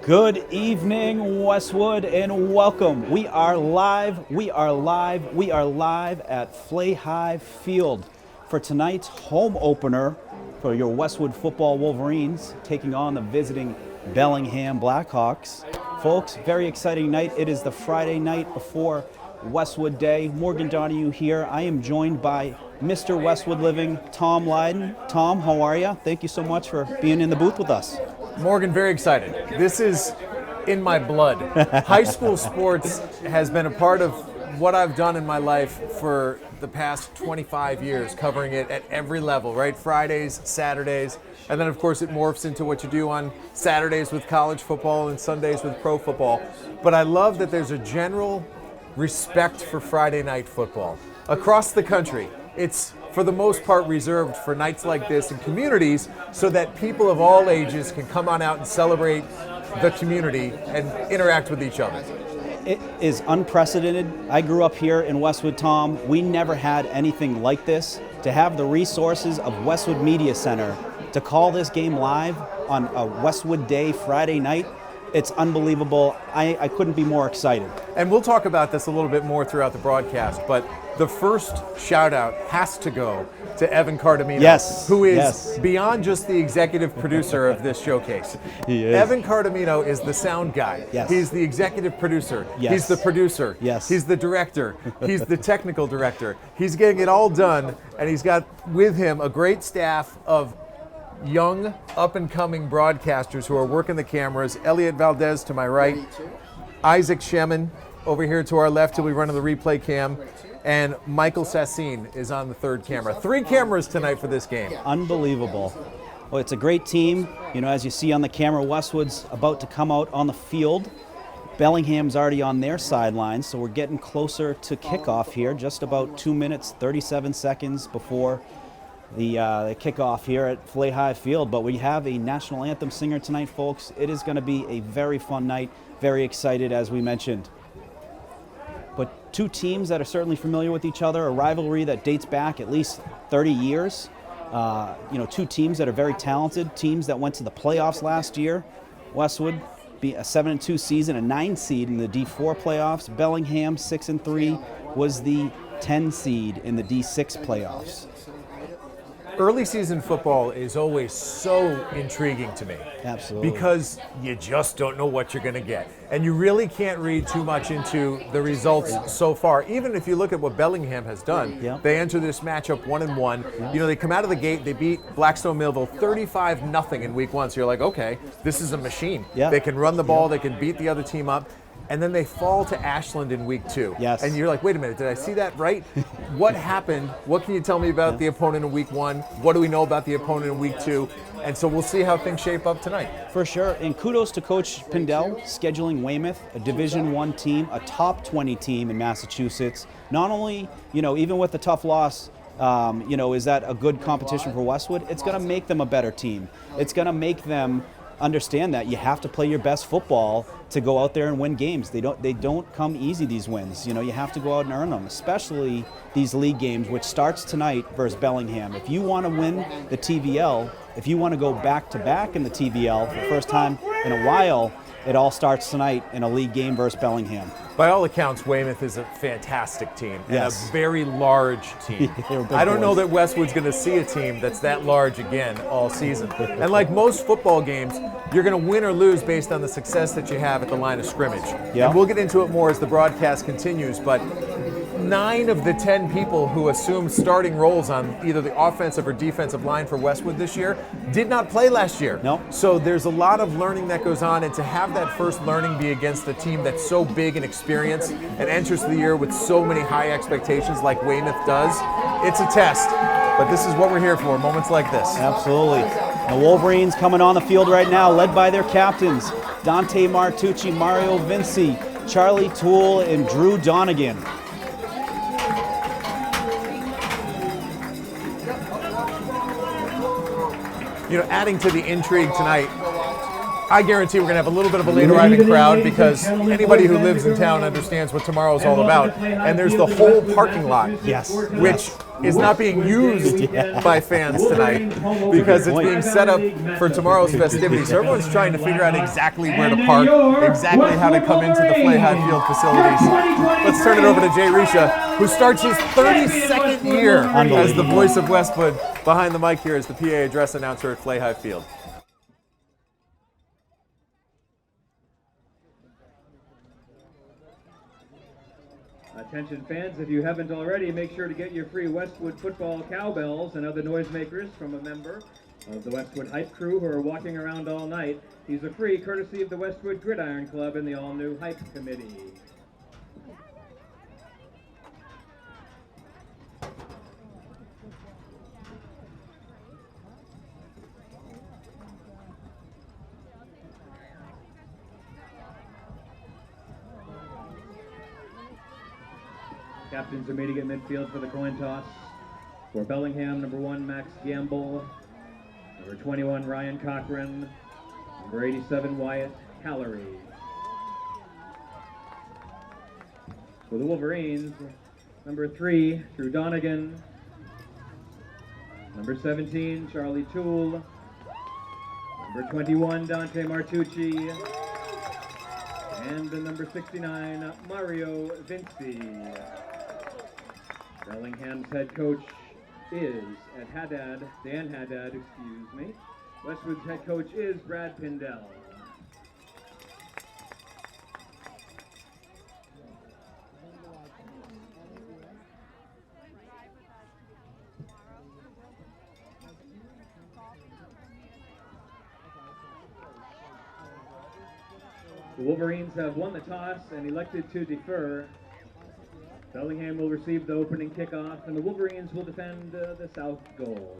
Good evening, Westwood, and welcome. We are live at Fly Field for tonight's home opener for your Westwood football Wolverines taking on the visiting Bellingham Blackhawks. Folks, very exciting night. It is the Friday night before Westwood Day. Morgan Donahue here. I am joined by Mr. Westwood Living, Tom Lydon. Tom, how are you? Thank you so much for being in the booth with us. Morgan, very excited. This is in my blood. High school sports has been a part of what I've done in my life for the past 25 years, covering it at every level, right? Fridays, Saturdays, and then of course it morphs into what you do on Saturdays with college football and Sundays with pro football. But I love that there's a general respect for Friday night football. Across the country, it's for the most part reserved for nights like this in communities so that people of all ages can come on out and celebrate the community and interact with each other. It is unprecedented. I grew up here in Westwood, Tom. We never had anything like this. To have the resources of Westwood Media Center to call this game live on a Westwood Day Friday night, it's unbelievable. I couldn't be more excited. And we'll talk about this a little bit more throughout the broadcast, but the first shout out has to go to Evan Cardamino, who is beyond just the executive producer of this showcase. He is. Evan Cardamino is the sound guy. Yes. He's the executive producer. Yes. He's the producer. Yes. He's the director. He's the technical director. He's getting it all done, and he's got with him a great staff of young, up-and-coming broadcasters who are working the cameras. Elliot Valdez to my right, Isaac Shemin over here to our left, who'll be running the replay cam, and Michael Sassine is on the third camera. 3 cameras tonight for this game. Unbelievable. Well, it's a great team. You know, as you see on the camera, Westwood's about to come out on the field. Bellingham's already on their sidelines, so we're getting closer to kickoff here, just about 2 minutes, 37 seconds before the kickoff here at Fly Field. But we have a national anthem singer tonight, folks. It is going to be a very fun night. Very excited, as we mentioned. But two teams that are certainly familiar with each other, a rivalry that dates back at least 30 years. Two teams that are very talented, teams that went to the playoffs last year. Westwood be a 7-2 season, a 9 seed in the D4 playoffs. Bellingham, 6-3, was the 10 seed in the D6 playoffs. Early season football is always so intriguing to me. Absolutely. Because you just don't know what you're going to get. And you really can't read too much into the results so far. Even if you look at what Bellingham has done, they enter this matchup 1-1. You know, they come out of the gate, they beat Blackstone Millville 35-0 in week 1. So you're like, okay, this is a machine. They can run the ball, they can beat the other team up. And then they fall to Ashland in week 2. Yes. And you're like, wait a minute, did I see that right? What happened? What can you tell me about the opponent in week 1? What do we know about the opponent in week 2? And so we'll see how things shape up tonight. For sure. And kudos to Coach Pindell scheduling Weymouth, a Division I team, a top 20 team in Massachusetts. Not only, even with the tough loss, is that a good competition for Westwood? It's going to make them a better team. It's going to make them understand that you have to play your best football to go out there and win games. They don't come easy, these wins. You have to go out and earn them, especially these league games, which starts tonight versus Bellingham. If you want to win the TVL, if you want to go back-to-back in the TVL for the first time in a while, it all starts tonight in a league game versus Bellingham. By all accounts, Weymouth is a fantastic team and a very large team. I don't know that Westwood's going to see a team that's that large again all season. And like most football games, you're going to win or lose based on the success that you have at the line of scrimmage. And we'll get into it more as the broadcast continues, but 9 of the 10 people who assumed starting roles on either the offensive or defensive line for Westwood this year did not play last year. So there's a lot of learning that goes on, and to have that first learning be against a team that's so big and experienced and enters the year with so many high expectations like Weymouth does, it's a test. But this is what we're here for, moments like this. Absolutely. The Wolverines coming on the field right now, led by their captains, Dante Martucci, Mario Vinci, Charlie Toole, and Drew Donegan. Adding to the intrigue tonight, I guarantee we're going to have a little bit of a late arriving crowd because anybody who lives in town understands what tomorrow is all about. And there's the whole parking lot, which is not being used by fans tonight because it's being set up for tomorrow's festivities. So everyone's trying to figure out exactly where to park, exactly how to come into the Flaherty Field facilities. Let's turn it over to Jay Risha, who starts his 32nd year as the voice of Westwood. Behind the mic here is the PA address announcer at Flaherty Field. Attention fans, if you haven't already, make sure to get your free Westwood football cowbells and other noisemakers from a member of the Westwood Hype crew who are walking around all night. These are free courtesy of the Westwood Gridiron Club and the all-new Hype Committee. Captains are meeting at midfield for the coin toss. For Bellingham, number 1, Max Gamble. Number 21, Ryan Cochran. Number 87, Wyatt Callery. For the Wolverines, number 3, Drew Donegan. Number 17, Charlie Toole. Number 21, Dante Martucci. And the number 69, Mario Vinci. Bellingham's head coach is Dan Haddad, excuse me. Westwood's head coach is Brad Pindell. The Wolverines have won the toss and elected to defer. Bellingham will receive the opening kickoff, and the Wolverines will defend the south goal.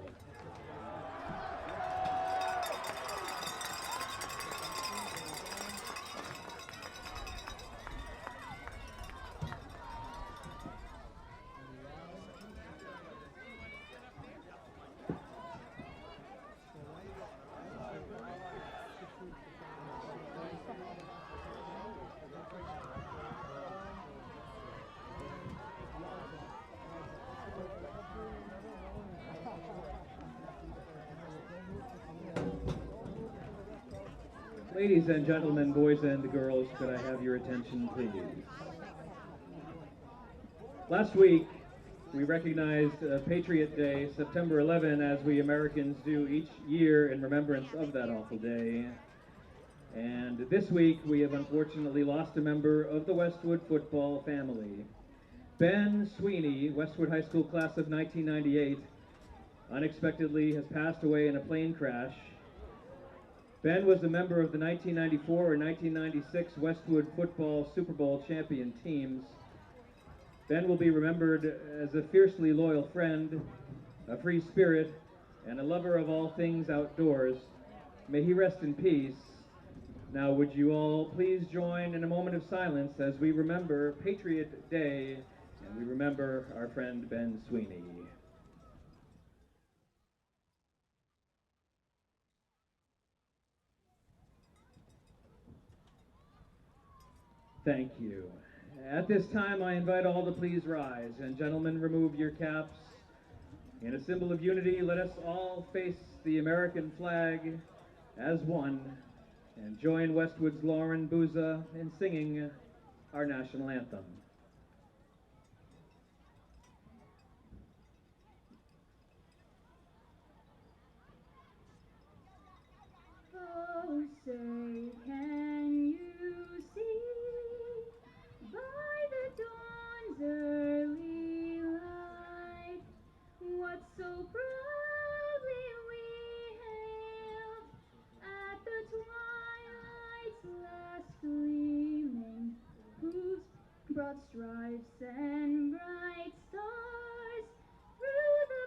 Ladies and gentlemen, boys and girls, could I have your attention, please? Last week, we recognized Patriot Day, September 11, as we Americans do each year in remembrance of that awful day. And this week, we have unfortunately lost a member of the Westwood football family. Ben Sweeney, Westwood High School class of 1998, unexpectedly has passed away in a plane crash. Ben was a member of the 1994 and 1996 Westwood football Super Bowl champion teams. Ben will be remembered as a fiercely loyal friend, a free spirit, and a lover of all things outdoors. May he rest in peace. Now would you all please join in a moment of silence as we remember Patriot Day and we remember our friend Ben Sweeney. Thank you. At this time, I invite all to please rise, and gentlemen, remove your caps. In a symbol of unity, let us all face the American flag as one, and join Westwood's Lauren Booza in singing our national anthem. Oh, say, can you see by the dawn's early light what so proudly we hailed at the twilight's last gleaming, whose broad stripes and bright stars through the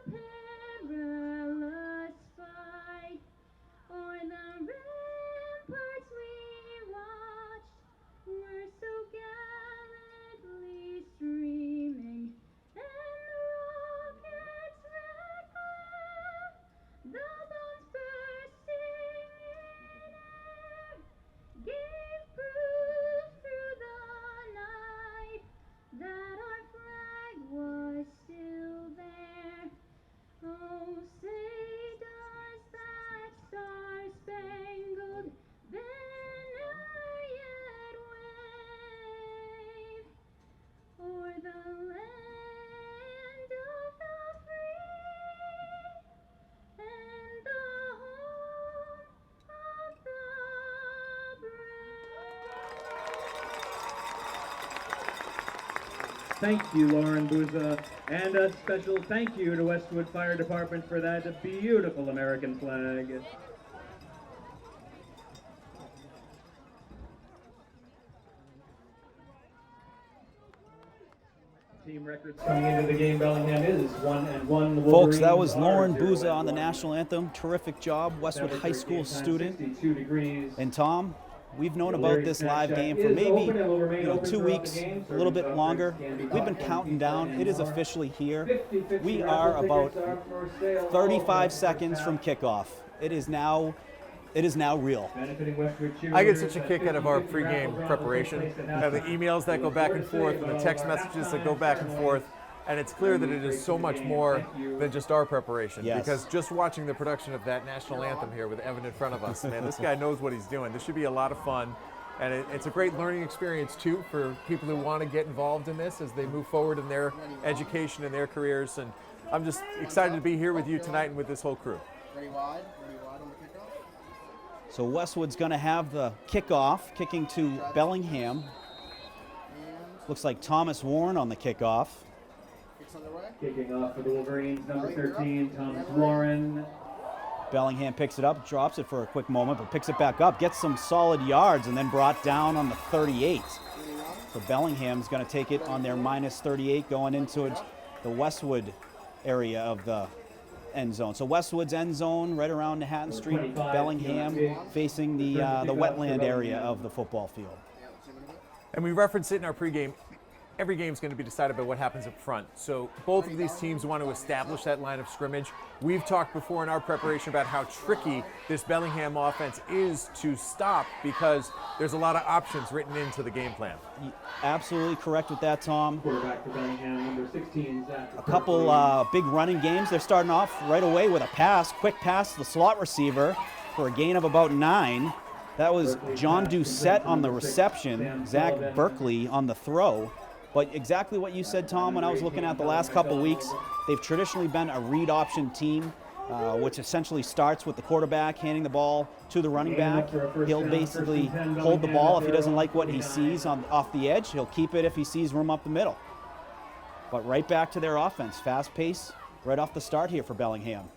perilous fight o'er the ramparts we watched were so gallantly streaming, and the rockets that cracked, the bombs bursting in air, Thank you, Lauren Booza. And a special thank you to Westwood Fire Department for that beautiful American flag. Team records coming into the game. Bellingham is 1-1. Folks, that was Lauren Booza on the national anthem. Terrific job, Westwood High School student. 62 degrees. And Tom, we've known about this live game for maybe 2 weeks, a little bit longer. We've been counting down. It is officially here. We are about 35 seconds from kickoff. It is now real. I get such a kick out of our pregame preparation, of the emails that go back and forth, and the text messages that go back and forth, and it's clear that it is so much more than just our preparation. Yes. Because just watching the production of that national anthem here with Evan in front of us, man, this guy knows what he's doing. This should be a lot of fun, and it's a great learning experience too for people who want to get involved in this as they move forward in their education and their careers. And I'm just excited to be here with you tonight and with this whole crew. Ready wide on the kickoff. So Westwood's going to have the kickoff, kicking to Bellingham. Looks like Thomas Warren on the kickoff. Kicks underway. Kicking off for the Wolverines, number 13, Thomas Warren. Bellingham picks it up, drops it for a quick moment, but picks it back up, gets some solid yards, and then brought down on the 38. So Bellingham's going to take it on their minus 38 going into it, the Westwood area of the end zone. So Westwood's end zone right around Manhattan Street, Bellingham facing the wetland area of the football field. And we referenced it in our pregame. Every game is going to be decided by what happens up front. So both of these teams want to establish that line of scrimmage. We've talked before in our preparation about how tricky this Bellingham offense is to stop because there's a lot of options written into the game plan. Absolutely correct with that, Tom. Quarterback for Bellingham, number 16, Zach. A couple big running games. They're starting off right away with a pass, quick pass to the slot receiver for a gain of about 9. That was John Doucette on the reception, Zach Berkeley on the throw. But exactly what you said, Tom, when I was looking at the last couple of weeks, they've traditionally been a read option team, which essentially starts with the quarterback handing the ball to the running back. He'll basically hold the ball if he doesn't like what he sees off the edge. He'll keep it if he sees room up the middle. But right back to their offense, fast pace right off the start here for Bellingham.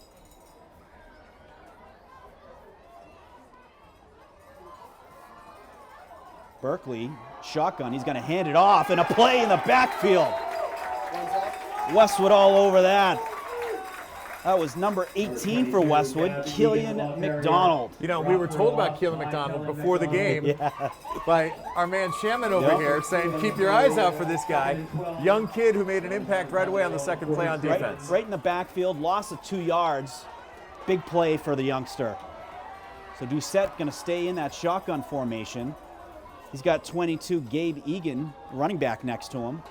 Berkeley, shotgun, he's going to hand it off, and a play in the backfield. Westwood all over that. That was number 18 for Westwood, Killian McDonald. You know, we were told about Keelan McDonald before the game by our man Shaman over here saying, keep your eyes out for this guy. Young kid who made an impact right away on the second play on defense. Right in the backfield, loss of 2 yards. Big play for the youngster. So Doucette going to stay in that shotgun formation. He's got 22, Gabe Egan, running back next to him.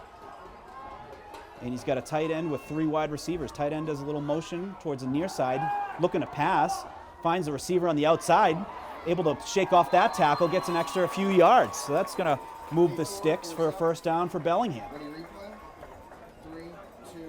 And he's got a tight end with 3 wide receivers. Tight end does a little motion towards the near side, looking to pass, finds the receiver on the outside, able to shake off that tackle, gets an extra few yards. So that's going to move the sticks for a first down for Bellingham. Ready replay. 3, 2.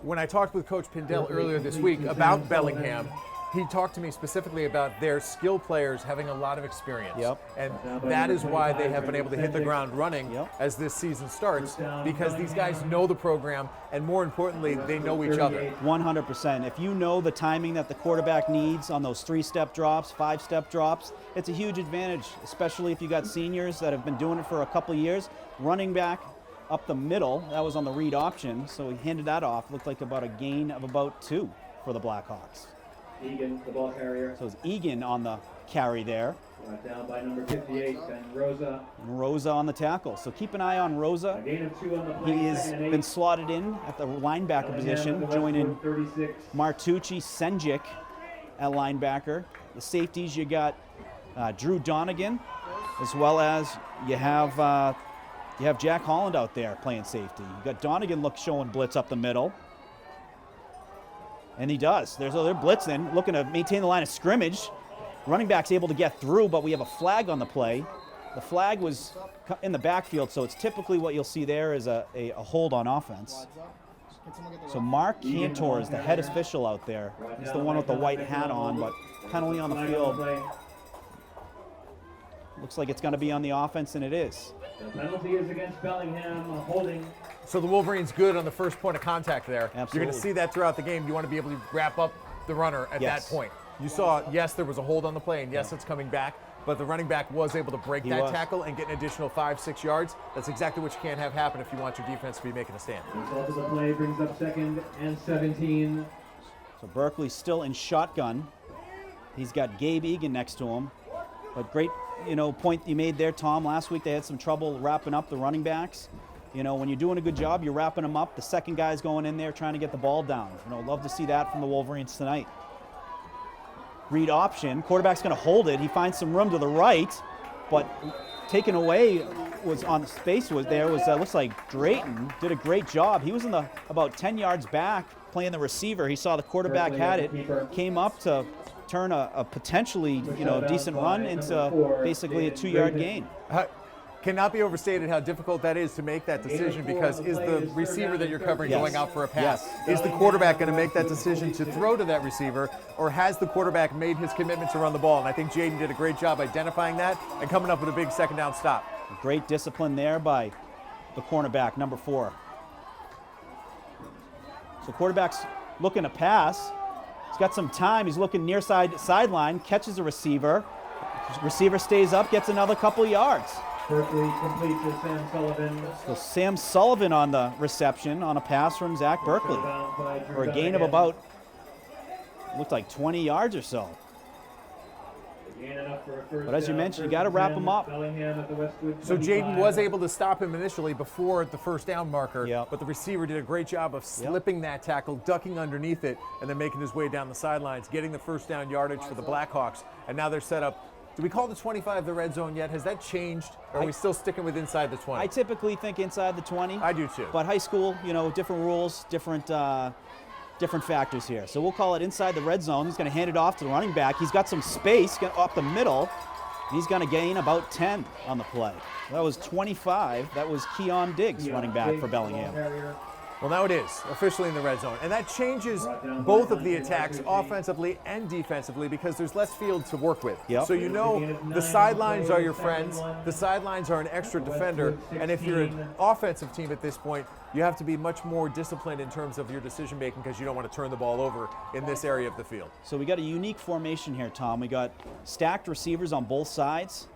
When I talked with Coach Pindell earlier this week about Bellingham, he talked to me specifically about their skill players having a lot of experience. And that is why they have been able to hit the ground running as this season starts, because these guys know the program, and more importantly, they know each other. 100%. If you know the timing that the quarterback needs on those 3-step drops, 5-step drops, it's a huge advantage, especially if you got seniors that have been doing it for a couple of years. Running back up the middle, that was on the read option, so he handed that off. Looked like about a gain of about 2 for the Blackhawks. Egan, the ball carrier. So it's Egan on the carry there. Down by number 58, Ben Rosa. And Rosa on the tackle. So keep an eye on Rosa. A gain of 2 on the play. He has been slotted in at the linebacker position, joining Martucci Senjic at linebacker. The safeties, you got Drew Donegan, as well as you have Jack Holland out there playing safety. You got Donegan showing blitz up the middle. And he does. They're blitzing, looking to maintain the line of scrimmage. Running back's able to get through, but we have a flag on the play. The flag was in the backfield, so it's typically what you'll see there is a hold on offense. So Mark Cantor is the head official out there. He's the one with the white hat on, but penalty on the field. Looks like it's going to be on the offense, and it is. The penalty is against Bellingham, holding. So the Wolverines good on the first point of contact there. Absolutely. You're going to see that throughout the game. You want to be able to wrap up the runner at Yes. that point. You saw, yes, there was a hold on the play, and yes, it's coming back, but the running back was able to break that tackle and get an additional 5-6 yards. That's exactly what you can't have happen if you want your defense to be making a stand. The result of the play brings up 2nd and 17. So Berkeley's still in shotgun. He's got Gabe Egan next to him. But great, point you made there, Tom. Last week they had some trouble wrapping up the running backs. When you're doing a good job, you're wrapping them up. The second guy's going in there trying to get the ball down. Love to see that from the Wolverines tonight. Read option. Quarterback's going to hold it. He finds some room to the right, but taken away was on space was there was looks like Drayton did a great job. He was in the about 10 yards back playing the receiver. He saw the quarterback had it, came up to turn a potentially decent run into basically a 2-yard gain. Cannot be overstated how difficult that is to make that decision, because is the receiver that you're covering going out for a pass? Yes. Is the quarterback going to make that decision to throw to that receiver, or has the quarterback made his commitment to run the ball? And I think Jaden did a great job identifying that and coming up with a big second down stop. Great discipline there by the cornerback, number 4. So quarterback's looking to pass. He's got some time. He's looking near sideline, catches a receiver. Receiver stays up, gets another couple yards. Berkeley complete to Sam Sullivan. So Sam Sullivan on the reception on a pass from Zach Berkeley for a gain of about, looked like 20 yards or so. But as you mentioned, you got to wrap them up. So Jaden was able to stop him initially before the first down marker, but the receiver did a great job of slipping that tackle, ducking underneath it, and then making his way down the sidelines, getting the first down yardage for the Blackhawks. And now they're set up. Do we call the 25 the red zone yet? Has that changed? Or are we still sticking with inside the 20? I typically think inside the 20. I do too. But high school, different rules, different factors here. So we'll call it inside the red zone. He's going to hand it off to the running back. He's got some space up the middle. He's going to gain about 10 on the play. That was 25. That was Keon Diggs, running back for Bellingham. Well, now it is officially in the red zone. And that changes both of the attacks offensively and defensively, because there's less field to work with. So the sidelines are your friends. The sidelines are an extra defender. And if you're an offensive team at this point, you have to be much more disciplined in terms of your decision making, because you don't want to turn the ball over in this area of the field. So we got a unique formation here, Tom. We got stacked receivers on both sides.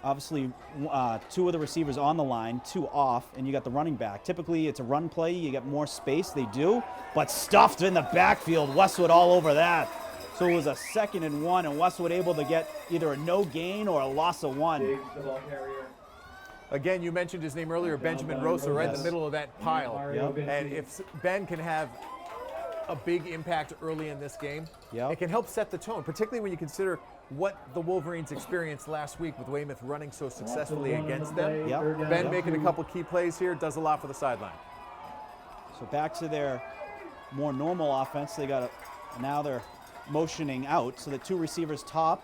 Obviously, 2 of the receivers on the line, 2 off, and you got the running back. Typically, it's a run play. You get more space. They do, but stuffed in the backfield. Westwood all over that. So it was a 2nd and 1, and Westwood able to get either a no gain or a loss of 1. Again, you mentioned his name earlier, Benjamin Rosa, right in the middle of that pile. And if Ben can have a big impact early in this game, it can help set the tone, particularly when you consider what the Wolverines experienced last week with Weymouth running so successfully against them. Ben making a couple key plays here does a lot for the sideline. So back to their more normal offense. Now they're motioning out. So the 2 receivers top,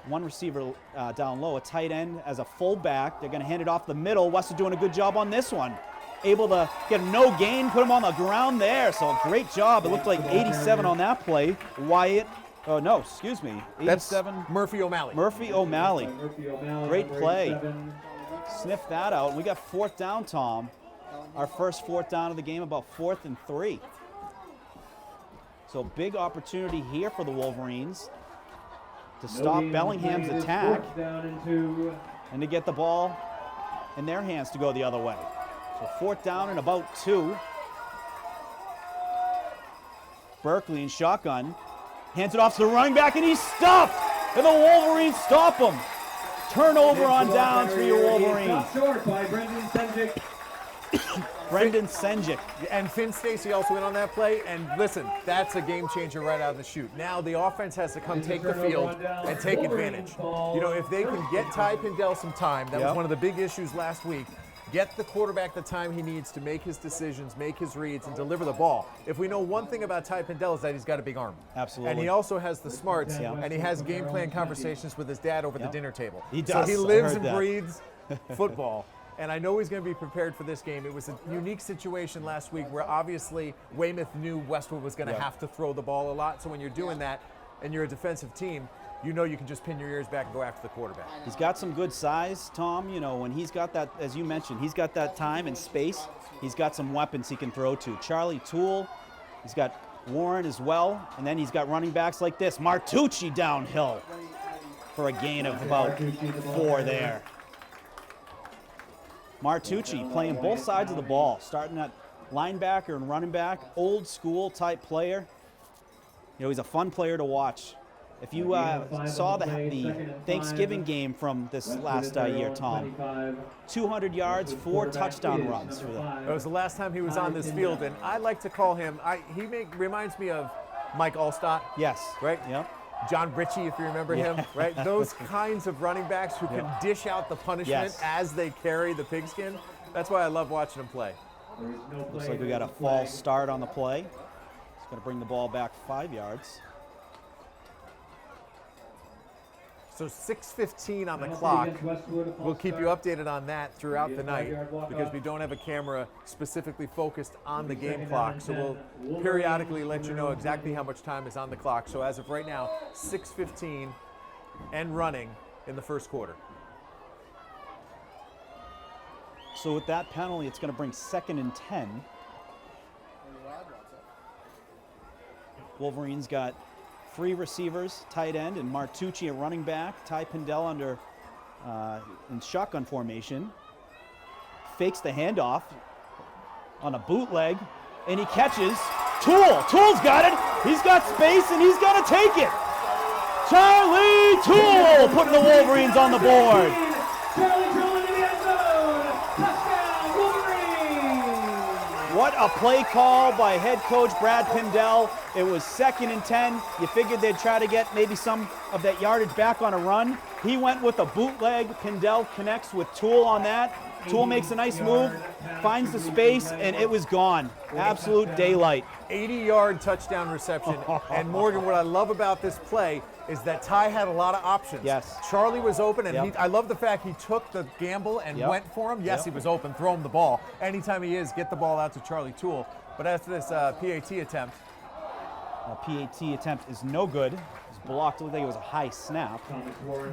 1 receiver down low, a tight end as a fullback. They're going to hand it off the middle. Westwood doing a good job on this one. Able to get no gain, put him on the ground there. So a great job. It looked like 87 on that play. Wyatt. Oh, no, excuse me. 87. That's Murphy O'Malley. Murphy O'Malley. Great play. Sniff that out. We got 4th down, Tom. Our first 4th down of the game, about 4th and 3. So big opportunity here for the Wolverines to stop Bellingham's attack and to get the ball in their hands to go the other way. So 4th down and about 2. Berkeley in shotgun. Hands it off to the running back, and he's stuffed! And the Wolverines stop him. Turnover on downs for your Wolverines. Short by Brendan Senjic. Brendan Senjic. And Finn Stacy also in on that play. And listen, that's a game changer right out of the chute. Now the offense has to come take the field and take advantage. If they can get Ty Pindell some time, that was one of the big issues last week. Get the quarterback the time he needs to make his decisions, make his reads, and deliver the ball. If we know one thing about Ty Pindell is that he's got a big arm. Absolutely. And he also has the smarts, and he has game plan conversations with his dad over the dinner table. He does. So he lives and breathes football. And I know he's going to be prepared for this game. It was a unique situation last week where obviously Weymouth knew Westwood was going to have to throw the ball a lot. So when you're doing that and you're a defensive team, you know you can just pin your ears back and go after the quarterback. He's got some good size, Tom. You know, when he's got that, as you mentioned, he's got that time and space. He's got some weapons he can throw to. Charlie Toole, he's got Warren as well, and then he's got running backs like this. Martucci downhill for a gain of about 4 there. Martucci playing both sides of the ball, starting at linebacker and running back, old school type player. You know, he's a fun player to watch. If you saw the Thanksgiving game from this last year, Tom, 200 yards, 4 touchdown runs for them. That was the last time he was on this field, and I like to call him, reminds me of Mike Allstott. Yes. Right? Yep. John Ritchie, if you remember him, right? Those kinds of running backs who can dish out the punishment as they carry the pigskin. That's why I love watching them play. Looks like we got a false start on the play. It's going to bring the ball back 5 yards. So 6:15 on the clock. We'll keep you updated on that throughout the night because we don't have a camera specifically focused on the game clock. So we'll periodically let you know exactly how much time is on the clock. So as of right now, 6:15 and running in the first quarter. So with that penalty, it's going to bring 2nd and 10. Wolverines got 3 receivers, tight end, and Martucci at running back. Ty Pindell under in shotgun formation. Fakes the handoff on a bootleg, and he catches Toole. Toole's got it. He's got space, and he's going to take it. Charlie Toole putting the Wolverines on the board. Charlie Toole into the end zone. Touchdown, Wolverines. What a play call by head coach Brad Pindell. It was 2nd and 10. You figured they'd try to get maybe some of that yardage back on a run. He went with a bootleg. Pindell connects with Toole on that. Toole makes a nice move, finds the space, and it was gone. Absolute daylight. 80-yard touchdown reception. And Morgan, what I love about this play is that Ty had a lot of options. Yes. Charlie was open, and I love the fact he took the gamble and went for him. Yes, he was open. Throw him the ball. Anytime he is, get the ball out to Charlie Toole. But after this PAT attempt, PAT attempt is no good. It was blocked. It looked like it was a high snap.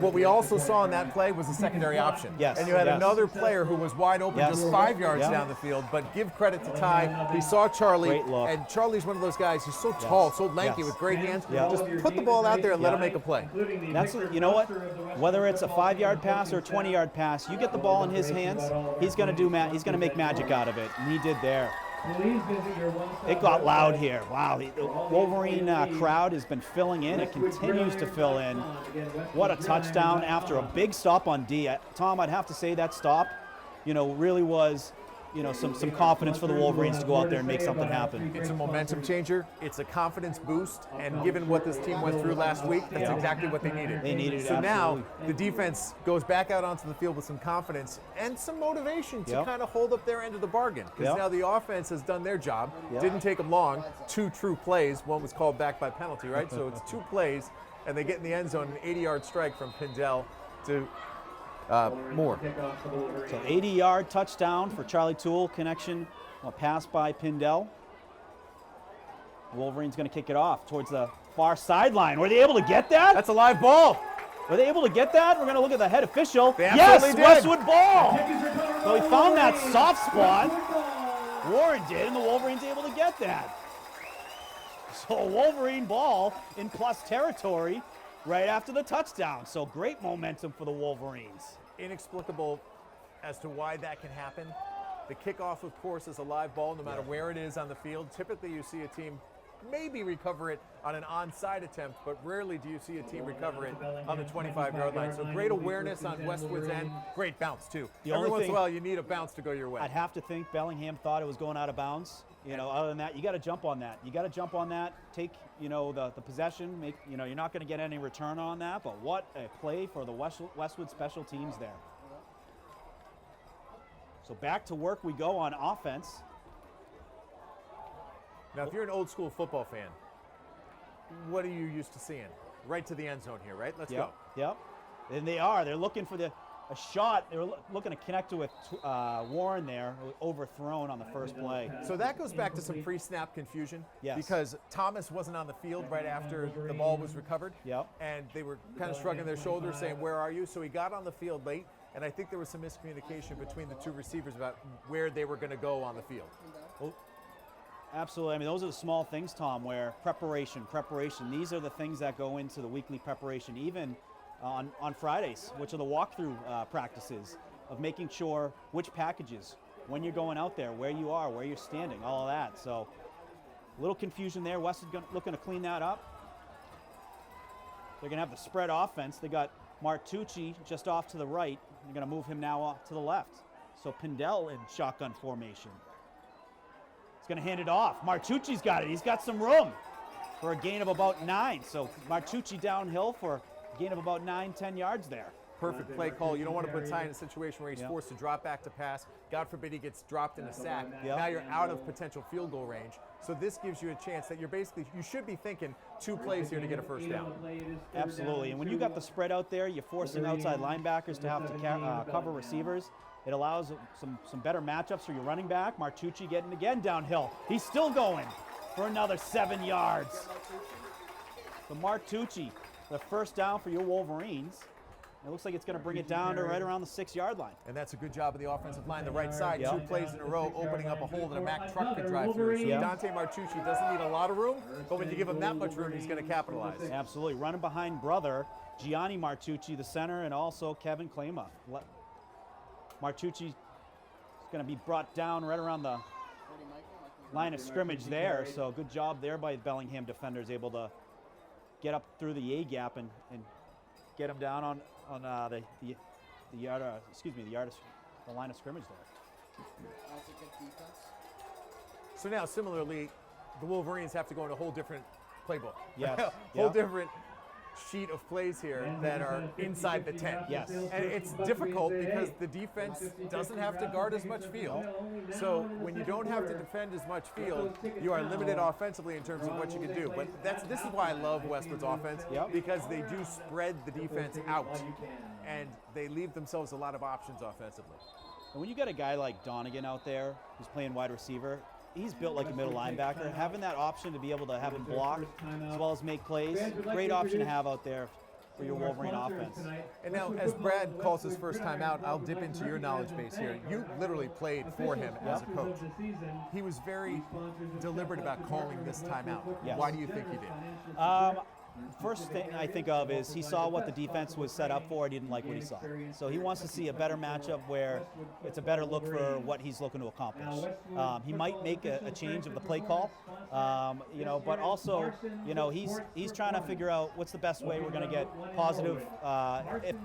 what we also saw in that play was a secondary option. Yes. And you had yes. another player who was wide open just 5 yards down the field. But give credit to Ty. He saw Charlie. Great look. And Charlie's one of those guys who's so tall, so lanky, with great hands. Just put the ball out there and let him make a play. That's, you know what? Whether it's a 5-yard pass or a 20-yard pass, you get the ball in his hands, he's going to do he's going to make magic out of it, and he did there. It got loud here. Wow, the Wolverine crowd has been filling in. It continues to fill in. What a touchdown after a big stop on D. Tom, I'd have to say that stop, really was, some confidence for the Wolverines to go out there and make something happen. It's a momentum changer. It's a confidence boost. And given what this team went through last week, that's exactly what they needed. They needed it, So absolutely. now the defense goes back out onto the field with some confidence and some motivation to kind of hold up their end of the bargain. Because now the offense has done their job. Didn't take them long. 2 true plays. One was called back by penalty, right? So it's 2 plays, and they get in the end zone, an 80-yard strike from Pindell to Moore. So 80-yard touchdown for Charlie Toole, connection, a pass by Pindell. The Wolverines going to kick it off towards the far sideline. Were they able to get that? That's a live ball. Were they able to get that? We're going to look at the head official. They Yes, absolutely did. Westwood ball. So he found that soft spot. Warren did, and the Wolverines able to get that. So a Wolverine ball in plus territory right after the touchdown. So great momentum for the Wolverines. Inexplicable as to why that can happen. The kickoff, of course, is a live ball no matter where it is on the field. Typically, you see a team maybe recover it on an onside attempt, but rarely do you see a team recover it on the 25-yard line. So great awareness on Westwood's end. Great bounce, too. Every once in a while, you need a bounce to go your way. I'd have to think Bellingham thought it was going out of bounds. Other than that, you got to jump on that. You got to jump on that. Take, the possession. Make, you're not going to get any return on that. But what a play for the Westwood special teams there. So back to work we go on offense. Now, if you're an old school football fan, what are you used to seeing? Right to the end zone here, right? Let's go. Yep. And they are. They're looking for the a shot. They were looking to connect it with Warren there, overthrown on the first play. So that goes back to some pre-snap confusion. Yes. Because Thomas wasn't on the field right after the ball was recovered. Yep. And they were kind of shrugging their shoulders saying, where are you? So he got on the field late, and I think there was some miscommunication between the two receivers about where they were going to go on the field. Well, absolutely. I mean, those are the small things, Tom, where preparation. These are the things that go into the weekly preparation, even on Fridays, which are the walkthrough practices of making sure which packages, when you're going out there, where you are, where you're standing, all of that. So a little confusion there. West is looking to clean that up. They're going to have the spread offense. They got Martucci just off to the right. They're going to move him now off to the left. So Pindell in shotgun formation. He's going to hand it off. Martucci's got it. He's got some room for a gain of about 9. So Martucci downhill for a gain of about 9-10 yards there. Perfect play call. You don't want to put Ty in a situation where he's forced to drop back to pass. God forbid he gets dropped in a sack. Now you're out of potential field goal range. So this gives you a chance that you should be thinking 2 plays here to get a first down. Absolutely. And when you got the spread out there, you're forcing outside linebackers to have to cover receivers. It allows some better matchups for your running back. Martucci getting again downhill. He's still going for another 7 yards. So Martucci, the first down for your Wolverines. It looks like it's going to bring it down to right around the 6-yard line. And that's a good job of the offensive line, the right side. 2 plays in a row, opening up a hole that a Mack truck could drive through. So Dante Martucci doesn't need a lot of room, but when you give him that much room, he's going to capitalize. Absolutely. Running behind brother, Gianni Martucci, the center, and also Kevin Klima. Martucci is going to be brought down right around the line of scrimmage there. So good job there by Bellingham defenders, able to get up through the A gap and get him down on the line of scrimmage there. That's a good defense. So now, similarly, the Wolverines have to go in a whole different playbook. Yes. Whole different sheet of plays here that are inside the 10. Yes. And it's difficult because the defense doesn't have to guard as much field. So when you don't have to defend as much field, you are limited offensively in terms of what you can do. But this is why I love Westwood's offense, because they do spread the defense out and they leave themselves a lot of options offensively. And when you got a guy like Donegan out there who's playing wide receiver, he's built like a middle linebacker. Having that option to be able to have him block as well as make plays, great option to have out there for your Wolverine offense. And now, as Brad calls his first time out, I'll dip into your knowledge base here. You literally played for him as a coach. He was very deliberate about calling this timeout. Yes. Why do you think he did? First thing I think of is he saw what the defense was set up for. He didn't like what he saw. So he wants to see a better matchup where it's a better look for what he's looking to accomplish. He might make a change of the play call, but also, he's trying to figure out what's the best way we're going to get positive.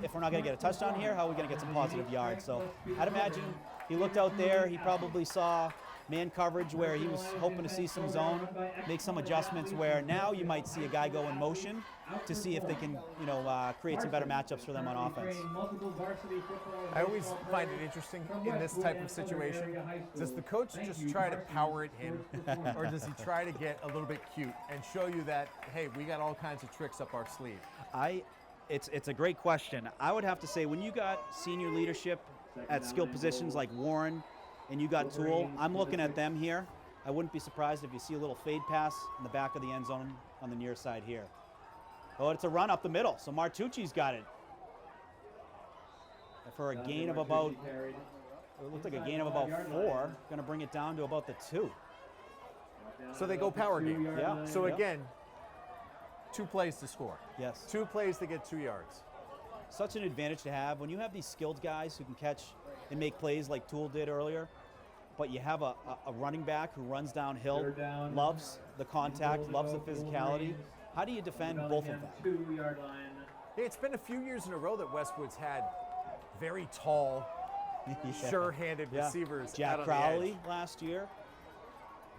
If we're not going to get a touchdown here, how are we going to get some positive yards? So I'd imagine he looked out there. He probably saw man coverage where he was hoping to see some zone, make some adjustments where now you might see a guy go in motion to see if they can, create some better matchups for them on offense. I always find it interesting in this type of situation. Does the coach just try to power it in, or does he try to get a little bit cute and show you that, hey, we got all kinds of tricks up our sleeve? It's a great question. I would have to say when you got senior leadership at skill positions like Warren, and you got Toole, I'm looking at them here. I wouldn't be surprised if you see a little fade pass in the back of the end zone on the near side here. Oh, it's a run up the middle, so Martucci's got it. For a gain of about, it looked like a gain of about 4, going to bring it down to about the 2. So they go power game. Yeah. So again, 2 plays to score. Yes. 2 plays to get 2 yards. Such an advantage to have when you have these skilled guys who can catch and make plays like Toole did earlier, but you have a running back who runs downhill, loves the contact, loves the physicality. How do you defend both of them? 2-yard line. Hey, it's been a few years in a row that Westwood's had very tall, sure-handed receivers. Jack out on Crowley the edge. last year.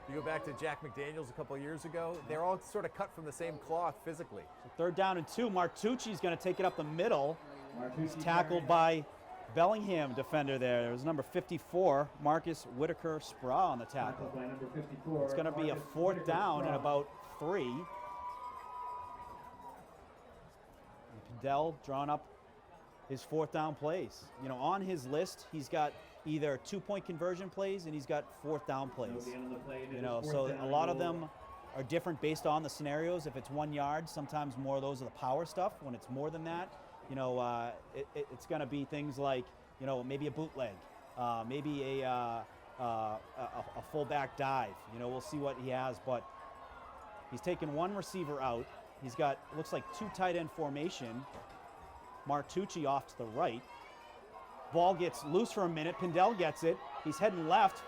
You go back to Jack McDaniels a couple of years ago, they're all sort of cut from the same cloth physically. So 3rd down and 2. Martucci's going to take it up the middle. He's tackled by Bellingham defender there. There was number 54, Marcus Whitaker-Spraw on the tackle. It's going to be a 4th down and about 3. And Pindell drawn up his fourth down plays. You know, on his list, he's got either 2-point conversion plays and he's got fourth down plays. You know, so a lot of them are different based on the scenarios. If it's 1 yard, sometimes more of those are the power stuff. When it's more than that, you know, it's going to be things like, you know, maybe a bootleg, maybe a fullback dive. You know, we'll see what he has, but he's taken one receiver out. He's got, looks like 2 tight end formation. Martucci off to the right. Ball gets loose for a minute. Pindell gets it. He's heading left.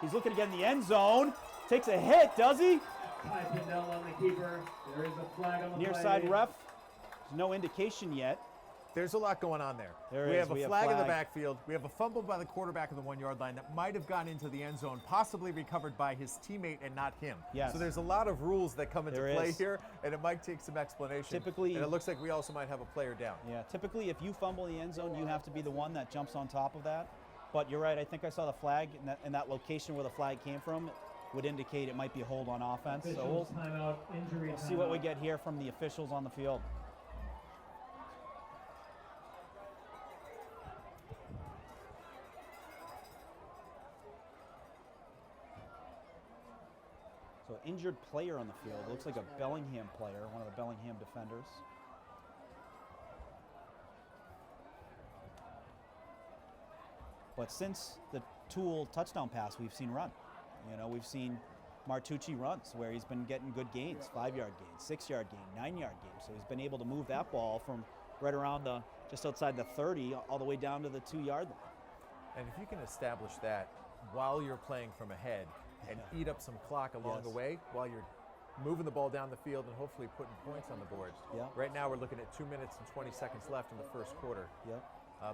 He's looking to get in the end zone. Takes a hit, does he? Ty Pindell on the keeper. There is a flag on the Near play. side ref. There's no indication yet. There's a lot going on there. We have a flag in the backfield. We have a fumble by the quarterback of the 1 yard line that might have gone into the end zone, possibly recovered by his teammate and not him. Yes. So there's a lot of rules that come into play here, and it might take some explanation. Typically, and it looks like we also might have a player down. Yeah, typically if you fumble the end zone, you have to be the one that jumps on top of that. But you're right, I think I saw the flag in that location where the flag came from would indicate it might be a hold on offense. So we'll see what we get here from the officials on the field. So injured player on the field. Looks like a Bellingham player, one of the Bellingham defenders. But since the Toole touchdown pass, we've seen run. You know, we've seen Martucci runs where he's been getting good gains, 5-yard gains, 6-yard gain, 9-yard gains. So he's been able to move that ball from right around just outside the 30 all the way down to the 2-yard line. And if you can establish that while you're playing from ahead and eat up some clock along the way while you're moving the ball down the field and hopefully putting points on the board. Yeah. Right now we're looking at 2 minutes and 20 seconds left in the first quarter. Yep.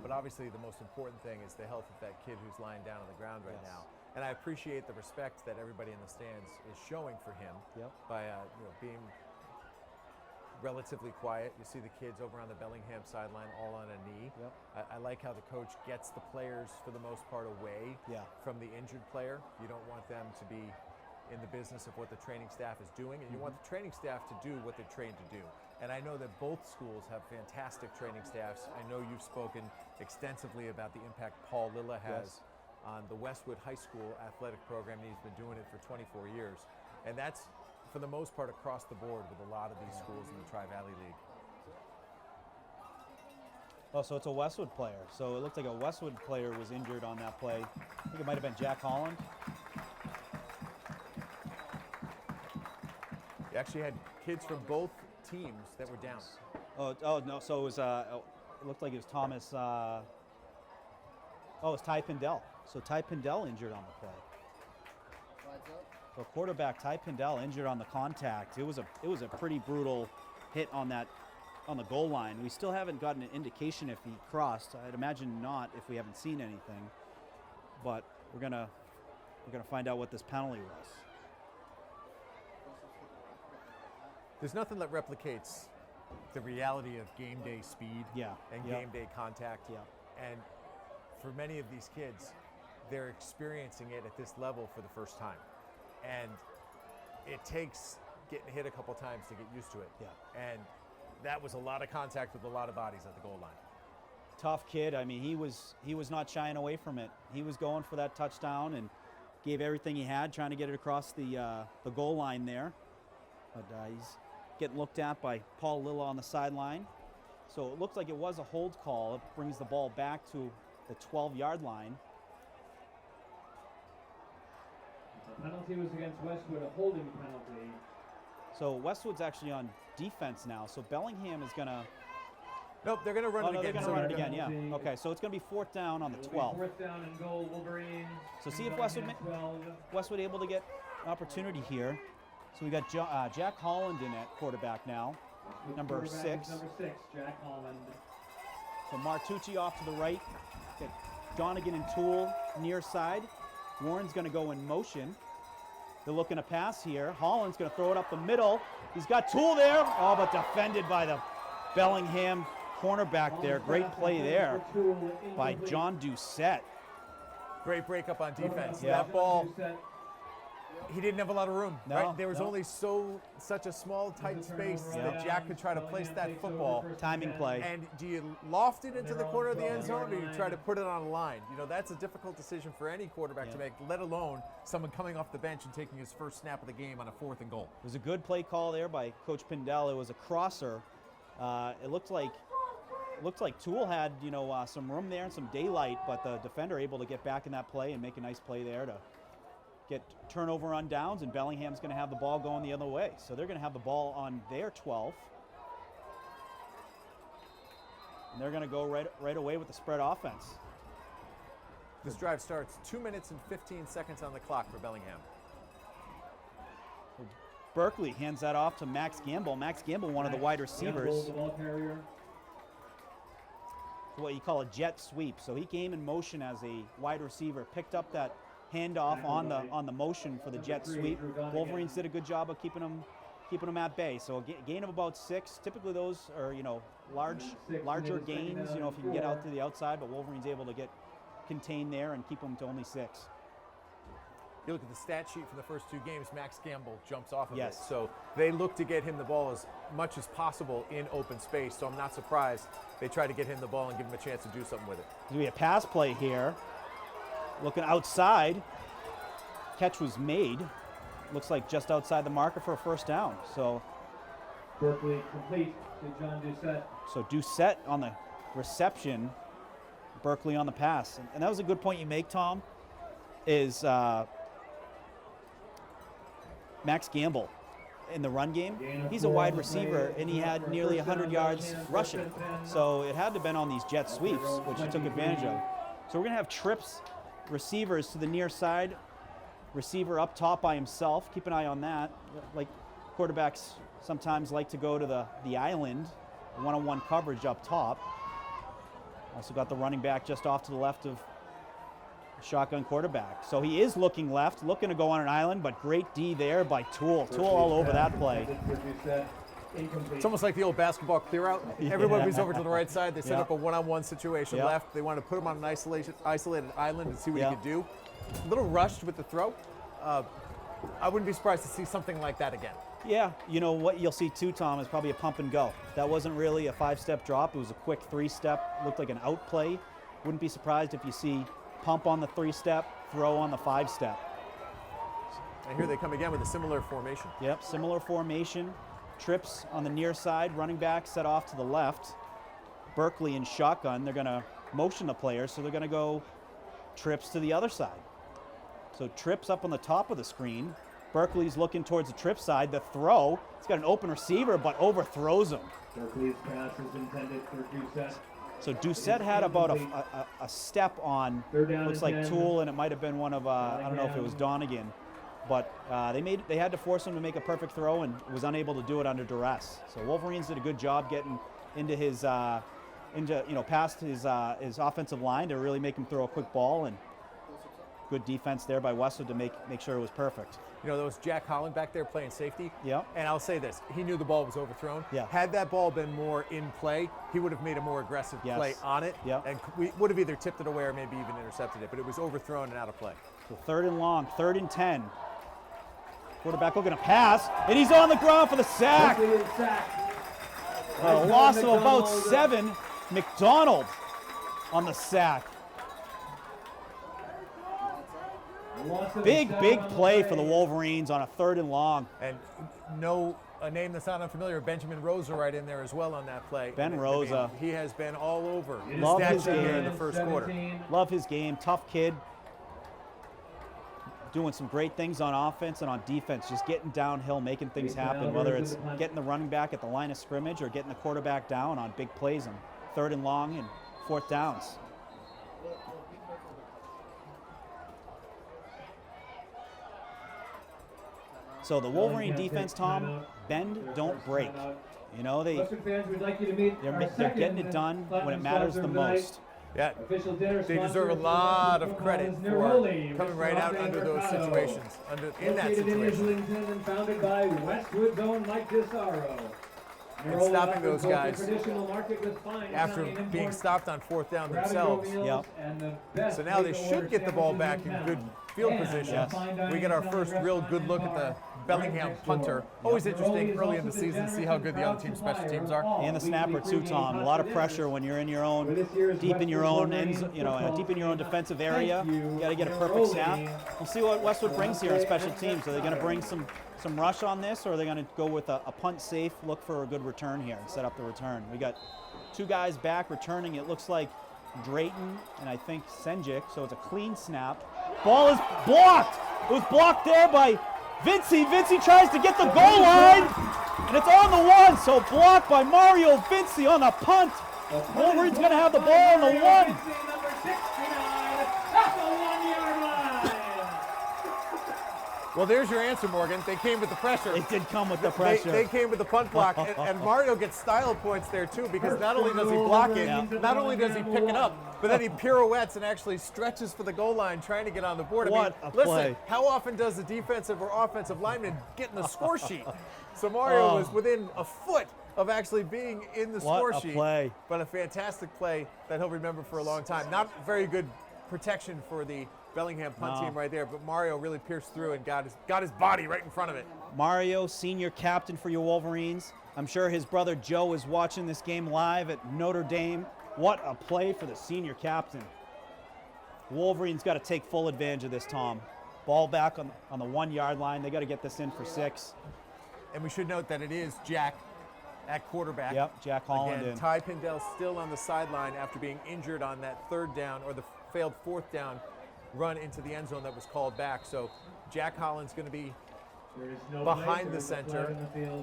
But obviously the most important thing is the health of that kid who's lying down on the ground right now. And I appreciate the respect that everybody in the stands is showing for him by being relatively quiet. You see the kids over on the Bellingham sideline all on a knee. I like how the coach gets the players for the most part away from the injured player. You don't want them to be in the business of what the training staff is doing, and you want the training staff to do what they're trained to do. And I know that both schools have fantastic training staffs. I know you've spoken extensively about the impact Paul Lilla has on the Westwood High School athletic program, and he's been doing it for 24 years. And that's, for the most part, across the board with a lot of these schools in the Tri-Valley League. Oh, so it's a Westwood player. So it looked like a Westwood player was injured on that play. I think it might have been Jack Holland. You actually had kids from both teams that were down. Oh no, so it was, it looked like it was Thomas, it was Ty Pindell. So Ty Pindell injured on the play. So quarterback Ty Pindell injured on the contact. It was a pretty brutal hit on the goal line. We still haven't gotten an indication if he crossed. I'd imagine not if we haven't seen anything. But we're gonna find out what this penalty was. There's nothing that replicates the reality of game day speed and game day contact. And for many of these kids, they're experiencing it at this level for the first time. And it takes getting hit a couple times to get used to it. And that was a lot of contact with a lot of bodies at the goal line. Tough kid. I mean, he was not shying away from it. He was going for that touchdown and gave everything he had, trying to get it across the goal line there. But he's getting looked at by Paul Lilla on the sideline. So it looks like it was a hold call. It brings the ball back to the 12-yard line. The penalty was against Westwood, a holding penalty. So Westwood's actually on defense now. So Bellingham is going to... Nope, they're going to run it again. They're going to run it again, yeah. Okay, so it's going to be fourth down on the 12. Fourth down and goal, Wolverines. So see if Westwood able to get an opportunity here. So we got Jack Holland in at quarterback now, number 6. Number 6, Jack Holland. So Martucci off to the right. Got Donegan and Toole near side. Warren's going to go in motion. They're looking to pass here. Holland's going to throw it up the middle. He's got Toole there. Oh, but defended by the Bellingham cornerback there. Great play there by John Doucette. Great breakup on defense. That ball he didn't have a lot of room. No, Right? There was no. only such a small, tight space that Jack could try to place that football. Timing play. And do you loft it into the corner of the end zone, or do you try to put it on a line? You know, that's a difficult decision for any quarterback to make, let alone someone coming off the bench and taking his first snap of the game on a 4th and goal. It was a good play call there by Coach Pindell. It was a crosser. It looked like Toole had, some room there and some daylight, but the defender able to get back in that play and make a nice play there to get turnover on downs, and Bellingham's going to have the ball going the other way. So they're going to have the ball on their 12. And they're going to go right away with the spread offense. This drive starts 2 minutes and 15 seconds on the clock for Bellingham. Berkeley hands that off to Max Gamble. Max Gamble, one of the wide receivers. The ball carrier. What you call a jet sweep. So he came in motion as a wide receiver, picked up that handoff on the motion for the jet sweep. Wolverines did a good job of keeping them at bay. So a gain of about 6. Typically those are larger gains. If you can get out to the outside, but Wolverines able to get contained there and keep them to only 6. You look at the stat sheet for the first 2 games, Max Gamble jumps off of it. Yes. So they look to get him the ball as much as possible in open space. So I'm not surprised they try to get him the ball and give him a chance to do something with it. There's going to be a pass play here. Looking outside. Catch was made. Looks like just outside the marker for a first down. So Berkeley complete to John Doucette. So Doucette on the reception, Berkeley on the pass. And that was a good point you make, Tom, is Max Gamble in the run game. He's a wide receiver, and he had nearly 100 yards rushing. So it had to have been on these jet sweeps, which he took advantage of. So we're going to have trips receivers to the near side, receiver up top by himself. Keep an eye on that. Like quarterbacks sometimes like to go to the island, one-on-one coverage up top. Also got the running back just off to the left of shotgun quarterback. So he is looking left, looking to go on an island, but great D there by Toole. Toole all over that play. It's almost like the old basketball clear out. Everybody moves over to the right side. They set up a one-on-one situation left. They want to put him on an isolated island and see what he could do. A little rushed with the throw. I wouldn't be surprised to see something like that again. Yeah, what you'll see too, Tom, is probably a pump and go. That wasn't really a 5-step drop. It was a quick 3-step. Looked like an out play. Wouldn't be surprised if you see pump on the 3-step, throw on the 5-step. And here they come again with a similar formation. Yep, similar formation. Trips on the near side, running back set off to the left. Berkeley in shotgun, they're going to motion the players, so they're going to go trips to the other side. So trips up on the top of the screen. Berkeley's looking towards the trip side. The throw, he's got an open receiver, but overthrows him. Berkeley's pass is intended for Doucette. So Doucette had about a step on, looks like Toole, and it might have been one of, I don't know if it was Donegan. But they had to force him to make a perfect throw and was unable to do it under duress. So Wolverines did a good job getting into his, past his offensive line to really make him throw a quick ball, and good defense there by Westwood to make sure it was perfect. There was Jack Holland back there playing safety. Yeah. And I'll say this, he knew the ball was overthrown. Yeah. Had that ball been more in play, he would have made a more aggressive play on it. Yeah. And we would have either tipped it away or maybe even intercepted it, but it was overthrown and out of play. So 3rd and long, 3rd and 10. Quarterback looking to pass, and he's on the ground for the sack. A loss of about 7. McDonald on the sack. Big play for the Wolverines on a 3rd and long. And a name that's not unfamiliar, Benjamin Rosa right in there as well on that play. Ben Rosa. He has been all over Love his here game in the first quarter. Love his game. Tough kid. Doing some great things on offense and on defense, just getting downhill, making things happen, whether it's getting the running back at the line of scrimmage or getting the quarterback down on big plays on 3rd and long and 4th downs. So the Wolverine defense, Tom, bend, don't break. Westwood fans, we'd like you to meet They're getting it done when it matters the most. Yeah, Official dinner they deserve a lot of credit for coming right out under those situations, in that situation. In Islington and founded by Westwood's own Mike Desaro. And stopping those guys after being stopped on 4th down themselves. Yep. So now they should get the ball back in good field position. Yes. We get our first real good look at the Bellingham punter. Always interesting early in the season to see how good the other team's special teams are. And the snapper too, Tom. A lot of pressure when you're in your own, deep in your own deep in your own defensive area. You got to get a perfect snap. We'll see what Westwood brings here in special teams. Are they going to bring some rush on this, or are they going to go with a punt safe, look for a good return here and set up the return? We got two guys back returning. It looks like Drayton and I think Senjik, so it's a clean snap. Ball is blocked. It was blocked there by Vinci. Vinci tries to get the goal line, and it's on the one, so blocked by Mario Vinci on the punt. Wolverine's going to have the ball on the one. Number 69 at the 1-yard line. Well, there's your answer, Morgan. They came with the pressure. It did come with the pressure. They came with the punt block, and Mario gets style points there too, because not only does he block it, not only does he pick it up, but then he pirouettes and actually stretches for the goal line trying to get on the board. What a play. Listen, how often does the defensive or offensive lineman get in the score sheet? So Mario was within a foot of actually being in the score sheet. Play. But a fantastic play that he'll remember for a long time. Not very good protection for the Bellingham punt team right there, but Mario really pierced through and got his body right in front of it. Mario, senior captain for your Wolverines. I'm sure his brother Joe is watching this game live at Notre Dame. What a play for the senior captain. Wolverines got to take full advantage of this, Tom. Ball back on the 1-yard line. They got to get this in for 6. And we should note that it is Jack at quarterback. Yep, Jack Holland Again, in. Ty Pindell still on the sideline after being injured on that 3rd down, or the failed 4th down run into the end zone that was called back. So Jack Holland's going to be behind the center.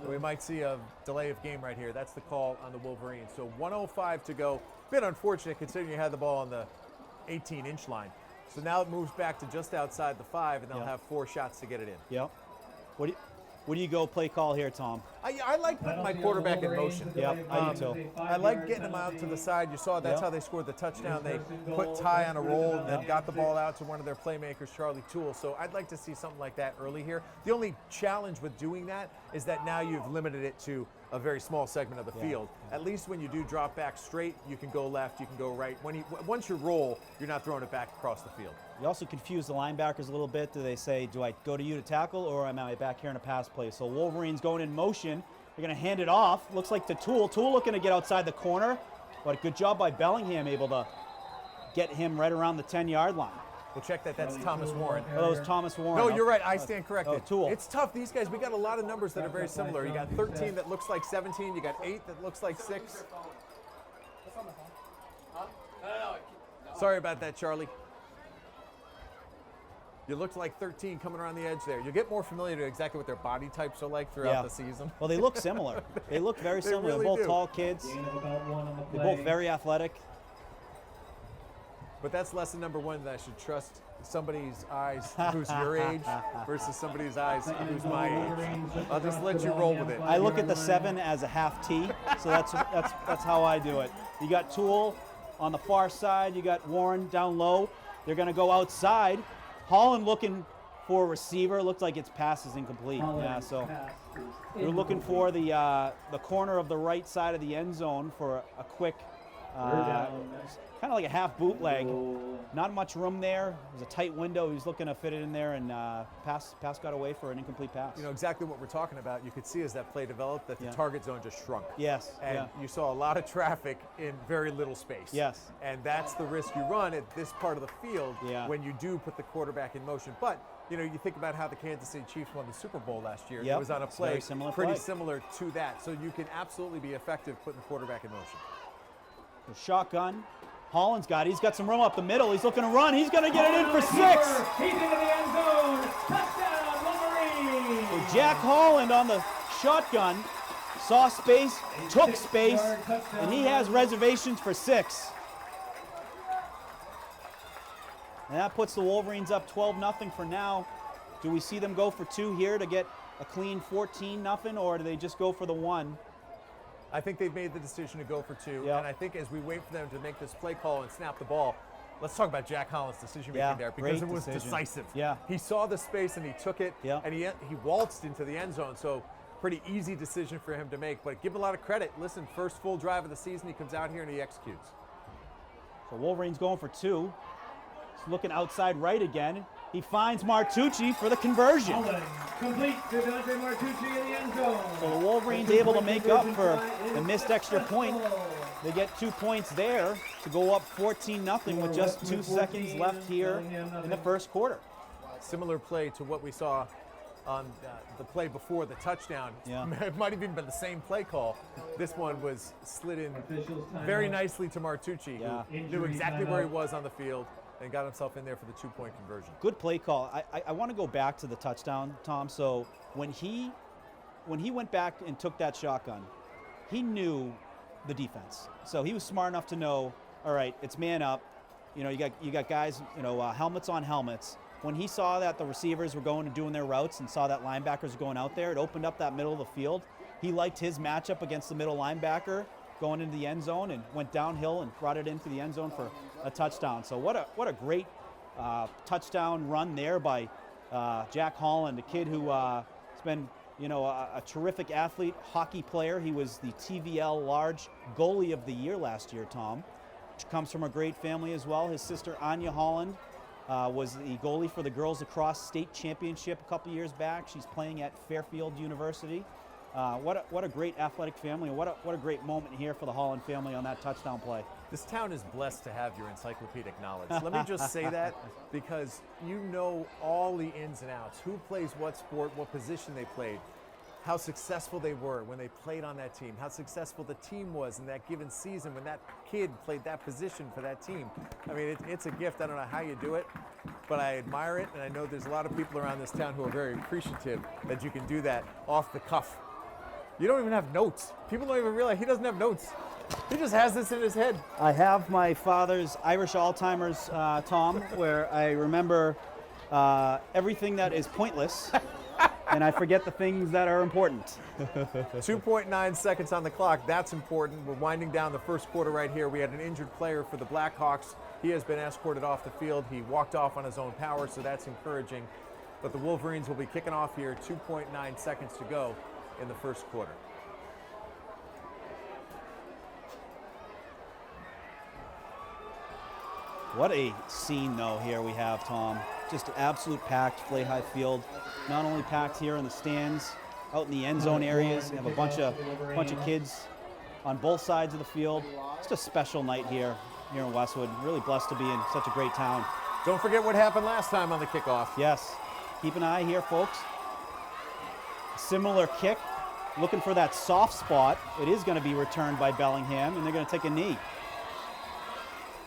We might see a delay of game right here. That's the call on the Wolverines. So 1:05 to go. Bit unfortunate considering you had the ball on the 18-inch line. So now it moves back to just outside the 5, and they'll have 4 shots to get it in. Yep. What do you go play call here, Tom? I like putting my quarterback in motion. Yep, I do too. I like getting him out to the side. You saw that's how they scored the touchdown. They put Ty on a roll and then got the ball out to one of their playmakers, Charlie Toole. So I'd like to see something like that early here. The only challenge with doing that is that now you've limited it to a very small segment of the field. At least when you do drop back straight, you can go left, you can go right. Once you roll, you're not throwing it back across the field. You also confuse the linebackers a little bit. Do they say, do I go to you to tackle, or am I back here in a pass play? So Wolverines going in motion. They're going to hand it off. Looks like to Toole. Toole looking to get outside the corner, but good job by Bellingham, able to get him right around the 10-yard line. We'll check that. That's Thomas Warren. Oh, that was Thomas Warren. No, you're right. I stand corrected. Toole. It's tough. These guys, we got a lot of numbers that are very similar. You got 13 that looks like 17. You got 8 that looks like 6. Sorry about that, Charlie. You looked like 13 coming around the edge there. You'll get more familiar to exactly what their body types are like throughout the season. Well, they look similar. They look very similar. really They're both do. tall kids. They're both very athletic. But that's lesson number 1, that I should trust somebody's eyes who's your age versus somebody's eyes who's my age. I'll just let you roll with it. I look at the 7 as a half T, so that's how I do it. You got Toole on the far side. You got Warren down low. They're going to go outside. Holland looking for a receiver. Looks like its pass is incomplete. Yeah, so you're looking for the corner of the right side of the end zone for a quick, kind of like a half bootleg. Not much room there. There's a tight window. He's looking to fit it in there, and pass got away for an incomplete pass. You know exactly what we're talking about. You could see as that play developed that the target zone just shrunk. Yes. And you saw a lot of traffic in very little space. Yes. And that's the risk you run at this part of the field when you do put the quarterback in motion. But you know, you think about how the Kansas City Chiefs won the Super Bowl last year. It was on a play pretty similar to that. So you can absolutely be effective putting the quarterback in motion. The shotgun. Holland's got it. He's got some room up the middle. He's looking to run. He's going to get it in for 6. He's into the end zone. Touchdown, Wolverines. So Jack Holland on the shotgun saw space, took space, and he has reservations for 6. And that puts the Wolverines up 12-0 for now. Do we see them go for 2 here to get a clean 14-0, or do they just go for the 1? I think they've made the decision to go for 2, and I think as we wait for them to make this play call and snap the ball, let's talk about Jack Holland's decision making there, because it was decisive. He saw the space and he took it, and he waltzed into the end zone. So pretty easy decision for him to make, but give him a lot of credit. Listen, first full drive of the season, he comes out here and he executes. So Wolverines going for 2. He's looking outside right again. He finds Martucci for the conversion. Holland complete to Dante Martucci in the end zone. So the Wolverines able to make up for the missed extra point. They get 2 points there to go up 14-0 with just 2 seconds left here in the first quarter. Similar play to what we saw on the play before the touchdown. Yeah. It might have even been the same play call. This one was slid in very nicely to Martucci, Yeah. who knew exactly where he was on the field and got himself in there for the 2-point conversion. Good play call. I want to go back to the touchdown, Tom. So when he went back and took that shotgun, he knew the defense. So he was smart enough to know, all right, it's man up. You know, you got guys, helmets on helmets. When he saw that the receivers were going and doing their routes and saw that linebackers were going out there, it opened up that middle of the field. He liked his matchup against the middle linebacker going into the end zone and went downhill and brought it into the end zone for a touchdown. So what a great touchdown run there by Jack Holland, a kid who has been a terrific athlete, hockey player. He was the TVL Large Goalie of the Year last year, Tom, which comes from a great family as well. His sister Anya Holland was the goalie for the girls lacrosse state championship a couple years back. She's playing at Fairfield University. What a great athletic family, and what a great moment here for the Holland family on that touchdown play. This town is blessed to have your encyclopedic knowledge. Let me just say that because you know all the ins and outs, who plays what sport, what position they played, how successful they were when they played on that team, how successful the team was in that given season when that kid played that position for that team. I mean, it's a gift. I don't know how you do it, but I admire it, and I know there's a lot of people around this town who are very appreciative that you can do that off the cuff. You don't even have notes. People don't even realize he doesn't have notes. He just has this in his head. I have my father's Irish Alzheimer's, Tom, where I remember everything that is pointless, and I forget the things that are important. 2.9 seconds on the clock. That's important. We're winding down the first quarter right here. We had an injured player for the Blackhawks. He has been escorted off the field. He walked off on his own power, so that's encouraging. But the Wolverines will be kicking off here. 2.9 seconds to go in the first quarter. What a scene, though, here we have, Tom. Just absolute packed Fly-High Field. Not only packed here in the stands, out in the end zone areas. We have a bunch of kids on both sides of the field. It's a special night here in Westwood. Really blessed to be in such a great town. Don't forget what happened last time on the kickoff. Yes. Keep an eye here, folks. Similar kick. Looking for that soft spot. It is going to be returned by Bellingham, and they're going to take a knee.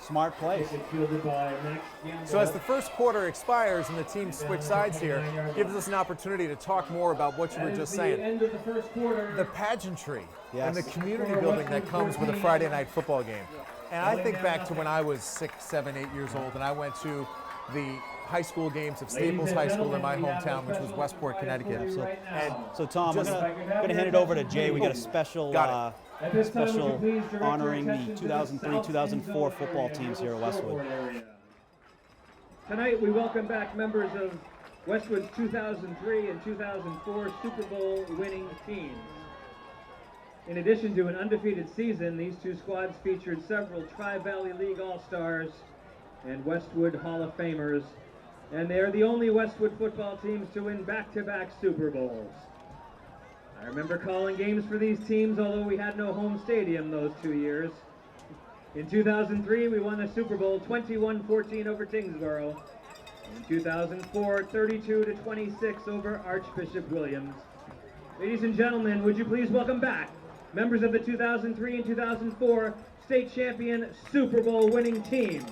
Smart play. So as the first quarter expires and the teams switch sides here, gives us an opportunity to talk more about what you were just saying. End of the first quarter. The pageantry Yes. and the community building that comes with a Friday night football game. And I think back to when I was 6, 7, 8 years old, and I went to the high school games of Staples High School in my hometown, which was Westport, Connecticut. And so, Tom, I'm going to hand it over to Jay. We got a special honoring the 2003-2004 football teams here at Westwood. Tonight we welcome back members of Westwood's 2003 and 2004 Super Bowl winning teams. In addition to an undefeated season, these two squads featured several Tri-Valley League All-Stars and Westwood Hall of Famers, and they are the only Westwood football teams to win back-to-back Super Bowls. I remember calling games for these teams, although we had no home stadium those 2 years. In 2003, we won the Super Bowl 21-14 over Tingsboro. In 2004, 32-26 over Archbishop Williams. Ladies and gentlemen, would you please welcome back members of the 2003 and 2004 state champion Super Bowl winning teams.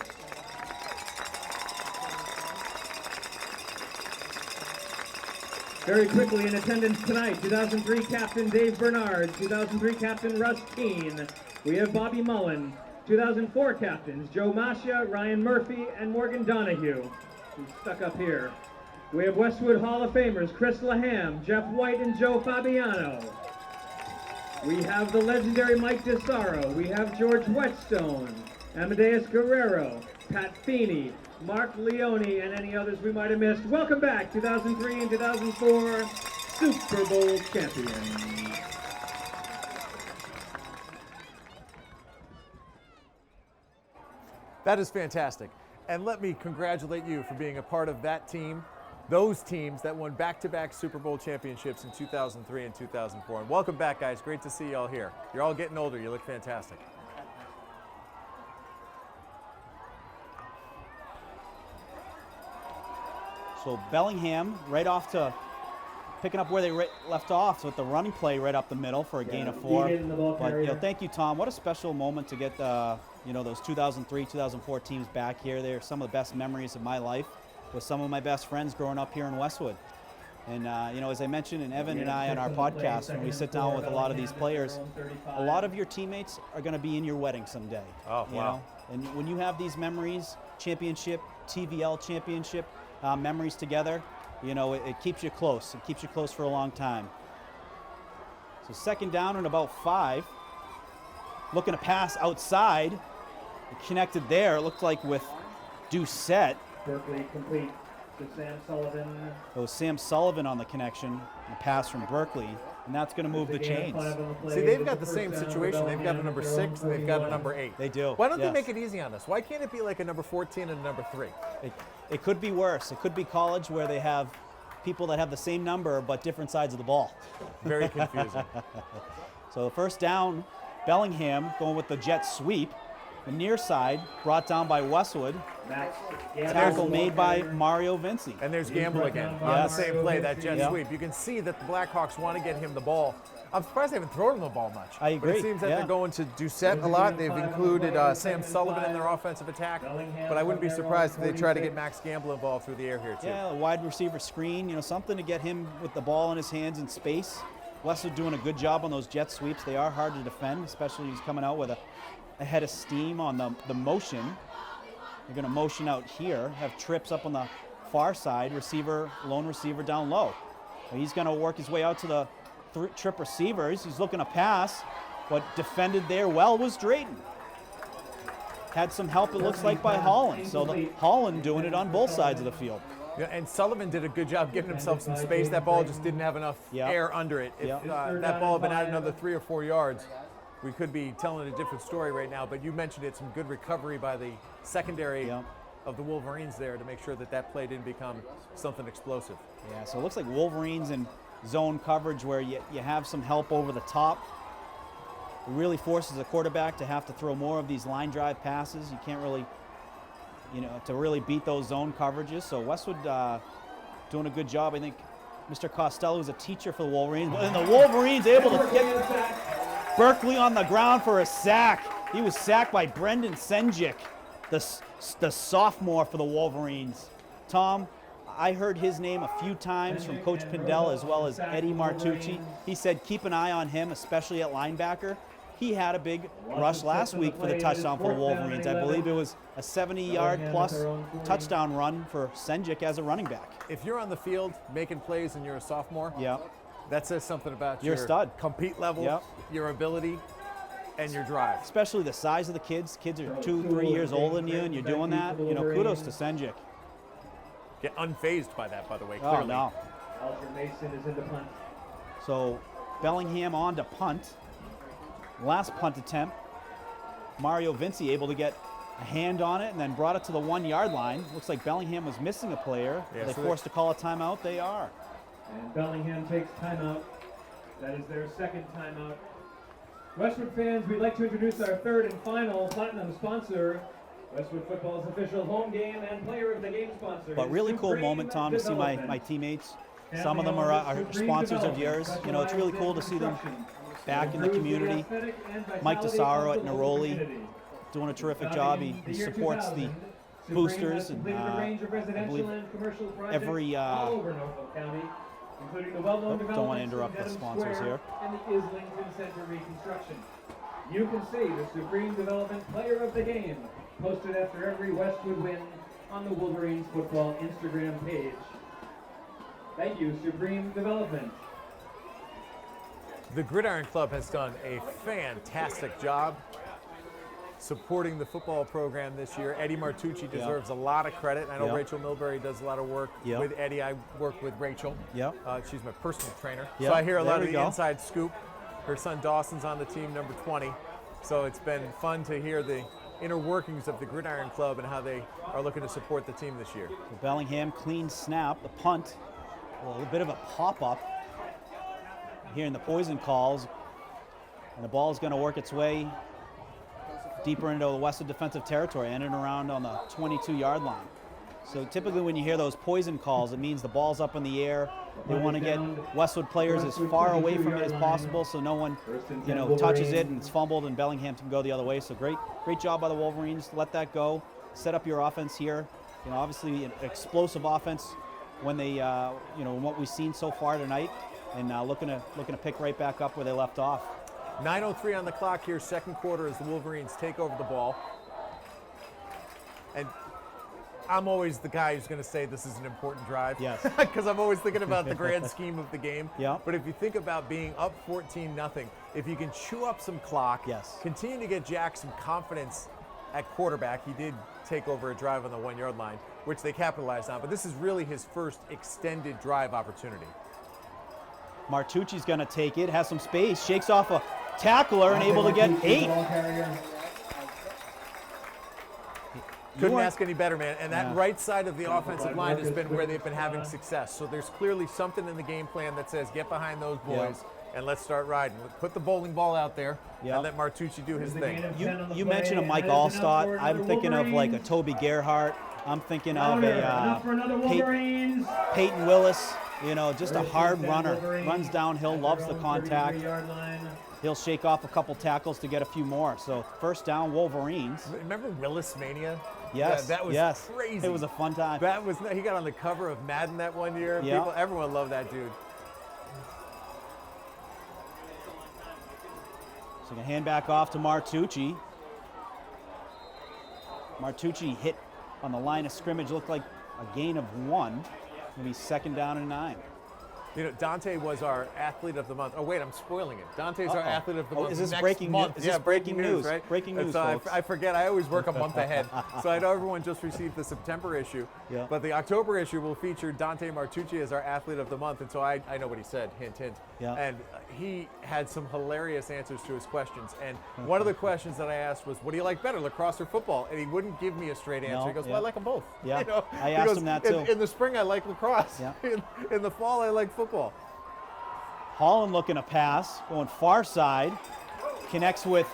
Very quickly in attendance tonight, 2003 captain Dave Bernard, 2003 captain Russ Keene. We have Bobby Mullen. 2004 captains Joe Mascia, Ryan Murphy, and Morgan Donahue, who's stuck up here. We have Westwood Hall of Famers Chris Laham, Jeff White, and Joe Fabiano. We have the legendary Mike DeSaro. We have George Whetstone, Amadeus Guerrero, Pat Feeney, Mark Leone, and any others we might have missed. Welcome back, 2003 and 2004 Super Bowl champions. That is fantastic. And let me congratulate you for being a part of that team, those teams that won back-to-back Super Bowl championships in 2003 and 2004. And welcome back, guys. Great to see you all here. You're all getting older. You look fantastic. So Bellingham right off to picking up where they left off, so with the running play right up the middle for a gain of 4. But thank you, Tom. What a special moment to get those 2003, 2004 teams back here. They're some of the best memories of my life with some of my best friends growing up here in Westwood. And as I mentioned, and Evan and I on our podcast, when we sit down with a lot of these players, a lot of your teammates are going to be in your wedding someday. Oh, wow. And when you have these memories, championship, TVL championship memories together, it keeps you close. It keeps you close for a long time. So second down and about 5. Looking to pass outside. It connected there. It looked like with Doucette. Berkeley complete to Sam Sullivan. It was Sam Sullivan on the connection, the pass from Berkeley, and that's going to move the chains. See, they've got the same situation. They've got a number 6 and they've got a number 8. They do. Why don't they make it easy on us? Why can't it be like a number 14 and a number 3? It could be worse. It could be college where they have people that have the same number but different sides of the ball. Very confusing. So the first down, Bellingham going with the jet sweep. The near side brought down by Westwood. Tackle made by Mario Vinci. And there's Gamble again on the same play, that jet sweep. You can see that the Blackhawks want to get him the ball. I'm surprised they haven't thrown him the ball much. I agree. But it seems that they're going to Doucette a lot. They've included Sam Sullivan in their offensive attack. But I wouldn't be surprised if they try to get Max Gamble involved through the air here, too. Yeah, a wide receiver screen, something to get him with the ball in his hands in space. Westwood doing a good job on those jet sweeps. They are hard to defend, especially he's coming out with a head of steam on the motion. You're going to motion out here, have trips up on the far side, lone receiver down low. He's going to work his way out to the trip receivers. He's looking to pass. What defended there well was Drayton. Had some help, it looks like, by Holland. So Holland doing it on both sides of the field. Yeah, and Sullivan did a good job giving himself some space. That ball just didn't have enough air under it. If that ball had been out another 3 or 4 yards, we could be telling a different story right now. But you mentioned it, some good recovery by the secondary of the Wolverines there to make sure that play didn't become something explosive. Yeah, so it looks like Wolverines in zone coverage where you have some help over the top. It really forces the quarterback to have to throw more of these line drive passes. You can't really, to really beat those zone coverages. So Westwood doing a good job. I think Mr. Costello is a teacher for the Wolverines. And the Wolverines able to get Berkeley on the ground for a sack. He was sacked by Brendan Senjic, the sophomore for the Wolverines. Tom, I heard his name a few times from Coach Pindell as well as Eddie Martucci. He said keep an eye on him, especially at linebacker. He had a big rush last week for the touchdown for the Wolverines. I believe it was a 70-yard plus touchdown run for Senjic as a running back. If you're on the field making plays and you're a sophomore, that says something about your stud compete level, your ability, and your drive. Especially the size of the kids. Kids are 2-3 years older than you, and you're doing that. Kudos to Senjic. Get unfazed by that, by the way, clearly. Oh, no. Alger Mason is in the punt. So Bellingham on to punt. Last punt attempt, Mario Vinci able to get a hand on it and then brought it to the 1-yard line. Looks like Bellingham was missing a player. Yeah, Are they forced to call a timeout? They are. And Bellingham takes timeout. That is their second timeout. Westwood fans, we'd like to introduce our third and final platinum sponsor, Westwood Football's official home game and player of the game sponsor. But really cool moment, Tom, to see my teammates. Some of them are sponsors of yours. It's really cool to see them back in the community. Mike DeSaro at Neroli doing a terrific job. He supports the boosters, and I believe every don't want to interrupt the sponsors here. And the Islington Center reconstruction. You can see the Supreme Development Player of the Game posted after every Westwood win on the Wolverines football Instagram page. Thank you, Supreme Development. The Gridiron Club has done a fantastic job supporting the football program this year. Eddie Martucci deserves a lot of credit. I know Rachel Milbury does a lot of work with Eddie. I work with Rachel. She's my personal trainer. So I hear a lot of the inside scoop. Her son Dawson's on the team, number 20. So it's been fun to hear the inner workings of the Gridiron Club and how they are looking to support the team this year. The Bellingham clean snap, the punt, a little bit of a pop-up. Hearing the poison calls, and the ball is going to work its way deeper into the Westwood defensive territory, ending around on the 22-yard line. So typically when you hear those poison calls, it means the ball's up in the air. They want to get Westwood players as far away from it as possible so no one, touches it and it's fumbled and Bellingham can go the other way. So great job by the Wolverines. Let that go. Set up your offense here. Obviously an explosive offense when they, what we've seen so far tonight, and looking to pick right back up where they left off. 9:03 on the clock here, second quarter, as the Wolverines take over the ball. And I'm always the guy who's going to say this is an important drive. Yes. Because I'm always thinking about the grand scheme of the game. Yeah. But if you think about being up 14-0, if you can chew up some clock, yes, continue to get Jack some confidence at quarterback. He did take over a drive on the 1-yard line, which they capitalized on. But this is really his first extended drive opportunity. Martucci's going to take it, has some space, shakes off a tackler and able to get 8. Couldn't ask any better, man. And that right side of the offensive line has been where they've been having success. So there's clearly something in the game plan that says get behind those boys and let's start riding. Put the bowling ball out there and let Martucci do his thing. You mentioned a Mike Allstott. I'm thinking of like a Toby Gerhardt. I'm thinking of a Peyton Willis. Just a hard runner. Runs downhill, loves the contact. He'll shake off a couple tackles to get a few more. So first down, Wolverines. Remember Willis Mania? Yes, yeah, that was crazy. It was a fun time. He got on the cover of Madden that one year. Yeah. Everyone loved that dude. So going to hand back off to Martucci. Martucci hit on the line of scrimmage, looked like a gain of 1. It'll be second down and 9. Dante was our athlete of the month. Oh, wait, I'm spoiling it. Dante's our athlete of the month. Is this next breaking month. news? Is this breaking news? Right? Breaking news, so folks. I forget. I always work a month ahead. So I know everyone just received the September issue. Yeah. But the October issue will feature Dante Martucci as our athlete of the month. And so I know what he said, hint, hint. Yeah. And he had some hilarious answers to his questions. And one of the questions that I asked was, what do you like better, lacrosse or football? And he wouldn't give me a straight answer. He goes, well, I like them both. Yeah, I asked him that too. In the spring, I like lacrosse. Yeah. In the fall, I like football. Holland looking to pass, going far side, connects with,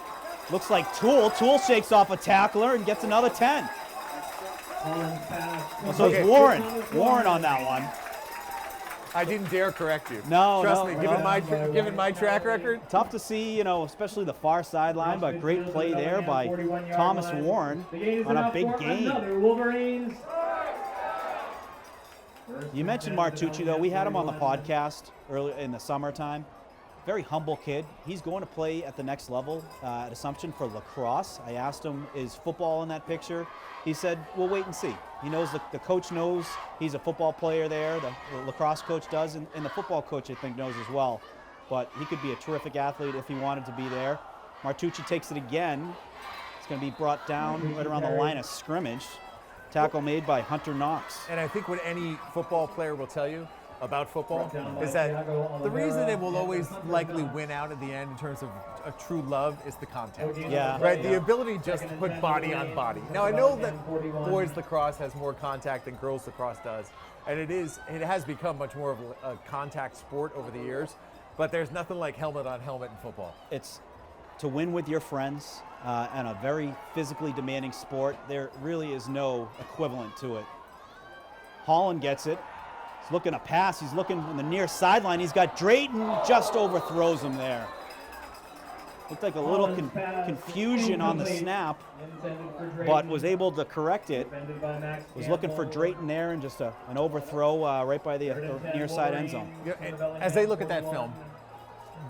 looks like Toole. Toole shakes off a tackler and gets another 10. So it's Warren. Warren on that one. I didn't dare correct you. No, Trust no, me, given my track record. Tough to see, especially the far sideline, but great play there by Thomas Warren on a big gain. You mentioned Martucci, though. We had him on the podcast early in the summertime. Very humble kid. He's going to play at the next level at Assumption for lacrosse. I asked him, is football in that picture? He said, we'll wait and see. He knows the coach knows he's a football player there. The lacrosse coach does, and the football coach, I think, knows as well. But he could be a terrific athlete if he wanted to be there. Martucci takes it again. It's going to be brought down right around the line of scrimmage. Tackle made by Hunter Knox. And I think what any football player will tell you about football is that the reason it will always likely win out at the end in terms of a true love is the contact. Yeah. Right? The ability just to put body on body. Now, I know that boys lacrosse has more contact than girls lacrosse does, and it has become much more of a contact sport over the years, but there's nothing like helmet on helmet in football. It's to win with your friends and a very physically demanding sport. There really is no equivalent to it. Holland gets it. He's looking to pass. He's looking on the near sideline. He's got Drayton, just overthrows him there. Looked like a little confusion on the snap, but was able to correct it. Was looking for Drayton there and just an overthrow right by the near side end zone. Yeah, as they look at that film,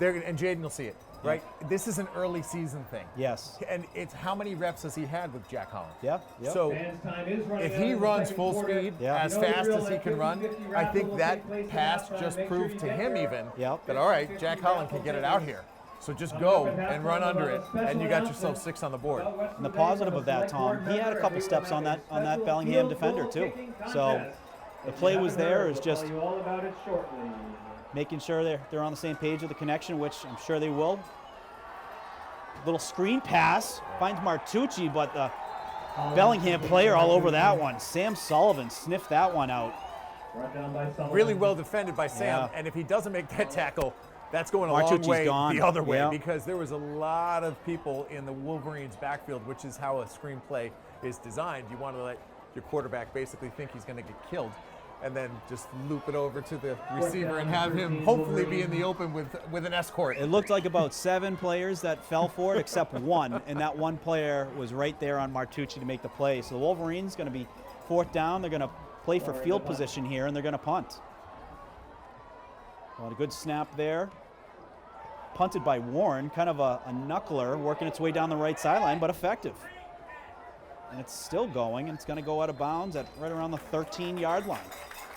and Jaden will see it. Right? This is an early season thing. Yes. And it's how many reps has he had with Jack Holland? Yeah. Yep. So if he runs full speed as fast as he can run, I think that pass just proved to him even that, all right, Jack Holland can get it out here. So just go and run under it, and you got yourself 6 on the board. And the positive of that, Tom, he had a couple steps on that Bellingham defender too. So the play was there. It's just making sure they're on the same page with the connection, which I'm sure they will. Little screen pass, finds Martucci, but the Bellingham player all over that one. Sam Sullivan sniffed that one out. Brought down by Sullivan. Really well defended by Sam, Yeah. and if he doesn't make that tackle, that's going a long Martucci's way gone. the other way, Yeah. because there was a lot of people in the Wolverines' backfield, which is how a screenplay is designed. You want to let your quarterback basically think he's going to get killed, and then just loop it over to the receiver and have him hopefully be in the open with an escort. It looked like about 7 players that fell for it, except one, and that one player was right there on Martucci to make the play. So the Wolverines going to be 4th down. They're going to play for field position here, and they're going to punt. Well, a good snap there. Punted by Warren, kind of a knuckler, working its way down the right sideline, but effective. And it's still going, and it's going to go out of bounds at right around the 13-yard line.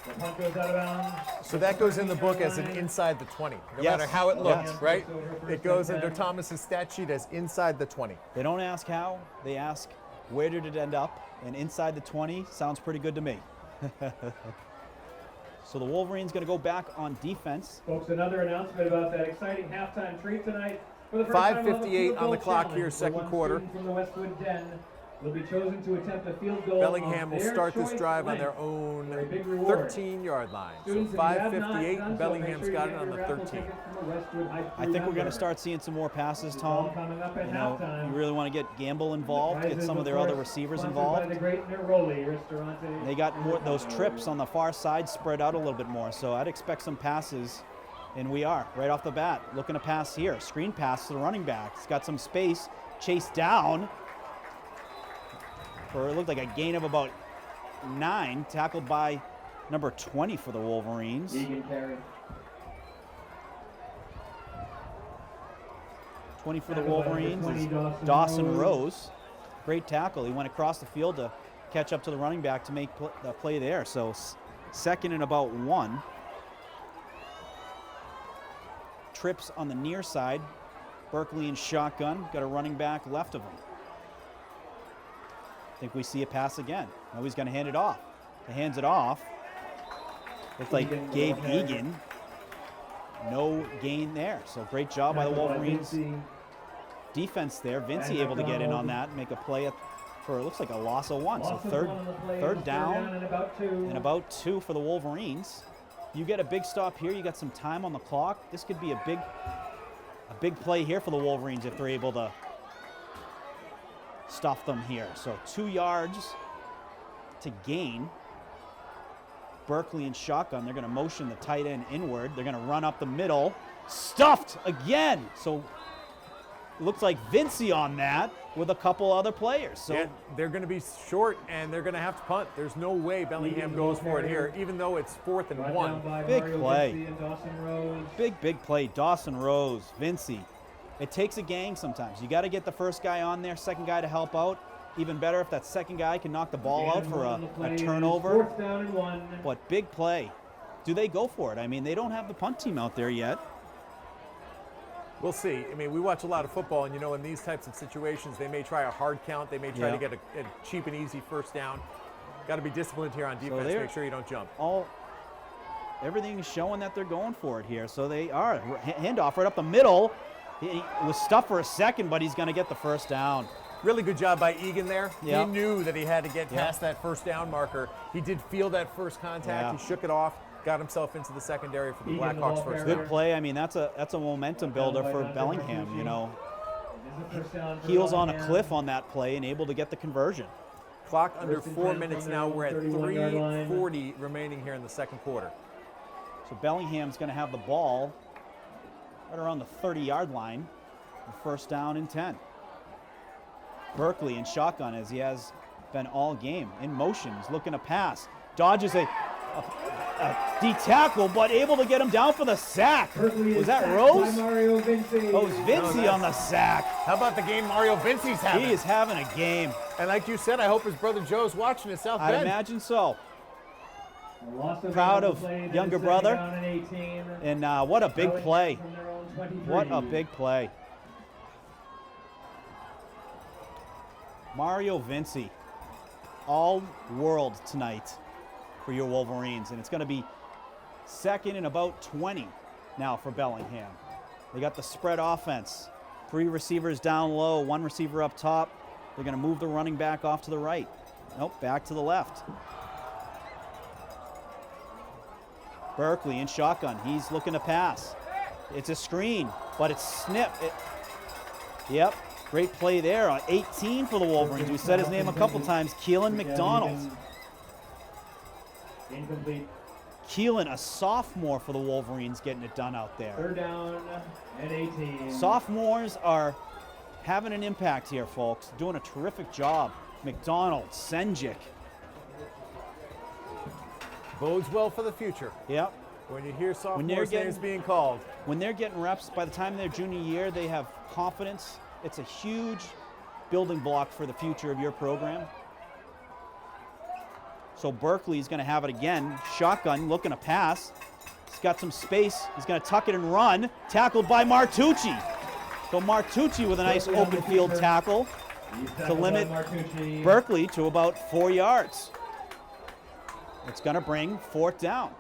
The punt goes out of bounds. So that goes in the book as an inside the 20, no Yes. matter how it looks, Yes. right? It goes under Thomas's stat sheet as inside the 20. They don't ask how, they ask where did it end up, and inside the 20 sounds pretty good to me. So the Wolverines going to go back on defense. Folks, another announcement about that exciting halftime treat tonight. For the first time, we'll have a 5:58 field on the goal clock challenge. here, The second one quarter. student from the Westwood Den will be chosen to attempt a field goal. Bellingham will of their start this choice drive on length their for a own big reward. 13-yard line. So Students, if you have not 5:58, done so, Bellingham's make sure you got get it on your the raffle 13. ticket from a Westwood High I School think we're going member. to start seeing some more passes, It's all Tom. coming up at You know, halftime. you really want to get Gamble involved, get Prizes, some of their of other course, receivers sponsored involved. By the great Neroli Ristorante. They got more those trips on the far side spread out a little bit more, so I'd expect some passes, and we are right off the bat looking to pass here. Screen pass to the running back. It's got some space, chased down for it looked like a gain of about 9, tackled by number 20 for the Wolverines. Egan carry. 20 for the Tackled by number Wolverines 20, is Dawson Dawson Rose. Rose. Great tackle. He went across the field to catch up to the running back to make the play there. So second and about 1. Trips on the near side. Berkeley in shotgun. Got a running back left of him. I think we see a pass again. Now he's going to hand it off. He hands it off. Looks like Egan, Gabe go ahead. Egan. No gain there. So great job by the Tackled by Wolverines. Vinci. Defense there. Vinci And able to get in on McDonald. that, make a play for it looks like a loss of 1. Loss So of third, one on the play. third Third down and about 2. and about 2 for the Wolverines. You get a big stop here. You got some time on the clock. This could be a big play here for the Wolverines if they're able to stuff them here. So 2 yards to gain. Berkeley in shotgun. They're going to motion the tight end inward. They're going to run up the middle. Stuffed again. So it looks like Vinci on that with a couple other players. So Yeah, they're going to be short, and they're going to have to punt. There's no way Bellingham goes for it here, even though it's 4th and Brought 1. down by Big Mario play. Vinci and Dawson Rose. big play. Dawson Rose, Vinci. It takes a gang sometimes. You got to get the first guy on there, second guy to help out. Even better if that second guy can knock the ball out for On the play a is turnover. 4th down and 1. But big play. Do they go for it? I mean, they don't have the punt team out there yet. We'll see. I mean, we watch a lot of football, and in these types of situations, they may try a hard count. They may try to Yeah. get a cheap and easy first down. Got to be disciplined here on defense. they're- Make sure you don't jump. Everything's showing that they're going for it here. So they are. Handoff right up the middle. He was stuffed for a second, but he's going to get the first down. Really good job by Egan there. Yeah. He knew that he had to get Yeah. past that first down marker. He did feel that first contact. Yeah. He shook it off, got himself into the secondary for the Egan, the Blackhawks ball first carrier. down. Good play. I mean, that's a momentum builder for Bellingham. It is a first down for Heels on a Bellingham. cliff on that play and able to get the conversion. Clock under First and 4 10 minutes from now. their We're at 31-yard line. 3:40 remaining here in the second quarter. So Bellingham's going to have the ball right around the 30-yard line. First down and 10. Berkeley in shotgun as he has been all game. In motion, he's looking to pass. Dodges a D tackle, but able to get him down for the sack. Berkeley is Was that sacked Rose? by Mario Vinci. Oh, it was Vinci No, on the sack. How about the game Mario Vinci's having? He is having a game. And like you said, I hope his brother Joe's watching at South I'd Bend. imagine so. A loss of Proud eight on of the play, then younger second brother. down and 18. And what a big Bellingham play. from their own 23. What a big play. Mario Vinci, all world tonight for your Wolverines. And it's going to be second and about 20 now for Bellingham. They got the spread offense. 3 receivers down low, 1 receiver up top. They're going to move the running back off to the right. Nope, back to the left. Berkeley in shotgun. He's looking to pass. It's a screen, but it's snipped. Yep, great play there on 18 for the Wolverines. We said his name a couple times, Keelan McDonald. Incomplete. Keelan, a sophomore for the Wolverines, getting it done out there. 3rd down and 18. Sophomores are having an impact here, folks. Doing a terrific job. McDonald, Senjik. Bodes well for the future. Yep. When you hear sophomores' names being called. When they're getting reps, by the time of their junior year, they have confidence. It's a huge building block for the future of your program. So Berkeley's going to have it again. Shotgun, looking to pass. He's got some space. He's going to tuck it and run. Tackled by Martucci. So Martucci with a nice open field tackle to limit Berkeley to about 4 yards. It's going to bring 4th down.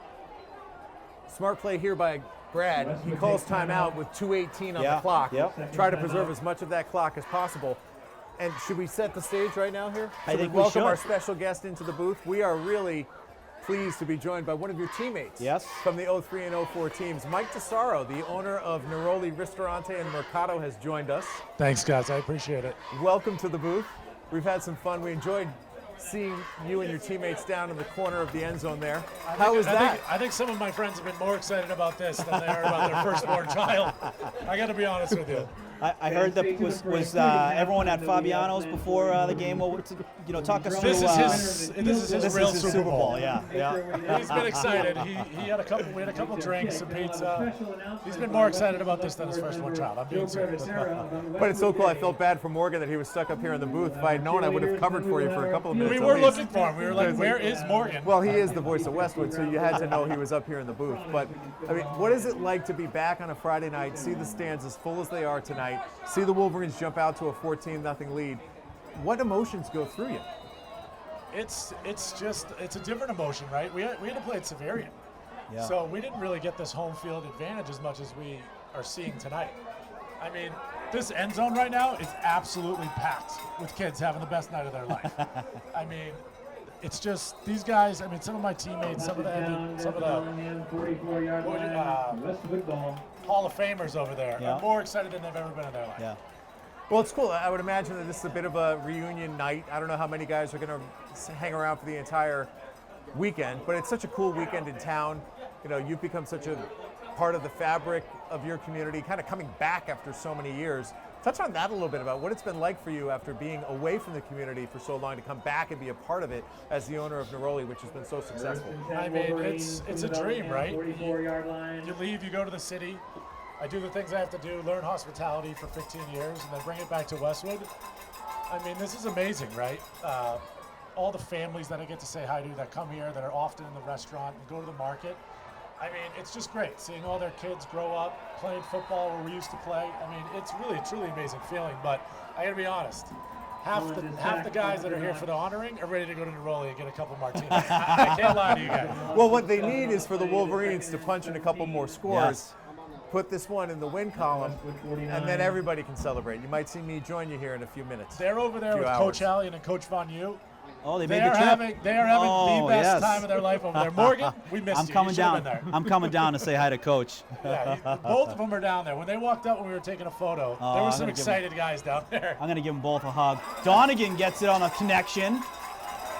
Smart play here by Brad. He calls timeout with 2:18 on the clock. Yep. Try to preserve as much of that clock as possible. And should we set the stage right now here? I think we welcome should. our special guest into the booth. We are really pleased to be joined by one of your teammates from the 03 and 04 teams. Mike Tesaro, the owner of Neroli Ristorante and Mercato, has joined us. Thanks, guys. I appreciate it. Welcome to the booth. We've had some fun. We enjoyed seeing you and your teammates down in the corner of the end zone there. How was that? I think some of my friends have been more excited about this than they are about their firstborn child. I got to be honest with you. I heard that was everyone at Fabiano's before the game. Well, talk us through. This is his real Super Bowl. Yeah. He's been excited. We had a couple drinks, some pizza. He's been more excited about this than his firstborn child. I'm being serious. But it's so cool. I felt bad for Morgan that he was stuck up here in the booth. If I had known, I would have covered for you for a couple of minutes. We were looking for him. We were like, where is Morgan? Well, he is the voice of Westwood, so you had to know he was up here in the booth. But, I mean, what is it like to be back on a Friday night, see the stands as full as they are tonight, see the Wolverines jump out to a 14-0 lead? What emotions go through you? It's a different emotion, right? We had to play at Severian. Yeah. So we didn't really get this home field advantage as much as we are seeing tonight. I mean, this end zone right now is absolutely packed with kids having the best night of their life. I mean, it's just these guys. I mean, some of my teammates, some of the Hall of Famers over there are more excited than they've ever been in their life. Yeah. Well, it's cool. I would imagine that this is a bit of a reunion night. I don't know how many guys are going to hang around for the entire weekend, but it's such a cool weekend in town. You know, you've become such a part of the fabric of your community, kind of coming back after so many years. Touch on that a little bit about what it's been like for you after being away from the community for so long to come back and be a part of it as the owner of Neroli, which has been so successful. I mean, it's a dream, right? You leave, you go to the city. I do the things I have to do, learn hospitality for 15 years, and then bring it back to Westwood. I mean, this is amazing, right? All the families that I get to say hi to that come here, that are often in the restaurant and go to the market. I mean, it's just great seeing all their kids grow up, playing football where we used to play. I mean, it's really a truly amazing feeling, but I gotta be honest. Half the guys that are here for the honoring are ready to go to Neroli and get a couple martinis. I can't lie to you guys. Well, what they need is for the Wolverines to punch in a couple more scores, put this one in the win column, and then everybody can celebrate. You might see me join you here in a few minutes. They're over there with Coach Allian and Coach Von U. Oh, they made the trip. They are having the best time of their life over there. Morgan, we missed you. I'm coming You should've down. been there. I'm coming down to say hi to Coach. Yeah, both of them are down there. When they walked up when we were taking a photo, there were some excited guys down there. I'm going to give them both a hug. Donegan gets it on a connection.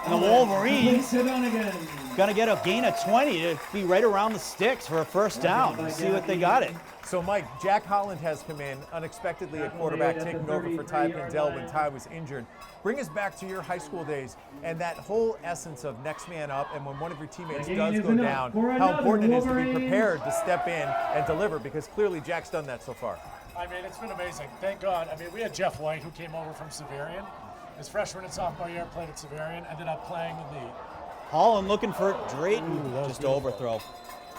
And the Wolverines going to get a gain of 20 to be right around the sticks for a first down. Let's see what they got it. So, Mike, Jack Holland has come in unexpectedly at quarterback, taking over for Ty Pindell when Ty was injured. Bring us back to your high school days and that whole essence of next man up, and when one of your teammates does go down, how important it is to be prepared to step in and deliver, because clearly Jack's done that so far. I mean, it's been amazing. Thank God. I mean, we had Jeff White, who came over from Severian. His freshman and sophomore year played at Severian, ended up playing in the... Holland looking for Drayton, just to overthrow.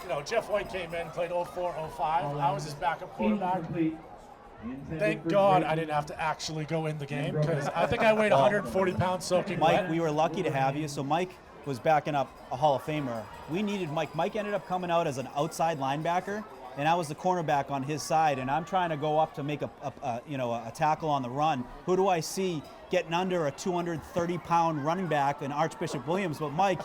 You know, Jeff White came in, played 04-05. I was his backup quarterback. Thank God I didn't have to actually go in the game, because I think I weighed 140 pounds soaking Mike, wet. we were lucky to have you. So Mike was backing up a Hall of Famer. We needed Mike. Mike ended up coming out as an outside linebacker, and I was the cornerback on his side, and I'm trying to go up to make a tackle on the run. Who do I see getting under a 230-pound running back in Archbishop Williams? But Mike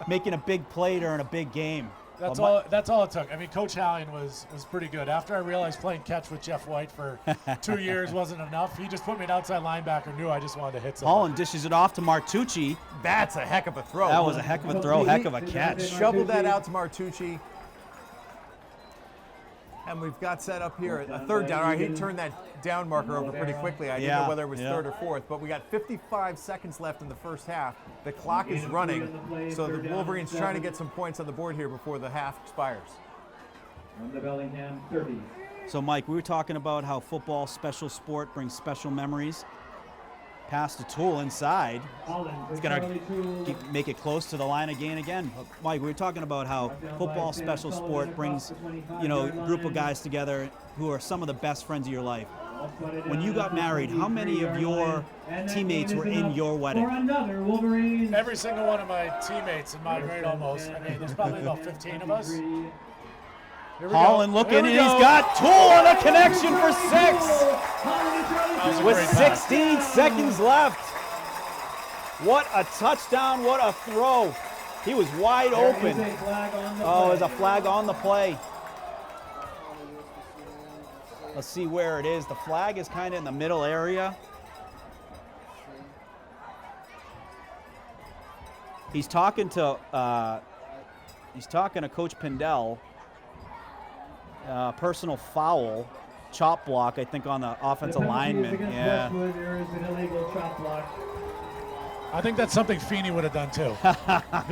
making a big play during a big game. That's all it took. I mean, Coach Hallion was pretty good. After I realized playing catch with Jeff White for 2 years wasn't enough, he just put me an outside linebacker, knew I just wanted to hit something. Holland dishes it off to Martucci. That's a heck of a throw. That was a heck of a throw, heck of a catch. Shoveled that out to Martucci. And we've got set up here a third down. All right, he turned that down marker over pretty quickly. I didn't know whether it was third or fourth, but we got 55 seconds left in the first half. The clock is running, so the Wolverines trying to get some points on the board here before the half expires. On the Bellingham 30. So, Mike, we were talking about how football, special sport, brings special memories. Pass to Toole inside. He's going to make it close to the line again. Mike, we were talking about how football, special sport brings, a group of guys together who are some of the best friends of your life. When you got married, how many of your teammates were in your wedding? Every single one of my teammates in my grade almost. I mean, there's probably about 15 of us. Holland looking, and he's got Toole on a connection for 6 with 16 seconds left. What a touchdown, what a throw. He was wide open. Oh, there's a flag on the play. Let's see where it is. The flag is kind of in the middle area. He's talking to Coach Pindell. Personal foul, chop block, I think, on the offensive lineman. Yeah. Westwood, there is an illegal chop block. I think that's something Feeney would have done too.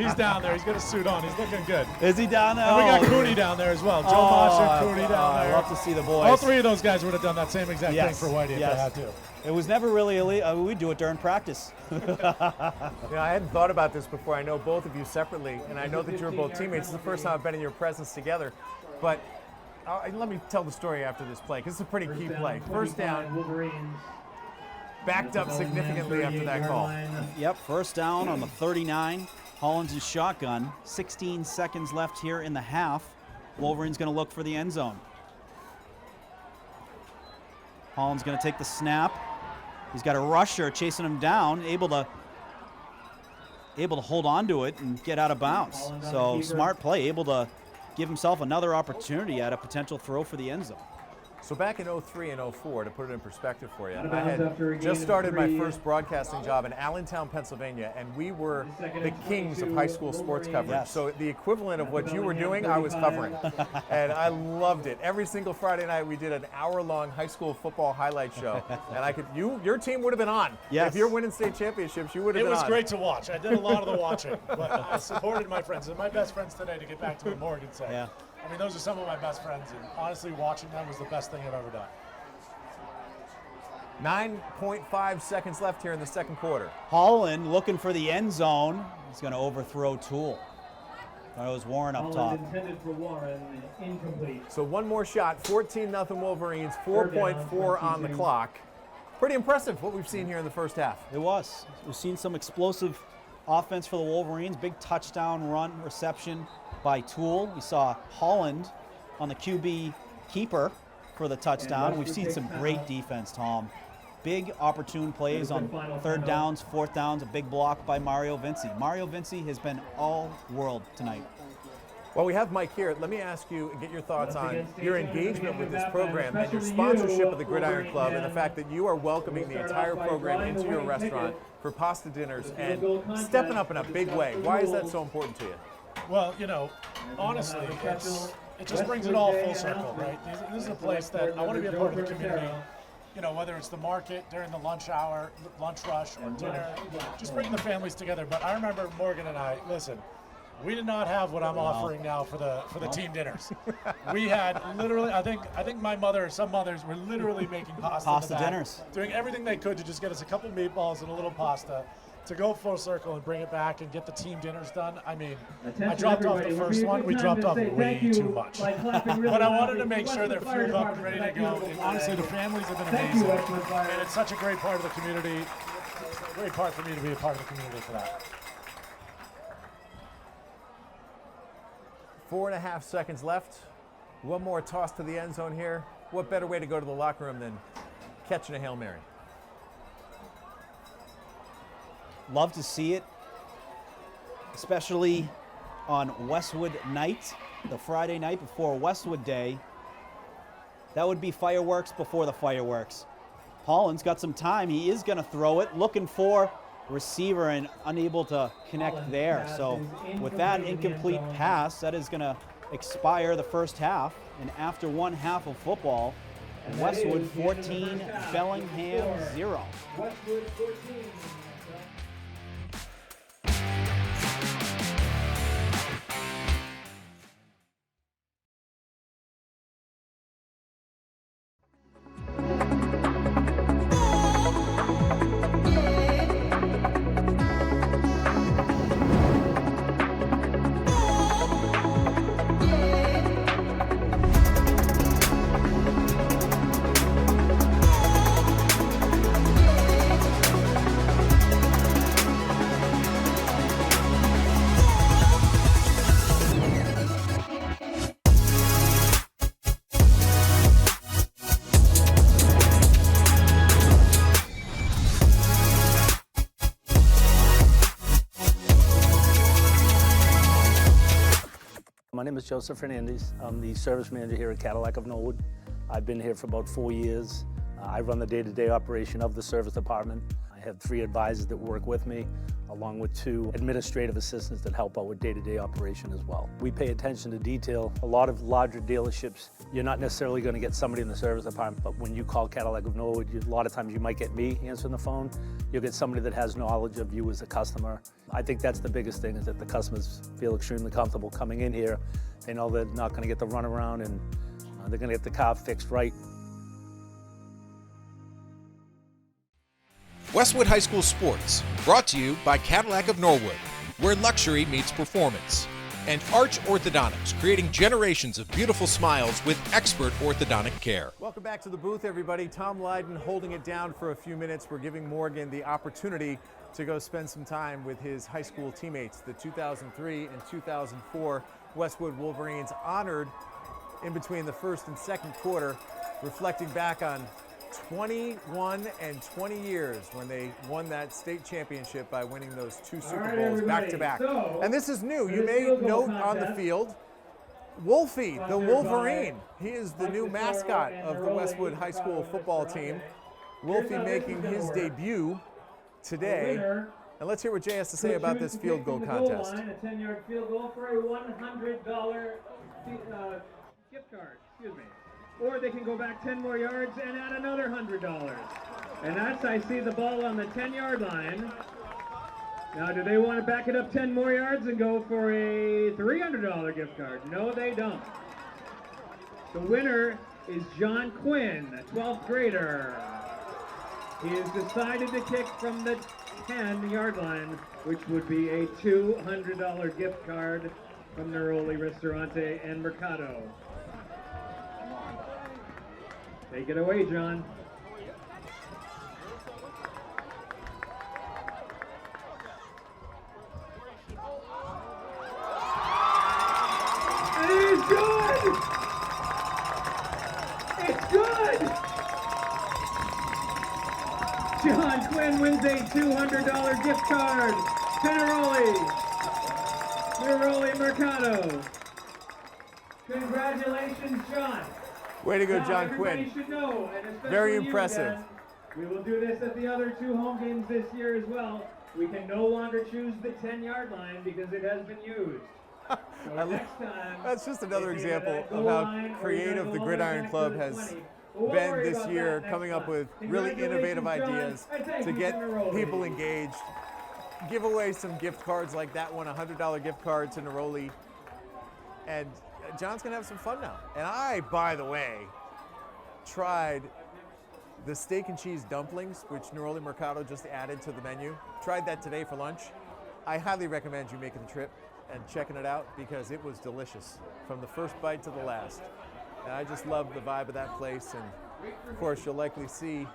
He's down there. He's got a suit on. He's looking good. Is he down there? And we got Cooney down there as well. Joe Mosher, Cooney down there. I love to see the boys. All three of those guys would have done that same exact thing for Whitey if they had to. It was never really illegal. We do it during practice. I hadn't thought about this before. I know both of you separately, and I know that you're both teammates. It's the first time I've been in your presence together. But let me tell the story after this play, because it's a pretty key play. First down, backed up significantly after that call. Yep, first down on the 39. Holland's in shotgun. 16 seconds left here in the half. Wolverine's going to look for the end zone. Holland's going to take the snap. He's got a rusher chasing him down, able to hold on to it and get out of bounds. So smart play, able to give himself another opportunity at a potential throw for the end zone. So back in 03 and 04, to put it in perspective for you, I had just started my first broadcasting job in Allentown, Pennsylvania, and we were the kings of high school sports coverage. Yes. So the equivalent of what you were doing, I was covering. And I loved it. Every single Friday night, we did an hour-long high school football highlight show. And your team would have been on. Yes. If you're winning state championships, you would have been on. It was great to watch. I did a lot of the watching, but I supported my friends. And my best friends today, to get back to what Morgan said. Yeah. I mean, those are some of my best friends, and honestly, watching them was the best thing I've ever done. 9.5 seconds left here in the second quarter. Holland looking for the end zone. He's going to overthrow Toole. That was Warren up top. Intended for Warren, incomplete. So one more shot, 14-0 Wolverines, 4.4 on the clock. Pretty impressive what we've seen here in the first half. It was. We've seen some explosive offense for the Wolverines. Big touchdown run reception by Toole. We saw Holland on the QB keeper for the touchdown. We've seen some great defense, Tom. Big opportune plays on third downs, fourth downs, a big block by Mario Vinci. Mario Vinci has been all world tonight. Well, we have Mike here. Let me ask you and get your thoughts on your engagement with this program and your sponsorship of the Gridiron Club and the fact that you are welcoming the entire program into your restaurant for pasta dinners and stepping up in a big way. Why is that so important to you? Well, honestly, it just brings it all full circle, right? This is a place that I want to be a part of the community. Whether it's the market during the lunch hour, lunch rush, or dinner, just bringing the families together. But I remember Morgan and I, listen, we did not have what I'm offering now for the team dinners. We had literally, I think my mother or some mothers were literally making pasta dinners, doing everything they could to just get us a couple meatballs and a little pasta to go full circle and bring it back and get the team dinners done. I mean, I dropped off the first one. We dropped off way too much. But I wanted to make sure they're fueled up and ready to go. And honestly, the families have been amazing. And it's such a great part of the community. It's a great part for me to be a part of the community for that. 4.5 seconds left. One more toss to the end zone here. What better way to go to the locker room than catching a Hail Mary? Love to see it, especially on Westwood night, the Friday night before Westwood Day. That would be fireworks before the fireworks. Pollen's got some time. He is going to throw it, looking for receiver and unable to connect there. So with that incomplete pass, that is going to expire the first half. And after one half of football, Westwood 14, Bellingham 0. Westwood 14. My name is Joseph Fernandez. I'm the service manager here at Cadillac of Norwood. I've been here for about 4 years. I run the day-to-day operation of the service department. I have 3 advisors that work with me, along with 2 administrative assistants that help out with day-to-day operation as well. We pay attention to detail. A lot of larger dealerships, you're not necessarily going to get somebody in the service department, but when you call Cadillac of Norwood, a lot of times you might get me answering the phone. You'll get somebody that has knowledge of you as a customer. I think that's the biggest thing, is that the customers feel extremely comfortable coming in here. They know they're not going to get the runaround, and they're going to get the car fixed right. Westwood High School Sports, brought to you by Cadillac of Norwood, where luxury meets performance. And Arch Orthodontics, creating generations of beautiful smiles with expert orthodontic care. Welcome back to the booth, everybody. Tom Lydon holding it down for a few minutes. We're giving Morgan the opportunity to go spend some time with his high school teammates, the 2003 and 2004 Westwood Wolverines, honored in between the first and second quarter, reflecting back on 21 and 20 years when they won that state championship by winning those 2 Super Bowls back-to-back. So, and this is new. You may note on the field, Wolfie, the Wolverine. He is the new mascot of the Westwood High School football team. Wolfie making his debut today. And let's hear what Jay has to say about this field goal contest. A 10-yard field goal for a $100 gift card. Excuse me. Or they can go back 10 more yards and add another $100. And that's, I see the ball on the 10-yard line. Now, do they want to back it up 10 more yards and go for a $300 gift card? No, they don't. The winner is John Quinn, a 12th grader. He has decided to kick from the 10-yard line, which would be a $200 gift card from Neroli Ristorante and Mercado. Take it away, John. And it is good! It's good! John Quinn wins a $200 gift card to Neroli Mercado. Congratulations, John. Way to go, Now, John everybody Quinn. should know, and especially Very you, impressive. Dan, we will do this at the other 2 home games this year as well. We can no longer choose the 10-yard line because it has been used. So next time, That's just another it's either example that of goal how line or creative you're the gonna go Gridiron back Club to the has 20. We'll been worry this about year, that next coming up time. with really innovative Congratulations, ideas John, and thank to you get to Neroli. people engaged. Give away some gift cards like that one, a $100 gift card to Neroli. And John's going to have some fun now. And I, by the way, tried the steak and cheese dumplings, which Neroli Mercado just added to the menu. Tried that today for lunch. I highly recommend you making the trip and checking it out because it was delicious from the first bite to the last. And I just love the vibe of that place. And of course, you'll likely see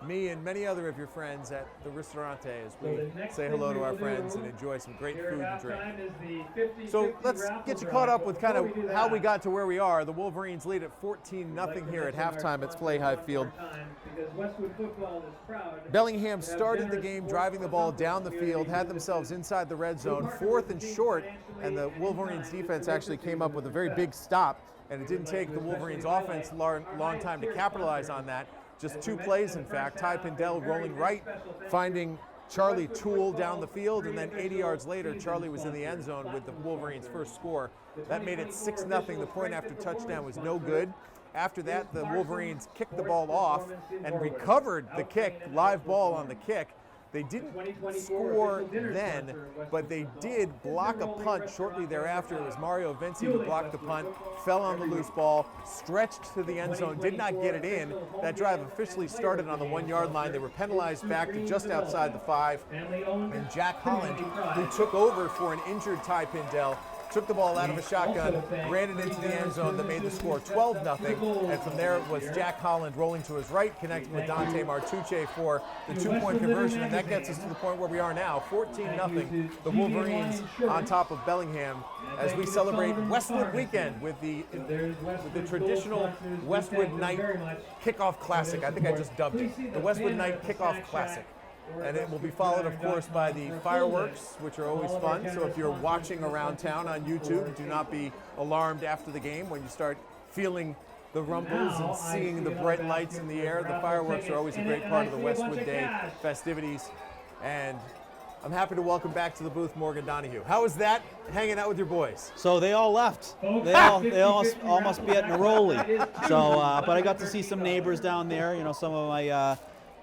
me and many other of your friends at the Ristorante as So we the next say thing hello we to our will friends do and enjoy some great here food at and drink. halftime is the 50-50 So let's raffle get you draw. caught up with kind Before we do of how we that, got to where we are. The Wolverines lead at 14-0 I'd like here to at mention halftime our at Flay High sponsors Field. one more time, because Westwood football is proud Bellingham to have started the generous game support driving the from ball the down the community field, had businesses. themselves inside the red zone, We partner fourth with and the team short, financially and the and Wolverines in time defense to actually support came the up with a team's very big success. stop, and it We didn't would like take to the especially Wolverines highlight offense our long time to highest-tier capitalize sponsors. on that. Just As two we plays, mentioned in in the fact. first Ty half, a Pindell very rolling big right, special thank you finding Charlie Westwood Toole football's down the field, and then 80 pre-official yards later, season Charlie was in the end sponsor, zone with the platinum Wolverines' sponsor. first score. The That made it 2024 6-0. The point after touchdown was no good. After that, the Wolverines kicked the ball off and recovered the kick, live ball on the kick. They didn't score then, but they did block a punt shortly thereafter. It was Mario Vinci who blocked the punt, fell on the loose ball, stretched to the end zone, did not get it in. That drive officially started on the 1 yard line. They were penalized back to just outside the 5. And Jack Holland, who took over for an injured Ty Pindell, took the ball out of a shotgun, ran it into the end zone that made the score 12-0. And from there it was Jack Holland rolling to his right, connecting with Dante Martucci for the 2-point conversion. And that gets us to the point where we are now, 14-0. The Wolverines on top of Bellingham as we celebrate Westwood weekend with the traditional Westwood Night Kickoff Classic. I think I just dubbed it. The Westwood Night Kickoff Classic. And it will be followed, of course, by the fireworks, which are always fun. So if you're watching around town on YouTube, do not be alarmed after the game when you start feeling the rumbles and seeing the bright lights in the air. The fireworks are always a great part of the Westwood Day festivities. And I'm happy to welcome back to the booth Morgan Donahue. How was that, hanging out with your boys? So they all left. They all must be at Neroli. So, but I got to see some neighbors down there. You know, some of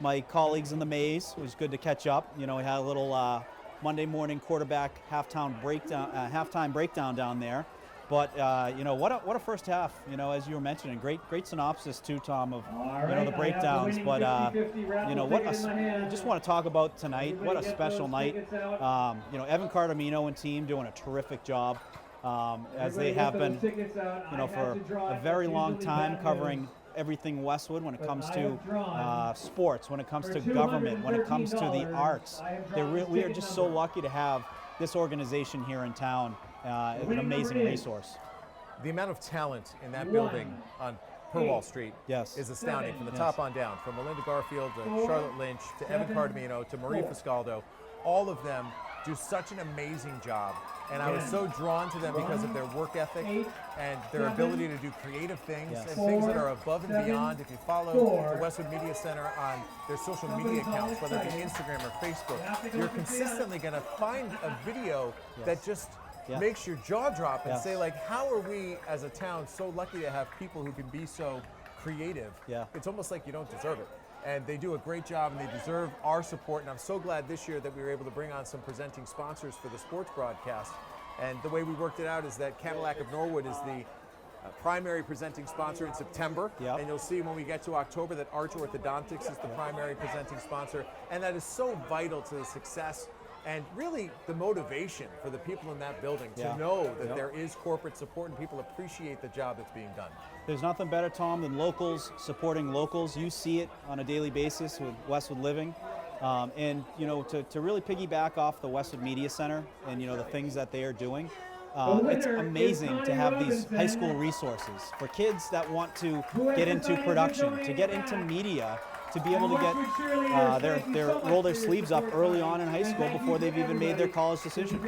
my colleagues in the maze. It was good to catch up. You know, we had a little Monday morning quarterback halftime breakdown down there. But you know, what a first half. You know, as you were mentioning, great synopsis too, Tom, of the breakdowns. But you know, just want to talk about tonight. What a special night. You know, Evan Cardamino and team doing a terrific job, as they have been, you know, for a very long time covering everything Westwood when it comes to sports, when it comes to government, when it comes to the arts. We are just so lucky to have this organization here in town. An amazing resource. The amount of talent in that building on Purwall Street is astounding, from the top on down, from Melinda Garfield to Charlotte Lynch to Evan Cardamino to Marie Fiscaldo. All of them do such an amazing job. And I was so drawn to them because of their work ethic and their ability to do creative things and things that are above and beyond. If you follow the Westwood Media Center on their social media accounts, whether it be Instagram or Facebook, you're consistently going to find a video that just makes your jaw drop and say, like, how are we as a town so lucky to have people who can be so creative? It's almost like you don't deserve it. And they do a great job, and they deserve our support. And I'm so glad this year that we were able to bring on some presenting sponsors for the sports broadcast. And the way we worked it out is that Cadillac of Norwood is the primary presenting sponsor in September. And you'll see when we get to October that Arch Orthodontics is the primary presenting sponsor. And that is so vital to the success and really the motivation for the people in that building to know that there is corporate support and people appreciate the job that's being done. There's nothing better, Tom, than locals supporting locals. You see it on a daily basis with Westwood Living. And, you know, to really piggyback off the Westwood Media Center and, you know, the things that they are doing, it's amazing to have these high school resources for kids that want to get into production, to get into media, to be able to get roll their sleeves up early on in high school before they've even made their college decision.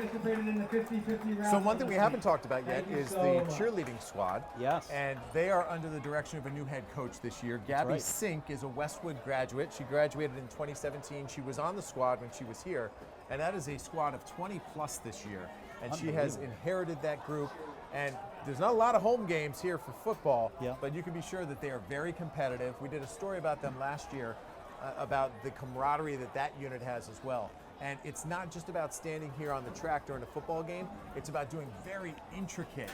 So one thing we haven't talked about yet is the cheerleading squad. And they are under the direction of a new head coach this year. Gabby Sink is a Westwood graduate. She graduated in 2017. She was on the squad when she was here. And that is a squad of 20 plus this year. And she has inherited that group. And there's not a lot of home games here for football, but you can be sure that they are very competitive. We did a story about them last year about the camaraderie that unit has as well. And it's not just about standing here on the track during a football game. It's about doing very intricate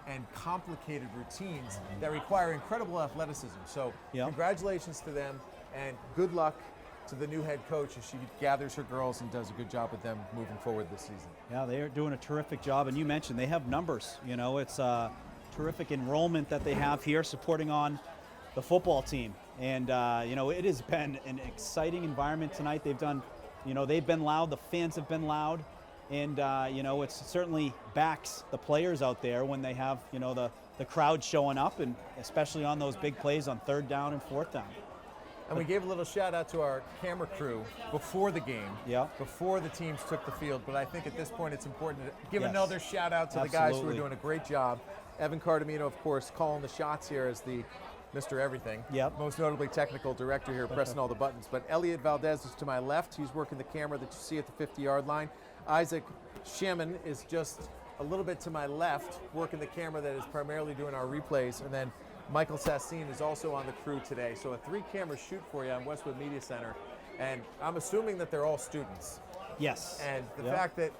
and complicated routines that require incredible athleticism. So congratulations to them and good luck to the new head coach as she gathers her girls and does a good job with them moving forward this season. Yeah, they are doing a terrific job, and you mentioned they have numbers. You know, it's a terrific enrollment that they have here supporting on the football team, And it has been an exciting environment tonight. They've been loud. The fans have been loud, and it certainly backs the players out there when they have the crowd showing up, and especially on those big plays on 3rd down and 4th down. And we gave a little shout out to our camera crew before the game, before the teams took the field. But I think at this point it's important to give another shout out to the guys who are doing a great job. Evan Cardamino, of course, calling the shots here as the Mr. Everything. Most notably technical director here, pressing all the buttons. But Elliot Valdez is to my left. He's working the camera that you see at the 50-yard line. Isaac Shemin is just a little bit to my left, working the camera that is primarily doing our replays. And then Michael Sassine is also on the crew today. So a 3-camera shoot for you on Westwood Media Center. And I'm assuming that they're all students. Yes. And the fact that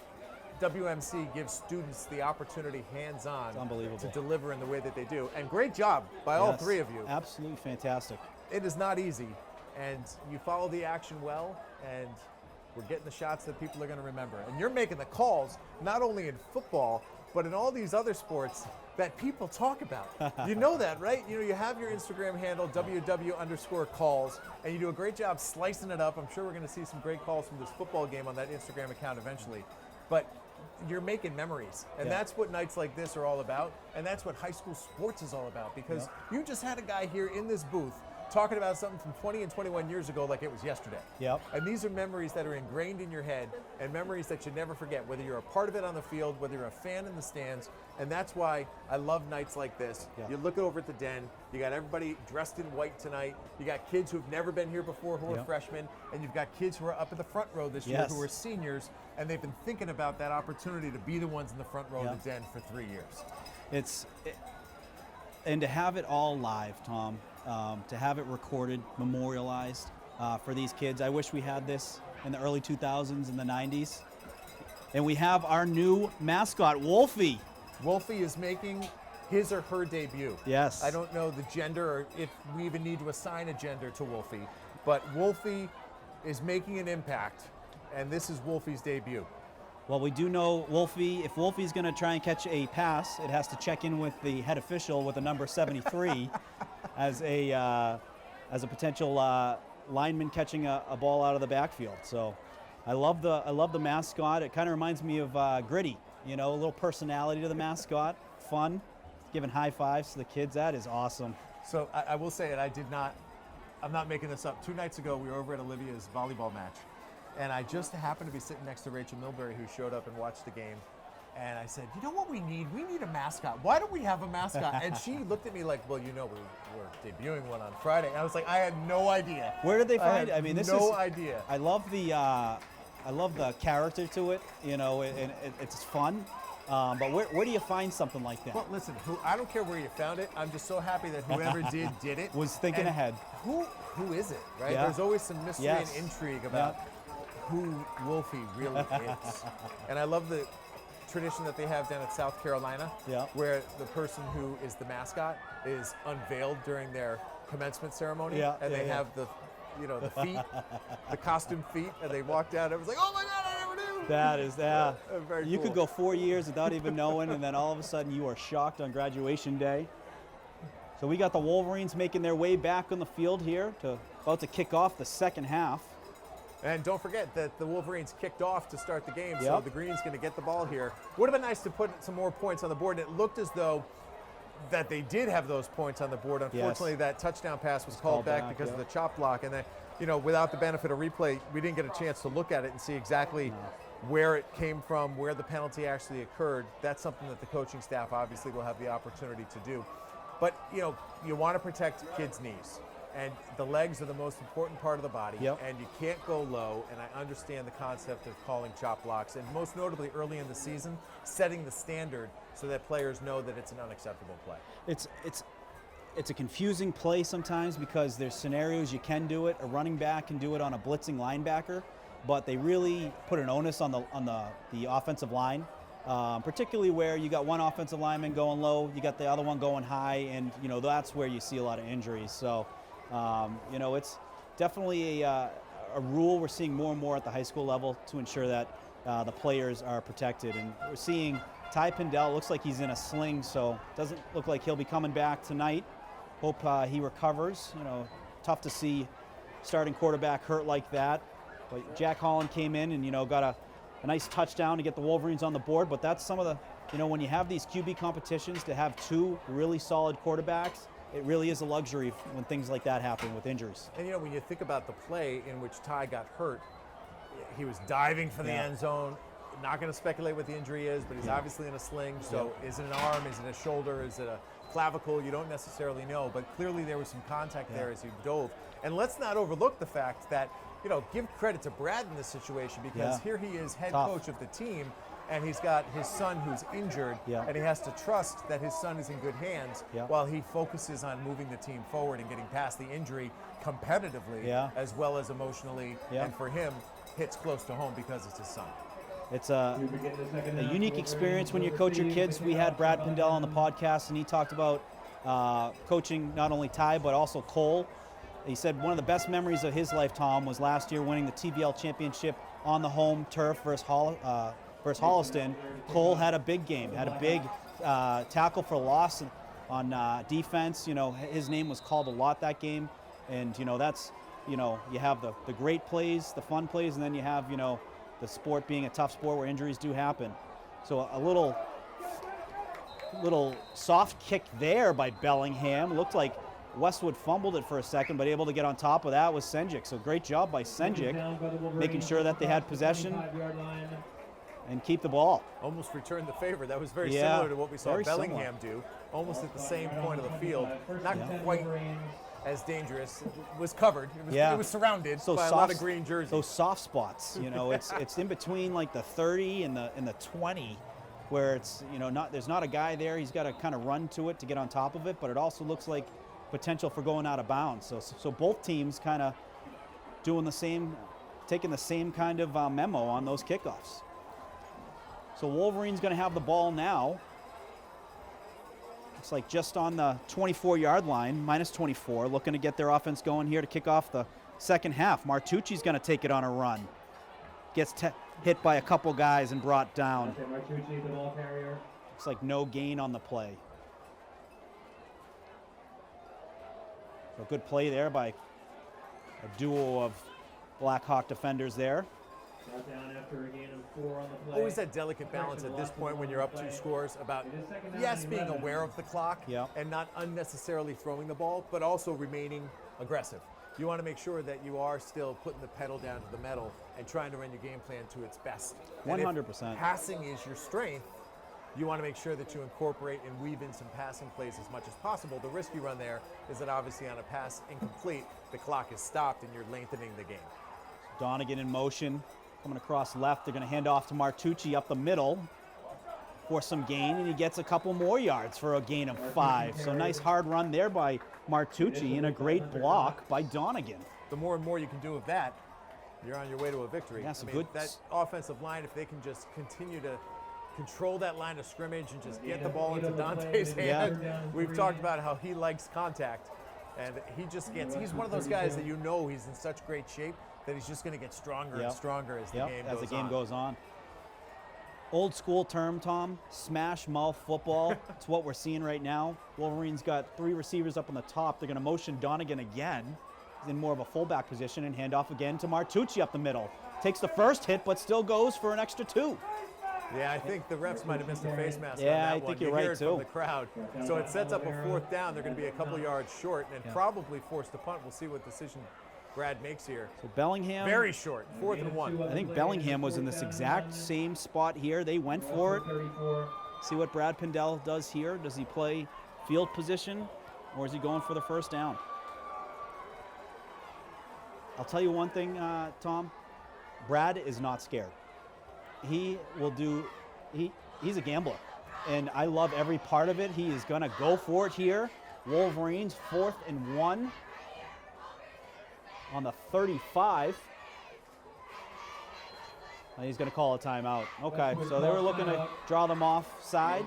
WMC gives students the opportunity hands-on to deliver in the way that they do. And great job by all 3 of you. Absolutely fantastic. It is not easy. And you follow the action well, and we're getting the shots that people are going to remember. And you're making the calls, not only in football, but in all these other sports that people talk about. You know that, right? You have your Instagram handle, WW_calls, and you do a great job slicing it up. I'm sure we're going to see some great calls from this football game on that Instagram account eventually. But you're making memories, and that's what nights like this are all about, and that's what high school sports is all about, because you just had a guy here in this booth talking about something from 20 and 21 years ago like it was yesterday. And these are memories that are ingrained in your head, and memories that you never forget, whether you're a part of it on the field, whether you're a fan in the stands. And that's why I love nights like this. You look over at the Den, you got everybody dressed in white tonight, you got kids who've never been here before who are freshmen, and you've got kids who are up in the front row this year who are seniors, and they've been thinking about that opportunity to be the ones in the front row of the Den for 3 years. And to have it all live, Tom, to have it recorded, memorialized for these kids. I wish we had this in the early 2000s and the 90s. And we have our new mascot, Wolfie. Wolfie is making his or her debut. Yes. I don't know the gender or if we even need to assign a gender to Wolfie, but Wolfie is making an impact, and this is Wolfie's debut. Well, we do know if Wolfie's going to try and catch a pass, it has to check in with the head official with a number 73 as a potential lineman catching a ball out of the backfield. So I love the mascot. It kind of reminds me of Gritty, a little personality to the mascot, fun, giving high fives to the kids. That is awesome. So I will say it, I'm not making this up. 2 nights ago, we were over at Olivia's volleyball match. And I just happened to be sitting next to Rachel Milbury, who showed up and watched the game. And I said, you know what we need? We need a mascot. Why don't we have a mascot? And she looked at me like, well, we're debuting one on Friday. And I was like, I had no idea. Where did they find it? I mean, no idea. I love the character to it, and it's fun. But where do you find something like that? Well, listen, I don't care where you found it. I'm just so happy that whoever did it. Was thinking ahead. Who is it, right? There's always some mystery and intrigue about who Wolfie really is. And I love the tradition that they have down at South Carolina, where the person who is the mascot is unveiled during their commencement ceremony, and they have the feet, the costume feet, and they walk down. Everyone's like, "Oh my God, I never knew." That is very you cool. could go 4 years without even knowing, and then all of a sudden you are shocked on graduation day. So we got the Wolverines making their way back on the field here, about to kick off the second half. And don't forget that the Wolverines kicked off to start the game, so the Green's going to get the ball here. Would have been nice to put some more points on the board, and it looked as though that they did have those points on the board. Unfortunately, that touchdown pass was called back because of the chop block, and then, without the benefit of replay, we didn't get a chance to look at it and see exactly where it came from, where the penalty actually occurred. That's something that the coaching staff obviously will have the opportunity to do. But, you want to protect kids' knees. And the legs are the most important part of the body, and you can't go low, and I understand the concept of calling chop blocks, and most notably early in the season, setting the standard so that players know that it's an unacceptable play. It's a confusing play sometimes because there's scenarios you can do it. A running back can do it on a blitzing linebacker, but they really put an onus on the offensive line, particularly where you got one offensive lineman going low, you got the other one going high, and that's where you see a lot of injuries. So. It's definitely a rule we're seeing more and more at the high school level to ensure that the players are protected. And we're seeing Ty Pindell, looks like he's in a sling, so doesn't look like he'll be coming back tonight. Hope he recovers. tough to see starting quarterback hurt like that. But Jack Holland came in and, got a nice touchdown to get the Wolverines on the board. But that's some of the, when you have these QB competitions, to have two really solid quarterbacks, it really is a luxury when things like that happen with injuries. And when you think about the play in which Ty got hurt, he was diving for the end zone. Not going to speculate what the injury is, but he's obviously in a sling. So is it an arm? Is it a shoulder? Is it a clavicle? You don't necessarily know, but clearly there was some contact there as he dove. And let's not overlook the fact that, give credit to Brad in this situation, because here he is, head coach of the team, and he's got his son who's injured, and he has to trust that his son is in good hands while he focuses on moving the team forward and getting past the injury competitively as well as emotionally. And for him, hits close to home because it's his son. It's a unique experience when you coach your kids. We had Brad Pindell on the podcast, and he talked about coaching not only Ty, but also Cole. He said one of the best memories of his life, Tom, was last year winning the TVL championship on the home turf versus Holliston. Cole had a big game, had a big tackle for loss on defense. His name was called a lot that game. And, that's, you have the great plays, the fun plays, and then you have, the sport being a tough sport where injuries do happen. So a little soft kick there by Bellingham. Looked like Westwood fumbled it for a second, but able to get on top of that was Senjik. So great job by Senjik, making sure that they had possession and keep the ball. Almost returned the favor. That was very similar to what we saw Bellingham do, almost at the same point of the field. Not quite as dangerous. It was covered. It was surrounded by a lot of green jerseys. Those soft spots, it's in between like the 30 and the 20, where it's there's not a guy there. He's got to kind of run to it to get on top of it, but it also looks like potential for going out of bounds. So both teams kind of doing the same, taking the same kind of memo on those kickoffs. So Wolverine's going to have the ball now. Looks like just on the 24-yard line, minus 24, looking to get their offense going here to kick off the second half. Martucci's going to take it on a run. Gets hit by a couple guys and brought down. Martucci, the ball carrier. Looks like no gain on the play. So good play there by a duo of Blackhawk defenders there. Brought down after a gain of 4 on the play. Always that delicate balance at this point when you're up 2 scores about, yes, being aware of the clock and not unnecessarily throwing the ball, but also remaining aggressive. You want to make sure that you are still putting the pedal down to the metal and trying to run your game plan to its best. 100%. Passing is your strength. You want to make sure that you incorporate and weave in some passing plays as much as possible. The risk you run there is that obviously on a pass incomplete, the clock is stopped and you're lengthening the game. Donegan in motion. Coming across left, they're going to hand off to Martucci up the middle for some gain, and he gets a couple more yards for a gain of 5. So nice hard run there by Martucci and a great block by Donegan. The more and more you can do of that, you're on your way to a victory. Yes, that offensive line, if they can just continue to control that line of scrimmage and just get the ball into Dante's hand. We've talked about how he likes contact, and he's one of those guys that he's in such great shape that he's just going to get stronger and stronger as the game goes on. Old school term, Tom, smash mouth football. It's what we're seeing right now. Wolverines got 3 receivers up on the top. They're going to motion Donegan again. He's in more of a fullback position and hand off again to Martucci up the middle. Takes the first hit, but still goes for an extra 2. Yeah, I think the refs might have missed a face mask on that I one. think you're right, hear it too. From the crowd. So it sets up a 4th down. They're going to be a couple yards short and probably forced to punt. We'll see what decision Brad makes here. So Bellingham. Very short, 4th and 1. I think Bellingham was in this exact same spot here. They went for it. See what Brad Pindell does here. Does he play field position, or is he going for the first down? I'll tell you one thing, Tom. Brad is not scared. He will do, he's a gambler. And I love every part of it. He is going to go for it here. Wolverines, 4th and 1 on the 35. And he's going to call a timeout. Okay, so they were looking to draw them off side.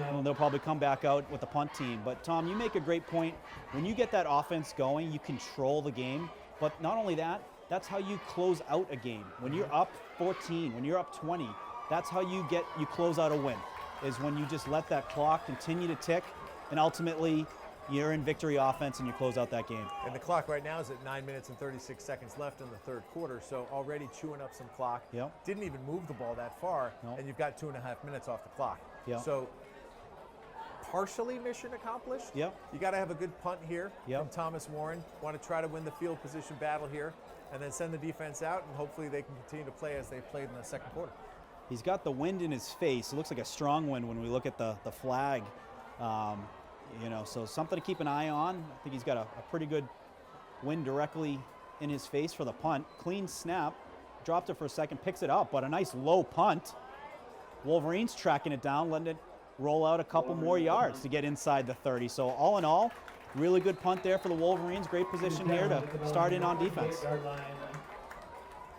And they'll probably come back out with the punt team. But, Tom, you make a great point. When you get that offense going, you control the game. But not only that, that's how you close out a game. When you're up 14, when you're up 20, that's how you close out a win, is when you just let that clock continue to tick and ultimately you're in victory offense and you close out that game. And the clock right now is at 9 minutes and 36 seconds left in the third quarter, so already chewing up some clock. Yep. Didn't even move the ball that far, Nope. and you've got 2.5 minutes off the clock. Yep. So partially mission accomplished. Yep. You got to have a good punt here Yep. from Thomas Warren. Want to try to win the field position battle here, and then send the defense out, and hopefully they can continue to play as they played in the second quarter. He's got the wind in his face. It looks like a strong wind when we look at the flag. So something to keep an eye on. I think he's got a pretty good wind directly in his face for the punt. Clean snap, dropped it for a second, picks it up, but a nice low punt. Wolverines tracking it down, letting it roll out a couple more yards to get inside the 30. So all in all, really good punt there for the Wolverines. Great position here to start in on defense.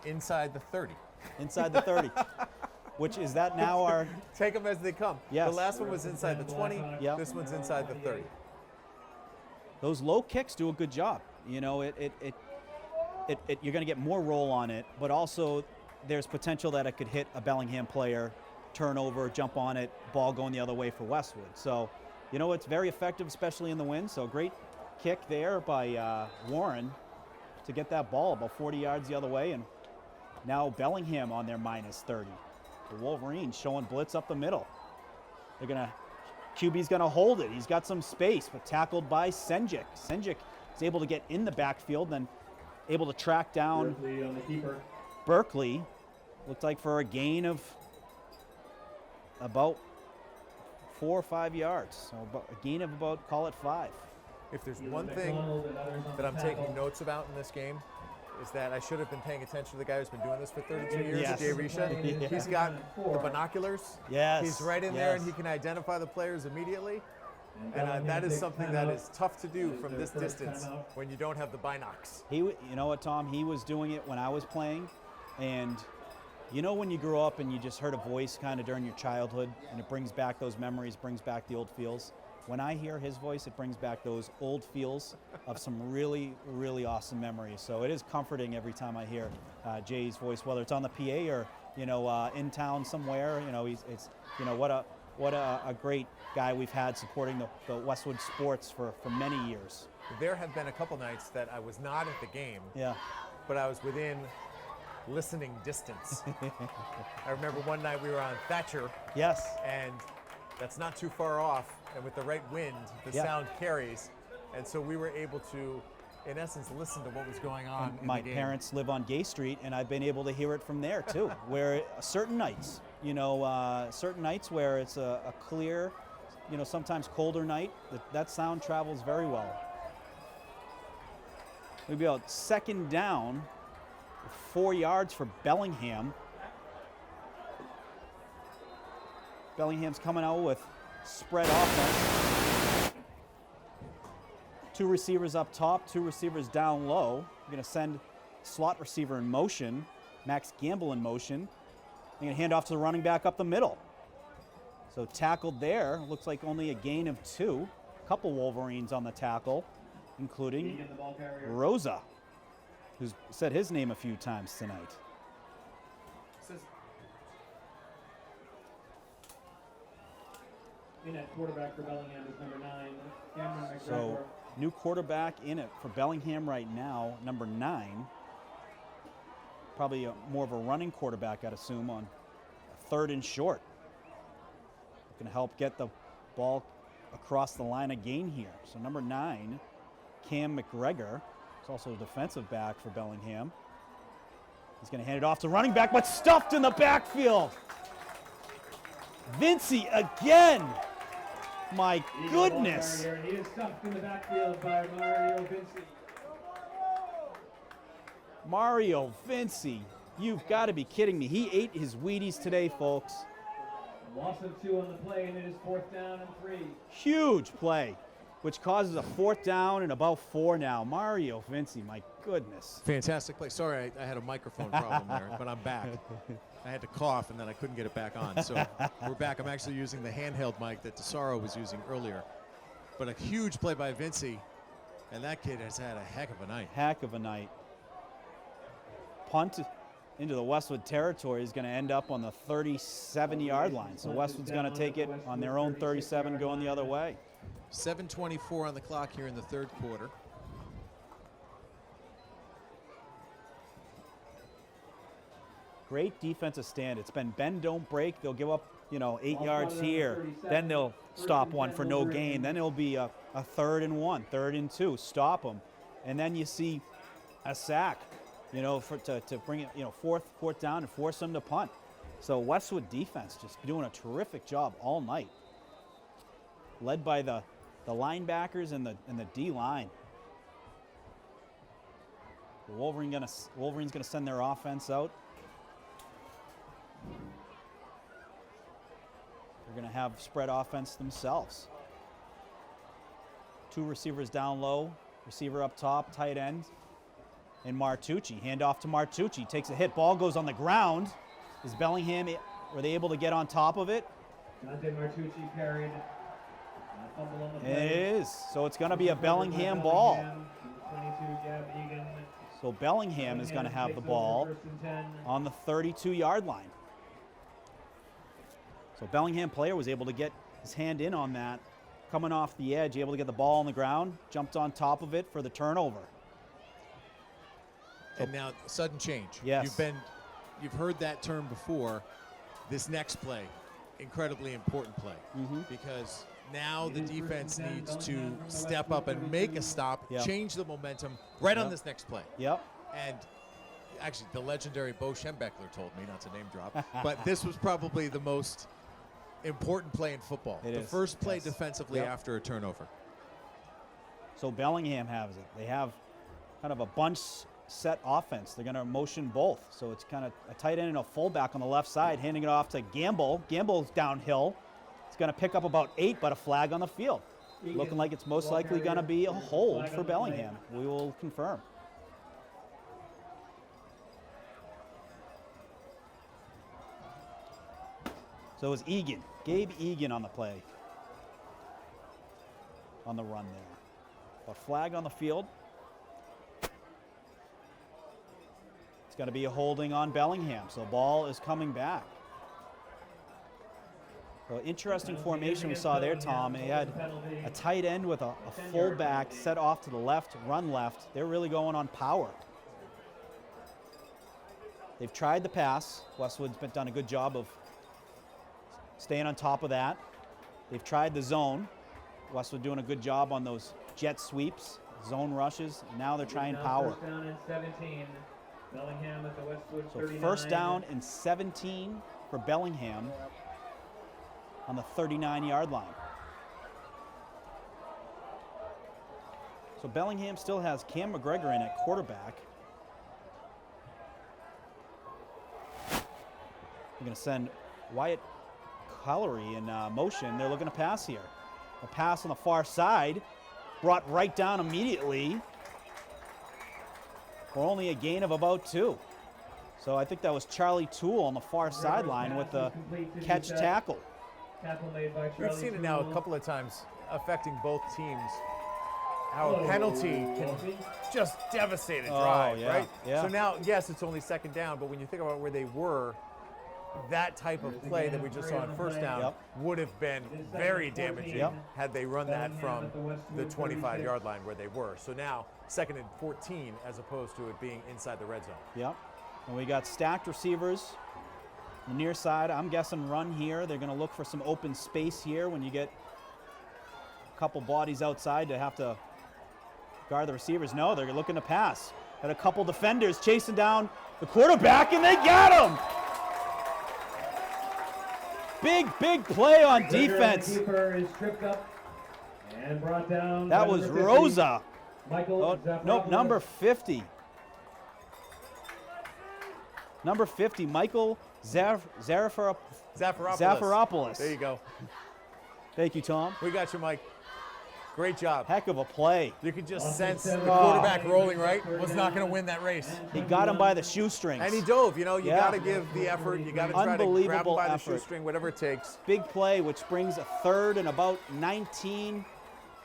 Inside the 30. Inside the 30. Which is that now our... Take them as they come. Yes. The last one was inside the 20. Yep. This one's inside the 30. Those low kicks do a good job. You know, you're going to get more roll on it, but also there's potential that it could hit a Bellingham player, turnover, jump on it, ball going the other way for Westwood. So, it's very effective, especially in the wind. So great kick there by Warren to get that ball about 40 yards the other way. And now Bellingham on their minus 30. The Wolverines showing blitz up the middle. QB's gonna hold it. He's got some space, but tackled by Senjik. Senjik is able to get in the backfield, then able to track down Berkeley on the keeper. Berkeley. Looked like for a gain of about 4 or 5 yards. So a gain of about, call it 5. If there's one thing that I'm taking notes about in this game, is that I should have been paying attention to the guy who's been doing this for 32 years, Yes. Jay Risha. Yeah. He's got the binoculars. Yes. He's right in there, Yes. and he can identify the players immediately. And that is something that is tough to do from this distance when you don't have the binocs. You know what, Tom? He was doing it when I was playing, and when you grow up and you just heard a voice kind of during your childhood, and it brings back those memories, brings back the old feels. When I hear his voice, it brings back those old feels of some really, really awesome memories. So it is comforting every time I hear Jay's voice, whether it's on the PA or in town somewhere. What a great guy we've had supporting the Westwood sports for many years. There have been a couple nights that I was not at the game, Yeah. but I was within listening distance. I remember one night we were on Thatcher, Yes. and that's not too far off, and with the right wind, the Yeah. sound carries, and so we were able to, in essence, listen to what was going on in My the game. parents live on Gay Street, and I've been able to hear it from there too. Where certain nights, certain nights where it's a clear, sometimes colder night, that sound travels very well. We'll be out second down, 4 yards for Bellingham. Bellingham's coming out with spread offense. 2 receivers up top, 2 receivers down low. You're going to send slot receiver in motion, Max Gamble in motion. You're going to hand off to the running back up the middle. So tackled there. Looks like only a gain of 2. A couple Wolverines on the tackle, including Rosa, who's said his name a few times tonight. In at quarterback for Bellingham is number 9, Cameron McGregor. So new quarterback in it for Bellingham right now, number 9. Probably more of a running quarterback, I'd assume, on 3rd and short. Going to help get the ball across the line of gain here. So number 9, Cam McGregor, is also a defensive back for Bellingham. He's going to hand it off to running back, but stuffed in the backfield. Vincey again. My goodness. He is stuffed in the backfield by Mario Vincey. Mario Vincey, you've got to be kidding me. He ate his Wheaties today, folks. Loss of 2 on the play, and it is 4th down and 3. Huge play, which causes a 4th down and about 4 now. Mario Vincey, my goodness. Fantastic play. Sorry, I had a microphone problem there, but I'm back. I had to cough, and then I couldn't get it back on. So we're back. I'm actually using the handheld mic that DeSaro was using earlier. But a huge play by Vincey, and that kid has had a heck of a night. Heck of a night. Punt into the Westwood territory is going to end up on the 37-yard line. So Westwood's going to take it on their own 37 going the other way. 7:24 on the clock here in the third quarter. Great defensive stand. It's been bend, don't break. They'll give up, 8 yards here. Then they'll stop one for no gain. Then it'll be a 3rd and 1, 3rd and 2. Stop them. And then you see a sack, to bring it, fourth down and force them to punt. So Westwood defense just doing a terrific job all night, led by the linebackers and the D line. The Wolverines gonna send their offense out. They're gonna have spread offense themselves. 2 receivers down low, receiver up top, tight end, and Martucci. Hand off to Martucci, takes a hit, ball goes on the ground. Is Bellingham, were they able to get on top of it? Dante Martucci carried. Fumble on the play. It is, so it's gonna be a Bellingham ball. 22, Gab Egan. So Bellingham is gonna have the ball on the 32-yard line. So Bellingham player was able to get his hand in on that, coming off the edge, able to get the ball on the ground, jumped on top of it for the turnover. And now sudden change. Yes. You've heard that term before. This next play, incredibly important play, because now the defense needs to step up and make a stop, change the momentum right on this next play. Yep. And actually, the legendary Bo Schembechler told me, not to name drop, but this was probably the most important play in football. It the is. first play Yes. defensively after a turnover. So Bellingham has it. They have kind of a bunch set offense. They're going to motion both. So it's kind of a tight end and a fullback on the left side, handing it off to Gamble. Gamble's downhill. It's going to pick up about 8, but a flag on the field. Looking like it's most likely going to be a hold for Bellingham. We will confirm. So it was Egan, Gabe Egan on the play, on the run there. A flag on the field. It's going to be a holding on Bellingham, so ball is coming back. So interesting formation we saw there, Tom. They had a tight end with a fullback set off to the left, run left. They're really going on power. They've tried the pass. Westwood's done a good job of staying on top of that. They've tried the zone. Westwood doing a good job on those jet sweeps, zone rushes. Now they're trying power. First down and 17. Bellingham at the Westwood So 39. first down and 17 for Bellingham on the 39-yard line. So Bellingham still has Cam McGregor in at quarterback. They're going to send Wyatt Collery in motion. They're looking to pass here. A pass on the far side, brought right down immediately for only a gain of about 2. So I think that was Charlie Toole on the far sideline with the catch tackle. Tackle made by Charlie We've seen it now Toole. a couple of times affecting both teams. How a penalty can just devastate a drive, yeah, right? yeah. So now, yes, it's only second down, but when you think about where they were, that type of play that we just saw on first down would have been very damaging had they run that from the 25-yard line where they were. So now, second and 14 as opposed to it being inside the red zone. Yep. And we got stacked receivers. The near side, I'm guessing run here. They're going to look for some open space here when you get a couple bodies outside to have to guard the receivers. No, they're looking to pass. Got a couple defenders chasing down the quarterback, and they got him! Big play on defense. The keeper is tripped up and brought down. That was Rosa. Michael Nope, number 50. Number 50, Michael Zafiropoulos. There you go. Thank you, Tom. We got you, Mike. Great job. Heck of a play. You could just sense the quarterback rolling, right? Was not going to win that race. He got him by the shoestrings. And he dove. You got to give the effort. You got to try to grab him by the effort. shoestring, whatever it takes. Big play, which brings a third and about 19,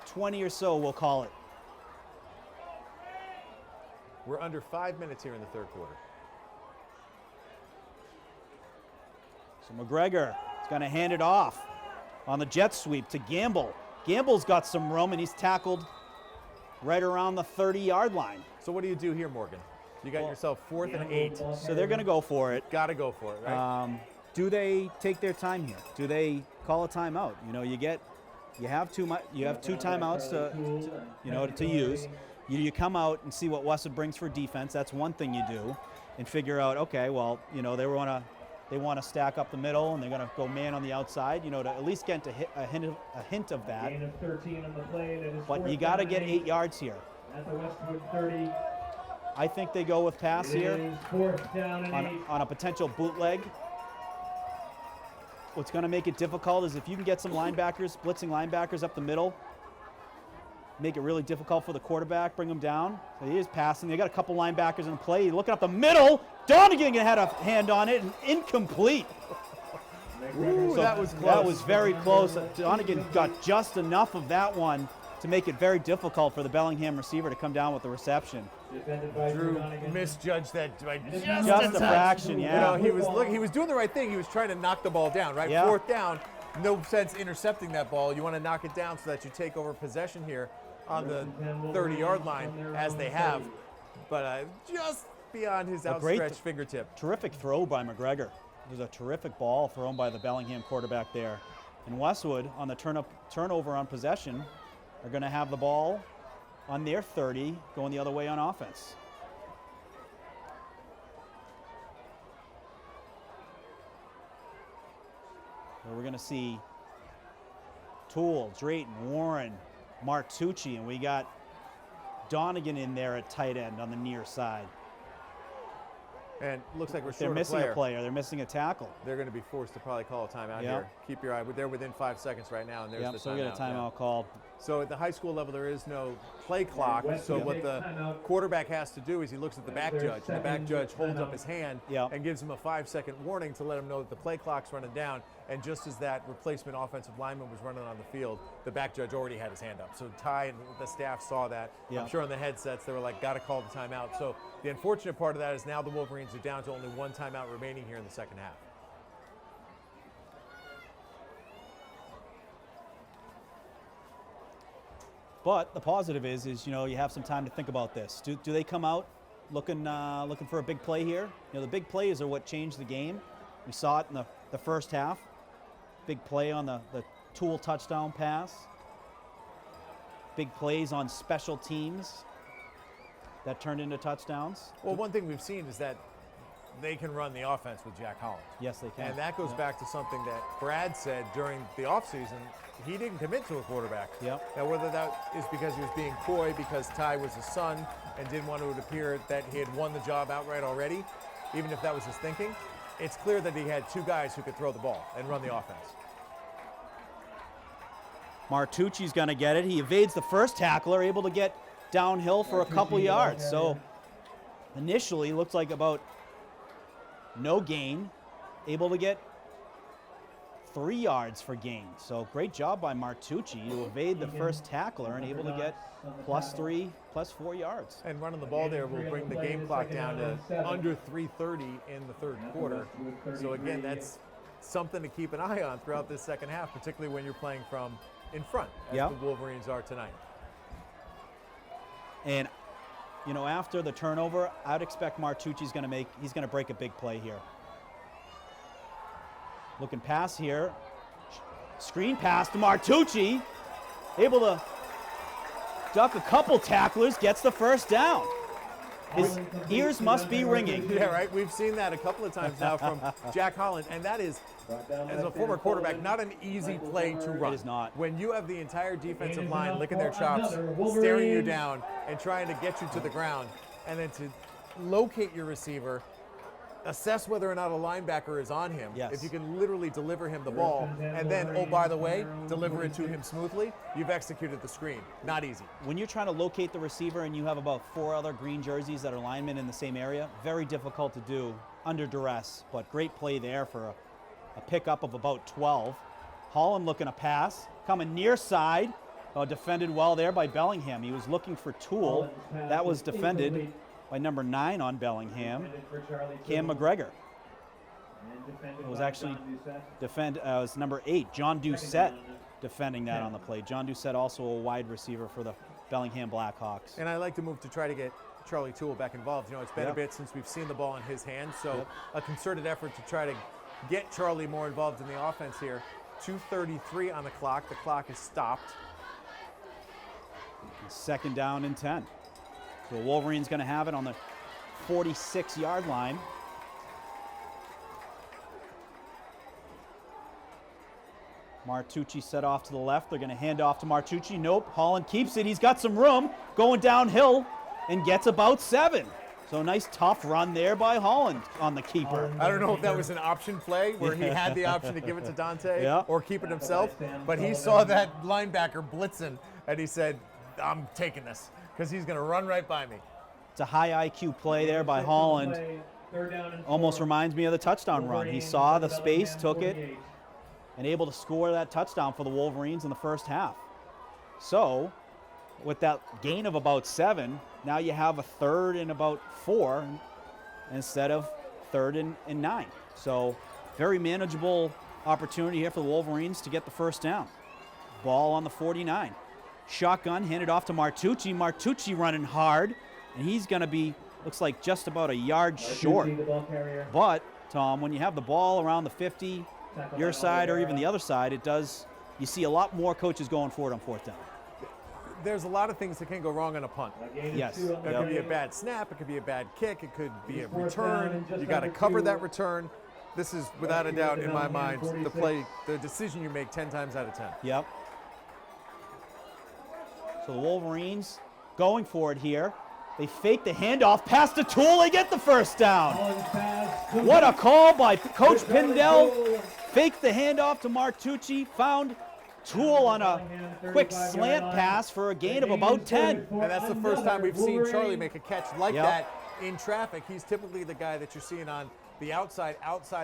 20 or so, we'll call it. We're under 5 minutes here in the third quarter. So McGregor is going to hand it off on the jet sweep to Gamble. Gamble's got some room, and he's tackled right around the 30-yard line. So what do you do here, Morgan? You got yourself 4th and 8. So they're going to go for it. Got to go for it, right? Do they take their time here? Do they call a timeout? You know, you have two timeouts to use. You come out and see what Westwood brings for defense. That's one thing you do, and figure out, okay, well, you know, they want to stack up the middle, and they're going to go man on the outside, you know, to at least get a hint of that. Gain of 13 on the play. That is But you got to get 8 yards here. At the Westwood 30. I think they go with pass here It is 4th down and 8. on a potential bootleg. What's going to make it difficult is if you can get some linebackers, blitzing linebackers up the middle, make it really difficult for the quarterback, bring him down. So he is passing. They got a couple linebackers in play. Looking up the middle. Donegan had a hand on it and incomplete. Ooh, So that was close. That was very close. Donegan got just enough of that one to make it very difficult for the Bellingham receiver to come down with the reception. Defended by Drew Donegan. misjudged that by just Just a fraction, yeah. You know, he was doing the right thing. He was trying to knock the ball down, right? Yeah. 4th down. No sense intercepting that ball. You want to knock it down so that you take over possession here on the 30-yard line, as they have. But just beyond his outstretched fingertip. Terrific throw by McGregor. It was a terrific ball thrown by the Bellingham quarterback there. And Westwood, on the turnover on possession, are going to have the ball on their 30, going the other way on offense. Where we're going to see Toole, Drayton, Warren, Martucci, and we got Donegan in there at tight end on the near side. And looks like we're They're short missing a a player. They're missing a tackle. They're going to be forced to probably call a timeout Yep. here. Keep your eye. They're within 5 seconds right now, and there's Yep, the so timeout. we got a timeout yeah. called. So at the high school level, there is no play clock. So what the quarterback has to do is he looks at the back judge, and the back judge holds up his hand Yep. and gives him a 5-second warning to let him know that the play clock's running down. And just as that replacement offensive lineman was running on the field, the back judge already had his hand up. So Ty and the staff saw that. Yep. I'm sure on the headsets they were like, got to call the timeout. So the unfortunate part of that is now the Wolverines are down to only 1 timeout remaining here in the second half. But the positive is you know, you have some time to think about this. Do they come out looking for a big play here? You know, the big plays are what changed the game. We saw it in the first half. Big play on the Toole touchdown pass. Big plays on special teams that turned into touchdowns. Well, one thing we've seen is that they can run the offense with Jack Holland. Yes, they can. And that goes back to something that Brad said during the offseason. He didn't commit to a quarterback. Yep. Now, whether that is because he was being coy, because Ty was his son and didn't want it to appear that he had won the job outright already, even if that was his thinking, it's clear that he had 2 guys who could throw the ball and run the offense. Martucci's going to get it. He evades the first tackler, able to get downhill for a couple yards. So initially looked like about no gain, able to get 3 yards for gain. So great job by Martucci to evade the first tackler and able to get +3, +4 yards. And running the ball there will bring the game clock down to under 3:30 in the third quarter. So again, that's something to keep an eye on throughout this second half, particularly when you're playing from in front, as Yep. the Wolverines are tonight. And you know, after the turnover, I'd expect Martucci's going to break a big play here. Looking pass here. Screen pass to Martucci. Able to duck a couple tacklers, gets the first down. His ears must be ringing. Yeah, right. We've seen that a couple of times now from Jack Holland, and that is, as a former quarterback, not an easy play to run. It is not. When you have the entire defensive line licking their chops, staring you down, and trying to get you to the ground, and then to locate your receiver, assess whether or not a linebacker is on him. Yes. If you can literally deliver him the ball, and then, oh, by the way, deliver it to him smoothly, you've executed the screen. Not easy. When you're trying to locate the receiver and you have about 4 other green jerseys that are linemen in the same area, very difficult to do under duress. But great play there for a pickup of about 12. Holland looking to pass, coming near side. Defended well there by Bellingham. He was looking for Toole. That was defended by number 9 on Bellingham, Cam McGregor. It was actually it was number 8, John Doucette, defending that on the play. John Doucette also a wide receiver for the Bellingham Blackhawks. And I like to move to try to get Charlie Toole back involved. You know, it's been Yep. a bit since we've seen the ball in his hands, so Yep. a concerted effort to try to get Charlie more involved in the offense here. 2:33 on the clock. The clock is stopped. Second down and 10. So the Wolverines going to have it on the 46-yard line. Martucci set off to the left. They're going to hand off to Martucci. Nope, Holland keeps it. He's got some room going downhill and gets about 7. So a nice tough run there by Holland on the keeper. I don't know if that was an option play where he had the option to give it to Dante Yeah. or keep it himself, but he saw that linebacker blitzing and he said, I'm taking this because he's going to run right by me. It's a high IQ play there by Holland. Third down and 4. Almost reminds me of the touchdown run. He saw the space, took it, and able to score that touchdown for the Wolverines in the first half. So, with that gain of about 7, now you have a third and about 4 instead of third and 9. So, very manageable opportunity here for the Wolverines to get the first down. Ball on the 49. Shotgun handed off to Martucci. Martucci running hard, and he's going to be, looks like just about a yard short. The ball carrier. But, Tom, when you have the ball around the 50, your side or even the other side, it does, you see a lot more coaches going for it on fourth down. There's a lot of things that can go wrong on a punt. Yes. It could be a bad snap, it could be a bad kick, it could be a return. You got to cover that return. This is, without a doubt, in my mind, the decision you make 10 times out of 10. Yep. So the Wolverines going for it here. They fake the handoff, pass to Toole, they get the first down. What a call by Coach Pindell. Faked the handoff to Martucci, found Toole on a quick slant pass for a gain of about 10. And that's the first time we've seen Charlie make a catch like Yep. that in traffic. He's typically the guy that you're seeing on the outside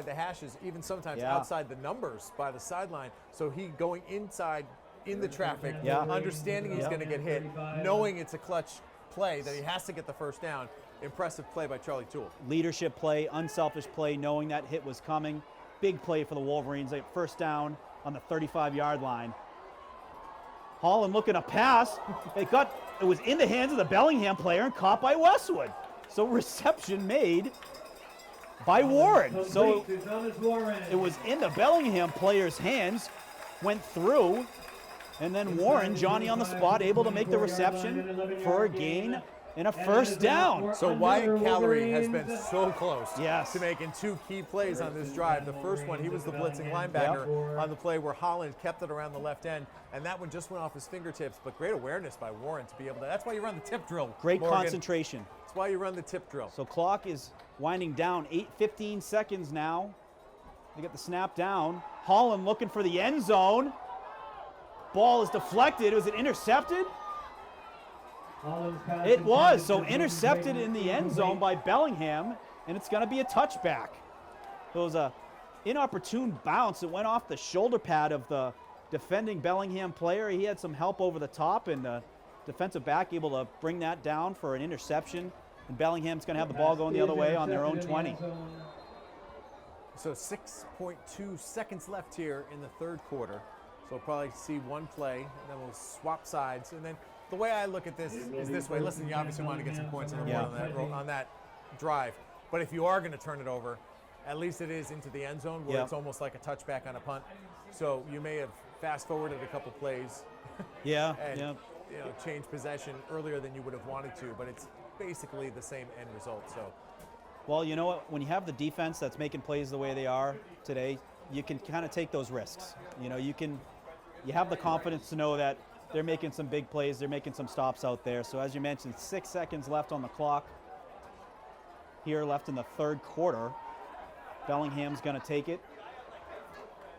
the hashes, even sometimes Yeah. outside the numbers by the sideline. So he going inside in the traffic, Yeah. understanding he's Yeah. going to get hit, knowing it's a clutch play that he has to get the first down. Impressive play by Charlie Toole. Leadership play, unselfish play, knowing that hit was coming. Big play for the Wolverines. They get first down on the 35-yard line. Holland looking to pass. It was in the hands of the Bellingham player and caught by Westwood. So reception made by Warren. So it was in the Bellingham player's hands, went through, and then Warren, Johnny on the spot, able to make the reception for a gain and a first down. So Wyatt Callery has been so close Yes. to making 2 key plays on this drive. The first one, he was the blitzing linebacker on the play where Holland kept it around the left end, and that one just went off his fingertips, but great awareness by Warren to be able to, that's why you run the tip drill. Great Morgan. concentration. That's why you run the tip drill. So clock is winding down, 8:15 seconds now. They get the snap down. Holland looking for the end zone. Ball is deflected. Was it intercepted? It was. So intercepted in the end zone by Bellingham, and it's going to be a touchback. It was a inopportune bounce. It went off the shoulder pad of the defending Bellingham player. He had some help over the top, and the defensive back able to bring that down for an interception. And Bellingham's going to have the ball going the other way on their own 20. So 6.2 seconds left here in the third quarter. So we'll probably see one play, and then we'll swap sides. And then the way I look at this is this way. Listen, you obviously want to get some points on the board on that drive. But if you are going to turn it over, at least it is into the end zone where it's almost like a touchback on a punt. So you may have fast-forwarded a couple plays and changed possession earlier than you would have wanted to, but it's basically the same end result. So, Well, you know what? When you have the defense that's making plays the way they are today, you can kind of take those risks. You know, you have the confidence to know that they're making some big plays, they're making some stops out there. So as you mentioned, 6 seconds left on the clock here left in the third quarter. Bellingham's going to take it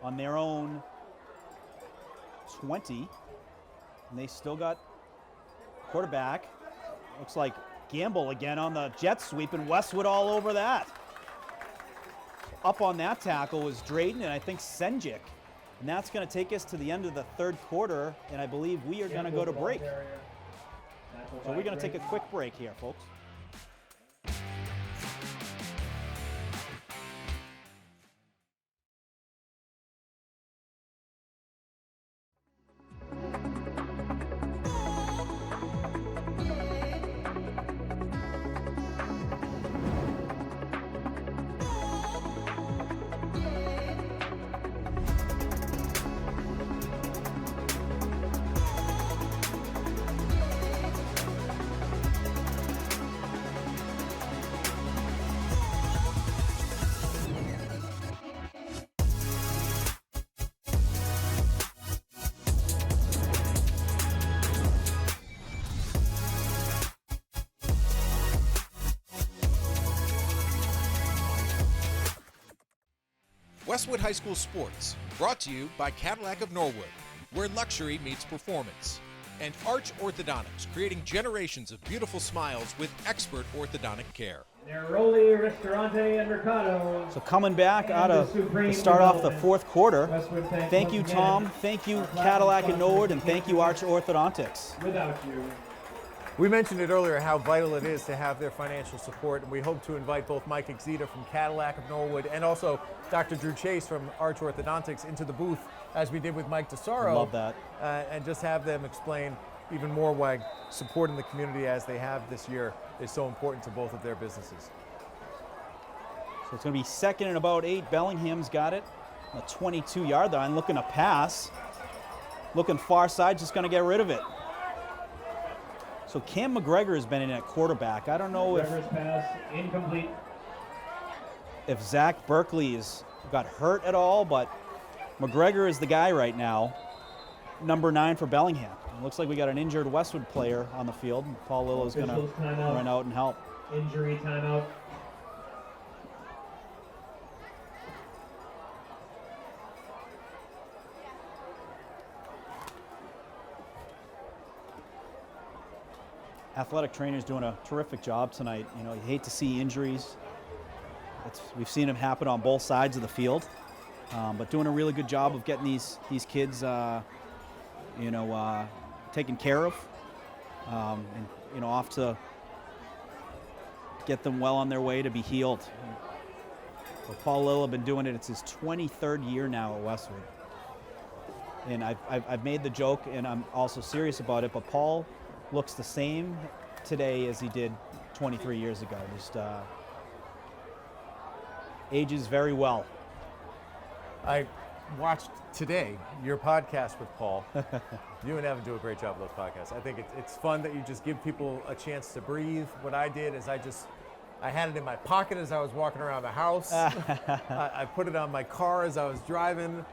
on their own 20. And they still got quarterback. Looks like Gamble again on the jet sweep, and Westwood all over that. Up on that tackle was Drayden and I think Senjik. And that's going to take us to the end of the third quarter, and I believe we are going to go to break. So we're going to take a quick break here, folks. Westwood High School Sports, brought to you by Cadillac of Norwood, where luxury meets performance. And Arch Orthodontics, creating generations of beautiful smiles with expert orthodontic care. Neroli, Ristorante, and Mercado. So coming back out of to start off the fourth quarter. Thank you, Tom. Thank you, Cadillac and Norwood, and thank you, Arch Orthodontics. Without you. We mentioned it earlier how vital it is to have their financial support, and we hope to invite both Mike Exita from Cadillac of Norwood and also Dr. Drew Chase from Arch Orthodontics into the booth, as we did with Mike DeSaro. Love that. And just have them explain even more why supporting the community as they have this year is so important to both of their businesses. So it's going to be second and about 8. Bellingham's got it. A 22-yard line, looking to pass. Looking far side, just going to get rid of it. So Cam McGregor has been in at quarterback. I don't know McGregor's pass incomplete. if Zach Berkeley has got hurt at all, but McGregor is the guy right now, number 9 for Bellingham. It looks like we got an injured Westwood player on the field. Paul Lillo's going to run out and help. Injury timeout. Athletic trainer's doing a terrific job tonight. You know, you hate to see injuries. We've seen them happen on both sides of the field, but doing a really good job of getting these kids, taken care of, and off to get them well on their way to be healed. So Paul Lillo been doing it. It's his 23rd year now at Westwood, and I've made the joke, and I'm also serious about it. But Paul looks the same today as he did 23 years ago. Just ages very well. I watched today your podcast with Paul. You and Evan do a great job of those podcasts. I think it's fun that you just give people a chance to breathe. What I did is I had it in my pocket as I was walking around the house. I put it on my car as I was driving.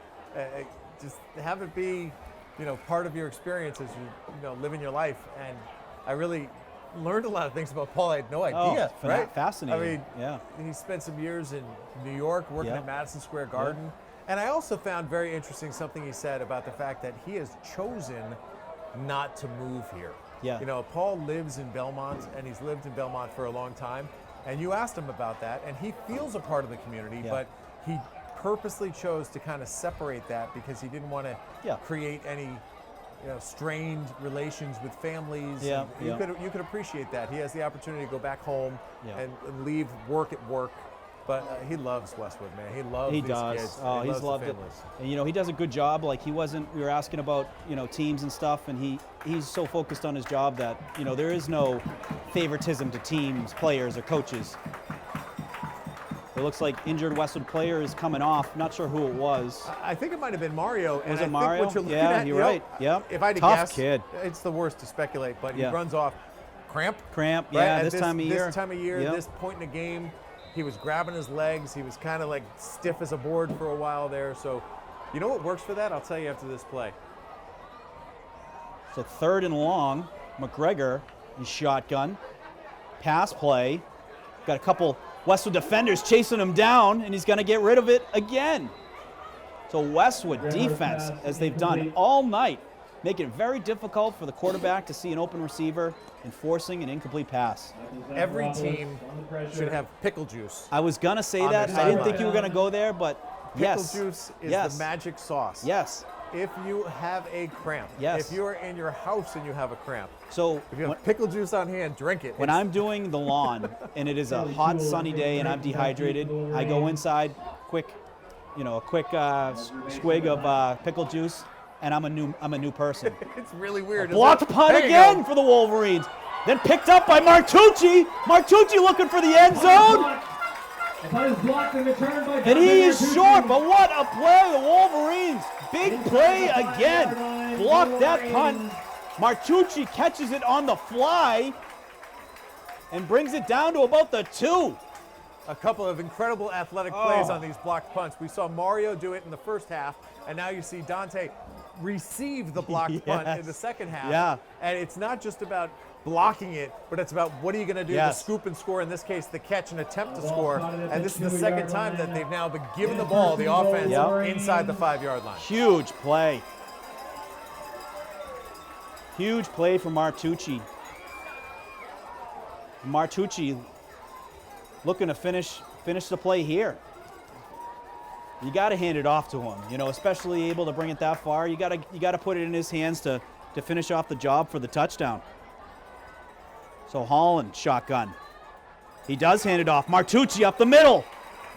Just have it be, part of your experience as you living your life. And I really learned a lot of things about Paul I had no idea. Right? Fascinating. I mean, yeah. He spent some years in New York working Yeah. at Madison Square Garden. Yeah. And I also found very interesting something he said about the fact that he has chosen not to move here. Yeah. Paul lives in Belmont, and he's lived in Belmont for a long time. And you asked him about that, and he feels a part of the community, Yeah. but he purposely chose to kind of separate that because he didn't want to Yeah. create any strained relations with families. Yeah, And you could appreciate that. He has the opportunity to go back home Yeah. and leave work at work. But he loves Westwood, man. He loves He these does. kids. Oh, He he's loves the loved it. families. And he does a good job. Like we were asking about, teams and stuff, and he's so focused on his job that, there is no favoritism to teams, players, or coaches. It looks like injured Westwood player is coming off. Not sure who it was. I think it might have been Mario. Was it Mario? What you're looking Yeah, at, you're right. Yep. If I had to Tough guess, kid. it's the worst to speculate, but Yeah. he runs off cramp. Cramp, Right? yeah, At this time of year. This time of year, Yep. this point in the game, he was grabbing his legs. He was kind of like stiff as a board for a while there. So, you know what works for that? I'll tell you after this play. So 3rd and long, McGregor is shotgun. Pass play. Got a couple Westwood defenders chasing him down, and he's going to get rid of it again. So Westwood defense, as they've done all night, making it very difficult for the quarterback to see an open receiver and forcing an incomplete pass. Every team should have pickle juice. I was going to say On that. their I didn't sideline. think you were going to go there, but Pickle yes. juice is Yes. the magic sauce. Yes. If you have a cramp, Yes. if you are in your house and you have a cramp, So if you when, have pickle juice on hand, drink it. when I'm doing the lawn and it is a hot sunny day and I'm dehydrated, I go inside, a quick swig of pickle juice, and I'm a new person. It's really weird. isn't Blocked it? punt There you again go. for the Wolverines. Then picked up by Martucci. Martucci looking for the end zone. The punt is blocked and returned by And he is Martucci. short, but what a play, the Wolverines. Big play again. Blocked that punt. Martucci catches it on the fly and brings it down to about the 2. A couple of incredible athletic plays on these blocked punts. We saw Mario do it in the first half, and now you see Dante receive the blocked punt in the second half. Yeah. And it's not just about blocking it, but it's about what are you going to do to scoop and score, in this case, the catch and attempt to score. And this is the second time that they've now been given the ball, the offense, inside the 5-yard line. Huge play. Huge play for Martucci. Martucci looking to finish the play here. You got to hand it off to him, you know, especially able to bring it that far. You got to put it in his hands to finish off the job for the touchdown. So Holland, shotgun. He does hand it off. Martucci up the middle.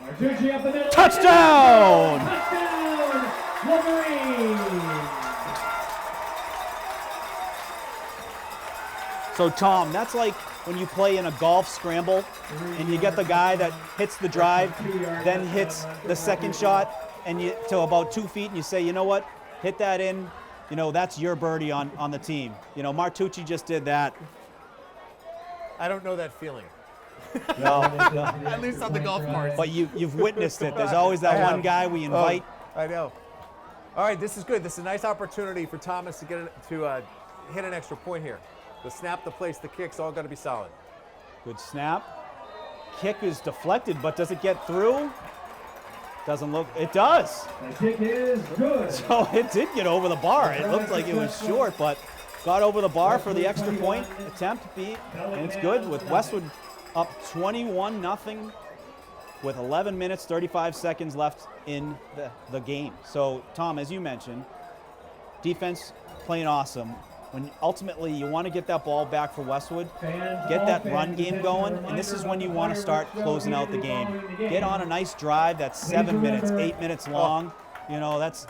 Martucci up the middle. Touchdown! Touchdown, Wolverine! So Tom, that's like when you play in a golf scramble and you get the guy that hits the drive, then hits the second shot and you to about 2 feet and you say, you know what, hit that in, you know, that's your birdie on the team. You know, Martucci just did that. I don't know that feeling. No. At least on the golf course. But you've witnessed it. There's always that one guy we invite. Oh, I know. All right, this is good. This is a nice opportunity for Thomas to hit an extra point here. The snap, the place, the kick's all got to be solid. Good snap. Kick is deflected, but does it get through? Doesn't look. It does. The kick is good. So it did get over the bar. It looked like it was short, but got over the bar for the extra point attempt, and it's good with Westwood up 21-0 with 11 minutes, 35 seconds left in the game. So, Tom, as you mentioned, defense playing awesome. When ultimately you want to get that ball back for Westwood, get that run game going, and this is when you want to start closing out the game. Get on a nice drive that's 7 minutes, 8 minutes long. You know, that's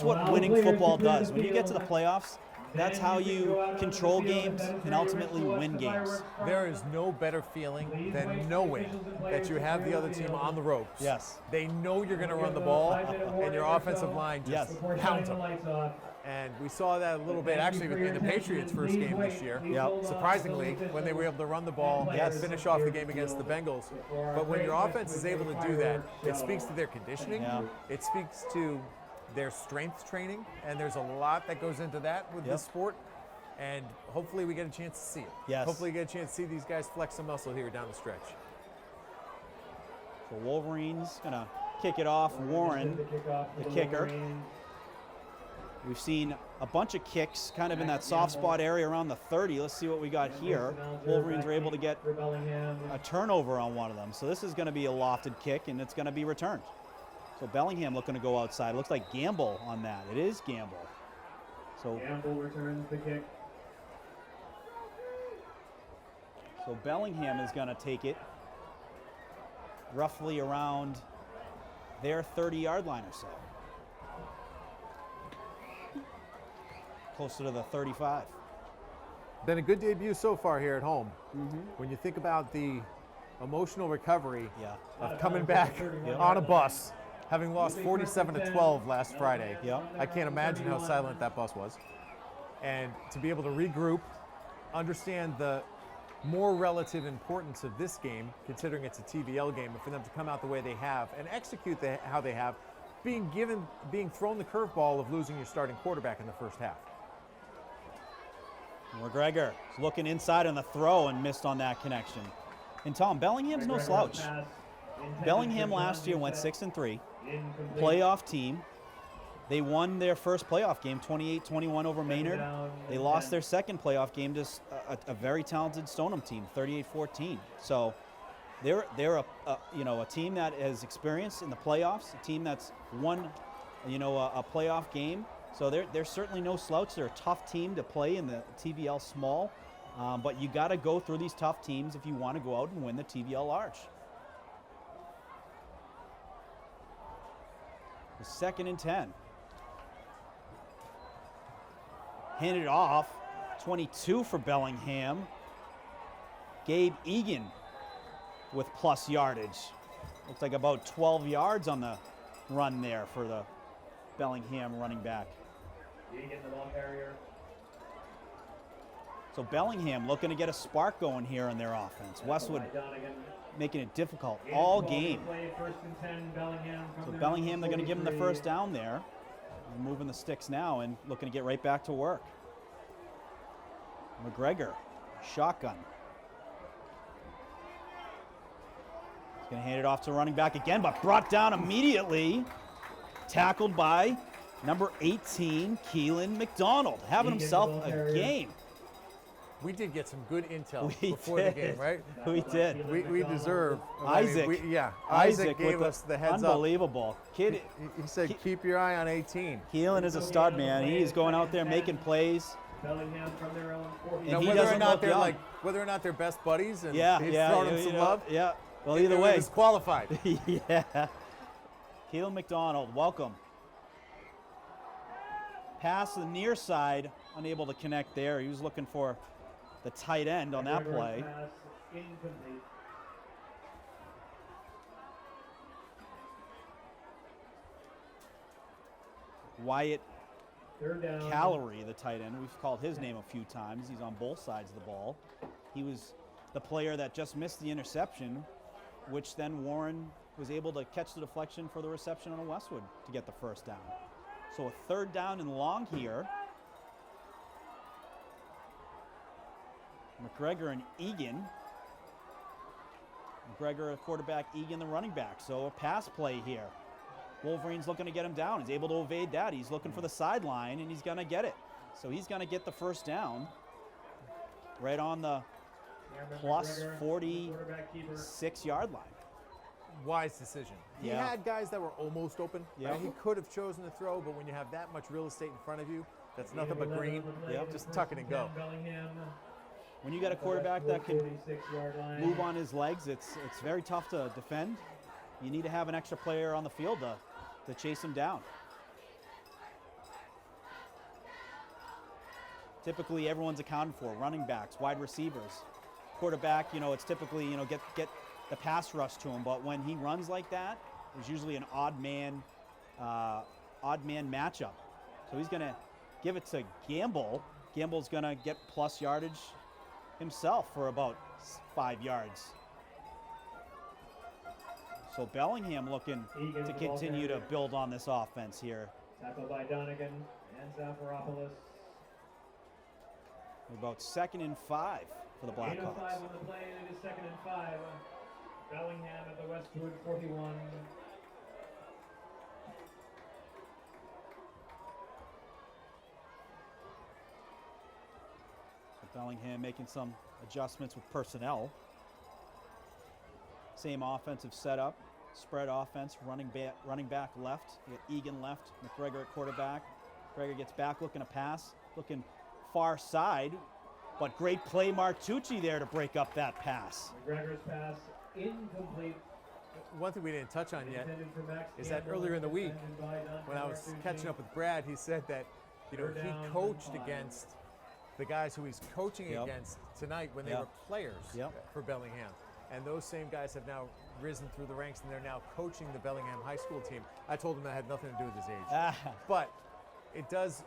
what winning football does. When you get to the playoffs, that's how you control games and ultimately win games. There is no better feeling than knowing that you have the other team on the ropes. Yes. They know you're going to run the ball, and your offensive line just pounds them. And we saw that a little bit actually in the Patriots' first game this year. Yep. Surprisingly, when they were able to run the ball and finish off the game against the Bengals. But when your offense is able to do that, it speaks to their conditioning. Yeah. It speaks to their strength training, and there's a lot that goes into that with this sport. And hopefully we get a chance to see it. Yes. Hopefully we get a chance to see these guys flex some muscle here down the stretch. So Wolverines gonna kick it off. Warren, the kicker. We've seen a bunch of kicks kind of in that soft spot area around the 30. Let's see what we got here. Wolverines are able to get a turnover on one of them. So this is going to be a lofted kick, and it's going to be returned. So Bellingham looking to go outside. Looks like Gamble on that. It is Gamble. So Gamble returns the kick. So Bellingham is going to take it roughly around their 30-yard line or so. Closer to the 35. Been a good debut so far here at home. When you think about the emotional recovery of coming back on a bus, having lost 47-12 last Friday. I can't imagine how silent that bus was. And to be able to regroup, understand the more relative importance of this game, considering it's a TVL game, and for them to come out the way they have and execute how they have, being thrown the curveball of losing your starting quarterback in the first half. McGregor is looking inside on the throw and missed on that connection. And Tom, Bellingham's no slouch. Bellingham last year went 6-3, playoff team. They won their first playoff game, 28-21 over Maynard. They lost their second playoff game to a very talented Stoneham team, 38-14. So they're a team that has experience in the playoffs, a team that's won, a playoff game. So they're certainly no slouch. They're a tough team to play in the TVL small, but you got to go through these tough teams if you want to go out and win the TVL large. The 2nd and 10. Handed off, 22 for Bellingham. Gabe Egan with plus yardage. Looks like about 12 yards on the run there for the Bellingham running back. Egan, the ball carrier. So Bellingham looking to get a spark going here in their offense. Westwood making it difficult all game. First and 10, Bellingham. So Bellingham, they're going to give him the first down there. Moving the sticks now and looking to get right back to work. McGregor, shotgun. He's going to hand it off to running back again, but brought down immediately. Tackled by number 18, Keelan McDonald, having himself a game. We did get some good intel We before did. the game, right? We did. We deserve. Isaac. Isaac gave with us the heads up. unbelievable. Kid, He said, keep your eye on 18. Keelan is a stud, man. He's going out there making plays. Bellingham from their own 40. And he whether or doesn't not look they're young. whether or not they're best buddies, and Yeah, he's yeah. throwing him you some know, love. Yeah. Well, either It way. was qualified. Yeah. Keelan McDonald, welcome. Pass to the near side, unable to connect there. He was looking for the tight end on that play. Pass incomplete. Wyatt Third down. Calorie, the tight end. We've called his name a few times. He's on both sides of the ball. He was the player that just missed the interception, which then Warren was able to catch the deflection for the reception on Westwood to get the first down. So a third down and long here. McGregor and Egan. McGregor, a quarterback, Egan, the running back. So a pass play here. Wolverine's looking to get him down. He's able to evade that. He's looking for the sideline, and he's going to get it. So he's going to get the first down right on the plus 46-yard line. Wise decision. He Yeah. had guys that were almost open. Yeah. Right? He could have chosen to throw, but when you have that much real estate in front of you, that's nothing but green. Yep. Just tuck it and go. Bellingham. When you got a quarterback that can 46-yard line. move on his legs, it's very tough to defend. You need to have an extra player on the field to chase him down. Typically, everyone's accounted for. Running backs, wide receivers. Quarterback, it's typically, get the pass rush to him. But when he runs like that, there's usually an odd man matchup. So he's going to give it to Gamble. Gamble's going to get plus yardage himself for about 5 yards. So Bellingham looking to continue to build on this offense here. Tackled by Donegan and Zafaropoulos. About 2nd and 5 for the 8:05 Blackhawks. on the play, and it is 2nd and 5. Bellingham at the Westwood 41. So Bellingham making some adjustments with personnel. Same offensive setup, spread offense, running back left. You got Egan left, McGregor at quarterback. McGregor gets back looking to pass, looking far side, but great play Martucci there to break up that pass. McGregor's pass incomplete. One thing we didn't touch on yet Intended for Max is that Gamble, earlier in the week, defended by Don when I was Martucci. catching up with Brad, he said that he coached against the guys who he's coaching Yep. against tonight when they Yep. were players Yep. for Bellingham. And those same guys have now risen through the ranks, and they're now coaching the Bellingham high school team. I told him that had nothing to do with his age. But it does.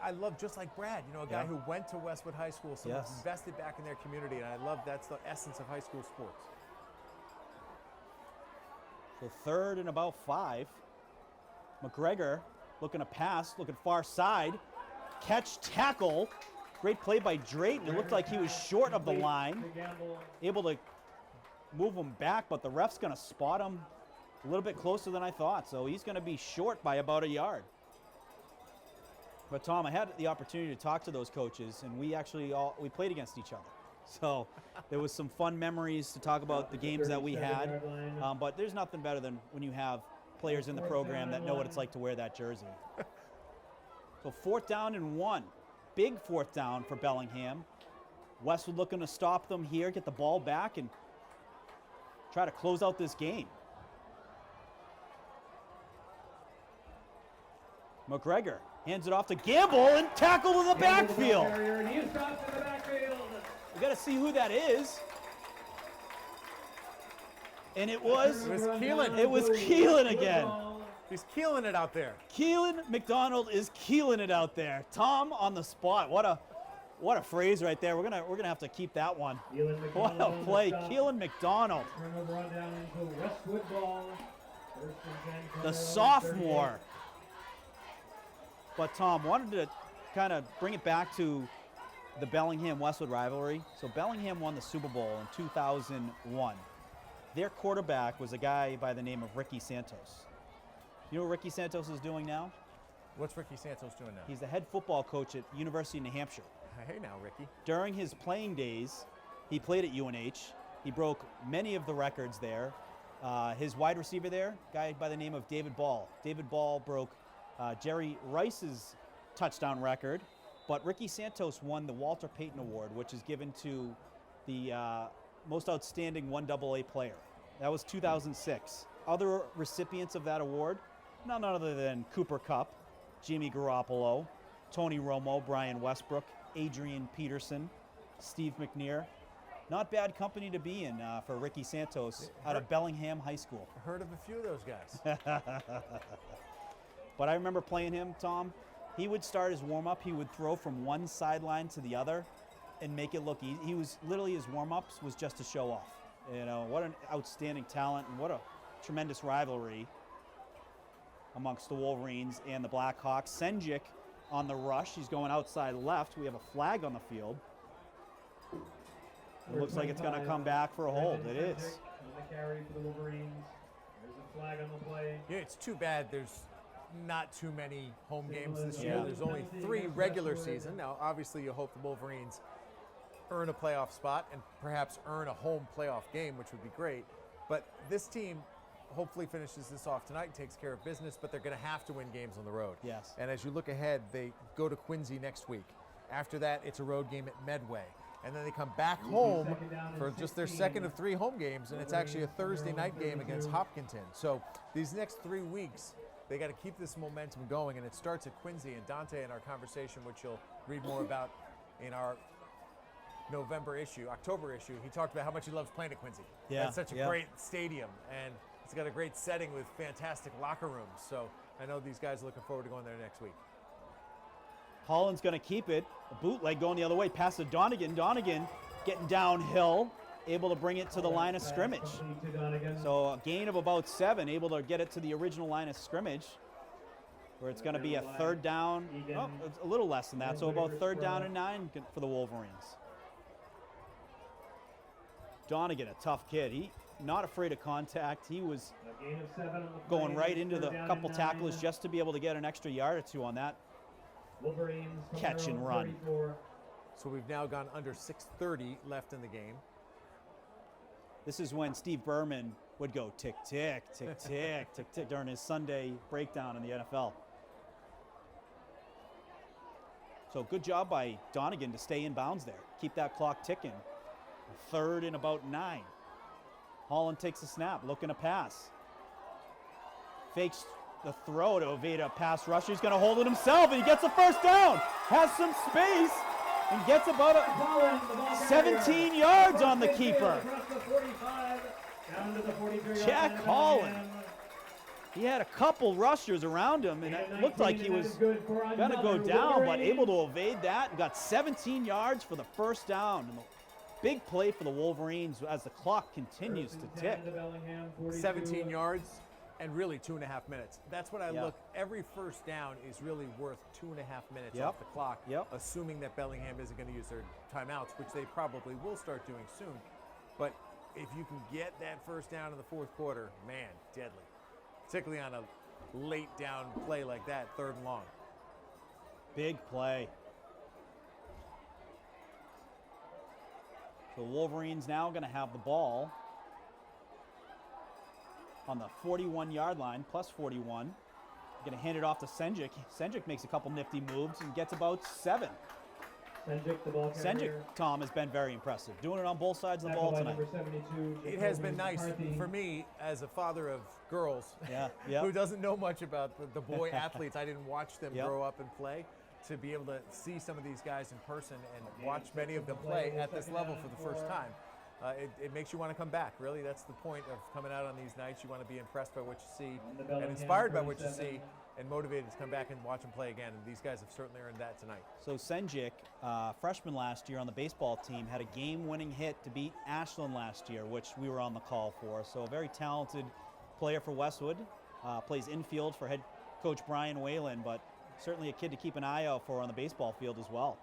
I love, just like Brad, a guy Yeah. who went to Westwood High School, someone Yes. invested back in their community, and I love that's the essence of high school sports. So 3rd and about 5. McGregor looking to pass, looking far side. Catch, tackle. Great play by Drayton. It looked like he was short of the line. Able to move him back, but the ref's going to spot him a little bit closer than I thought. So he's going to be short by about a yard. But Tom, I had the opportunity to talk to those coaches, and we actually we played against each other. So there was some fun memories to talk about the games that we had. But there's nothing better than when you have players in the program that know what it's like to wear that jersey. So 4th down and 1. Big 4th down for Bellingham. Westwood looking to stop them here, get the ball back, and try to close out this game. McGregor hands it off to Gamble and tackled in the backfield. And he is dropped in the backfield. We got to see who that is. And it was Keelan. It was Keelan again. He's keeling it out there. Keelan McDonald is keeling it out there. Tom on the spot. What a phrase right there. We're gonna have to keep that one. What a play, Keelan McDonald. Turnover run down into Westwood ball. First and 10 from The their own sophomore. But Tom, wanted to kind of bring it back to the Bellingham-Westwood rivalry. So Bellingham won the Super Bowl in 2001. Their quarterback was a guy by the name of Ricky Santos. You know what Ricky Santos is doing now? What's Ricky Santos doing now? He's the head football coach at University of New Hampshire. Hey now, Ricky. During his playing days, he played at UNH. He broke many of the records there. His wide receiver there, a guy by the name of David Ball. David Ball broke Jerry Rice's touchdown record, but Ricky Santos won the Walter Payton Award, which is given to the most outstanding 1AA player. That was 2006. Other recipients of that award, none other than Cooper Kupp, Jimmy Garoppolo, Tony Romo, Brian Westbrook, Adrian Peterson, Steve McNair. Not bad company to be in for Ricky Santos out of Bellingham High School. Heard of a few of those guys. But I remember playing him, Tom. He would start his warm-up. He would throw from one sideline to the other and make it look easy. He was literally, his warm-ups was just to show off. You know, what an outstanding talent and what a tremendous rivalry amongst the Wolverines and the Blackhawks. Senjik on the rush. He's going outside left. We have a flag on the field. It looks like it's going to come back for a hold. It is. On the carry for the Wolverines. There's a flag on the play. Yeah, it's too bad there's not too many home games this year. There's only 3 regular season. Now, obviously, you hope the Wolverines earn a playoff spot and perhaps earn a home playoff game, which would be great. But this team hopefully finishes this off tonight and takes care of business, but they're going to have to win games on the road. Yes. And as you look ahead, they go to Quincy next week. After that, it's a road game at Medway. And then they come back home for just their second of 3 home games, and it's actually a Thursday night game against Hopkinton. So these next 3 weeks, they got to keep this momentum going, and it starts at Quincy. And Dante, in our conversation, which you'll read more about in our October issue, he talked about how much he loves playing at Quincy. Yeah, It's such a great stadium, and it's got a great setting with fantastic locker rooms. So I know these guys are looking forward to going there next week. Holland's going to keep it. A bootleg going the other way, past to Donegan. Donegan getting downhill, able to bring it to the line of scrimmage. So a gain of about 7, able to get it to the original line of scrimmage, where it's going to be a third down. Oh, it's a little less than that, so about 3rd down and 9 for the Wolverines. Donegan, a tough kid. He not afraid of contact. He was going right into the couple tacklers just to be able to get an extra yard or 2 on that Wolverines catch and run. 34. So we've now gone under 6:30 left in the game. This is when Steve Berman would go tick, tick, tick, tick, tick, tick during his Sunday breakdown in the NFL. So good job by Donegan to stay in bounds there. Keep that clock ticking. 3rd and about 9. Holland takes a snap, looking to pass. Fakes the throw to evade a pass rusher. He's going to hold it himself, and he gets a first down. Has some space and gets about 17 yards on the keeper. Jack Holland. He had a couple rushers around him, and it looked like he was going to go down, but able to evade that and got 17 yards for the first down. And big play for the Wolverines as the clock continues to tick. 17 yards and really 2.5 minutes. That's what I look. Every first down is really worth 2.5 minutes off the clock, assuming that Bellingham isn't going to use their timeouts, which they probably will start doing soon. But if you can get that first down in the 4th quarter, man, deadly. Particularly on a late down play like that, 3rd and long. Big play. The Wolverines now going to have the ball on the 41-yard line, plus 41. Going to hand it off to Senjik. Senjik makes a couple nifty moves and gets about 7. Senjik, the ball carrier. Senjik, Tom, has been very impressive. Doing it on both sides of the ball tonight. It has been nice for me as a father of girls who doesn't know much about the boy athletes. I didn't watch them grow up and play. To be able to see some of these guys in person and watch many of them play at this level for the first time, it makes you want to come back. Really, that's the point of coming out on these nights. You want to be impressed by what you see and inspired by what you see and motivated to come back and watch them play again. And these guys have certainly earned that tonight. So Senjik, freshman last year on the baseball team, had a game-winning hit to beat Ashland last year, which we were on the call for. So a very talented player for Westwood. Plays infield for head coach Brian Whalen, but certainly a kid to keep an eye out for on the baseball field as well.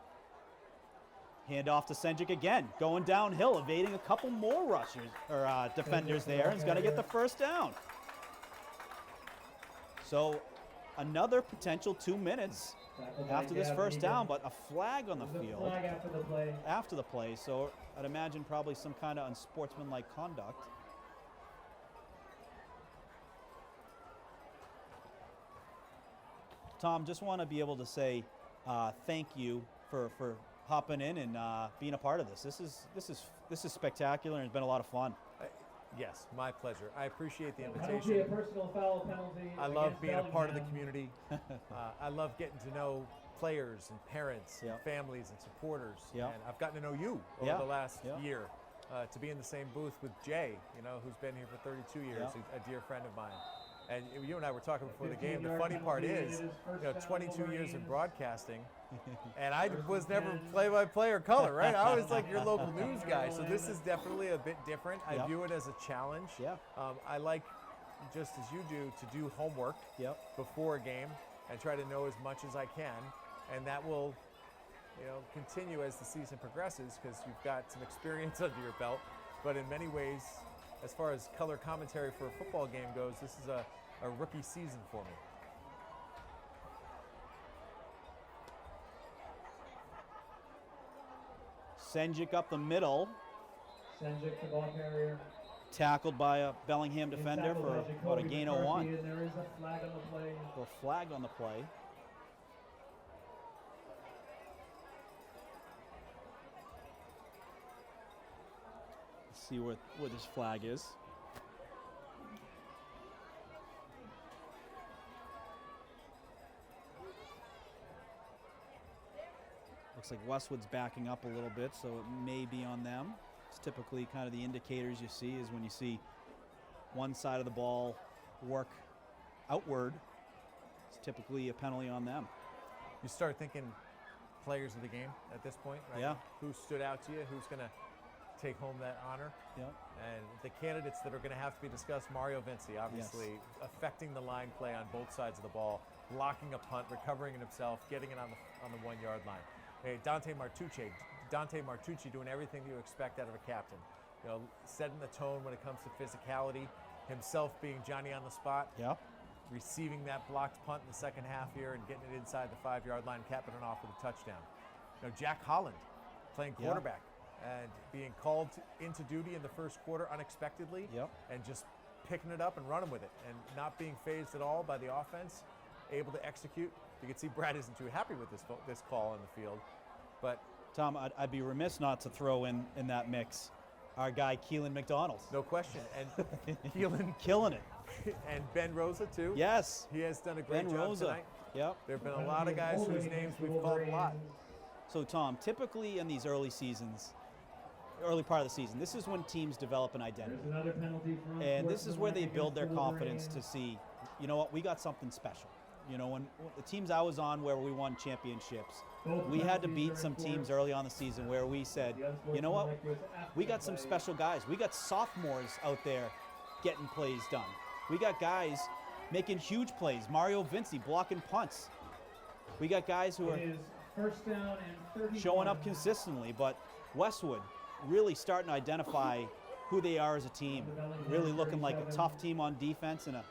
Hand off to Senjic again, going downhill, evading a couple more rushers or defenders there, and he's going to get the first down. So another potential 2 minutes after this first down, but a flag on the field after the play. So I'd imagine probably some kind of unsportsmanlike conduct. Tom, just want to be able to say thank you for hopping in and being a part of this. This is spectacular, and it's been a lot of fun. Yes, my pleasure. I appreciate the Penalty, a invitation. personal foul penalty. I love against being a part of the Bellingham. community. I love getting to know players and parents and families and supporters. Yep. And I've gotten to know you over the last year. To be in the same booth with Jay, who's been here for 32 years, a dear friend of mine. And you and I were talking before the game. The funny part is, 22 years in broadcasting, and I was never play-by-play or color, right? I was like your local news guy. So this is definitely a bit different. I view it as a challenge. Yeah. I like, just as you to do homework before a game and try to know as much as I can, and that will, continue as the season progresses because you've got some experience under your belt. But in many ways, as far as color commentary for a football game goes, this is a rookie season for me. Senjic up the middle, Senjic, the ball carrier. tackled by a Bellingham defender for about a gain of 1. And there is a flag on the play. A flag on the play. Let's see what this flag is. Looks like Westwood's backing up a little bit, so it may be on them. It's typically kind of the indicators you see is when you see one side of the ball work outward, it's typically a penalty on them. You start thinking players of the game at this point, right? Yeah. Who stood out to you? Who's going to take home that honor? Yeah. And the candidates that are going to have to be discussed, Mario Vinci, obviously, affecting the line play on both sides of the ball, blocking a punt, recovering it himself, getting it on the 1 yard line. Hey, Dante Martucci doing everything you expect out of a captain. Setting the tone when it comes to physicality, himself being Johnny on the spot. Yeah. Receiving that blocked punt in the second half here and getting it inside the 5 yard line, capping it off with a touchdown. Jack Holland playing quarterback and being called into duty in the first quarter unexpectedly and just picking it up and running with it and not being fazed at all by the offense, able to execute. You can see Brad isn't too happy with this call on the field. But Tom, I'd be remiss not to throw in that mix our guy Keelan McDonald. No question. And Keelan killing it. And Ben Rosa too. Yes. He has done a great job tonight. Yep. There have been a lot of guys whose names we've called a lot. So Tom, typically in these early part of the season, this is when teams develop an identity. There's another penalty for And this is where they build their confidence to see, you know what, we got something special. When the teams I was on where we won championships, we had to beat some teams early on the season where we said, you know what, we got some special guys. We got sophomores out there getting plays done. We got guys making huge plays. Mario Vinci blocking punts. We got guys who are first down and 31. showing up consistently, but Westwood really starting to identify who they are as a team, really looking like a tough team on defense and a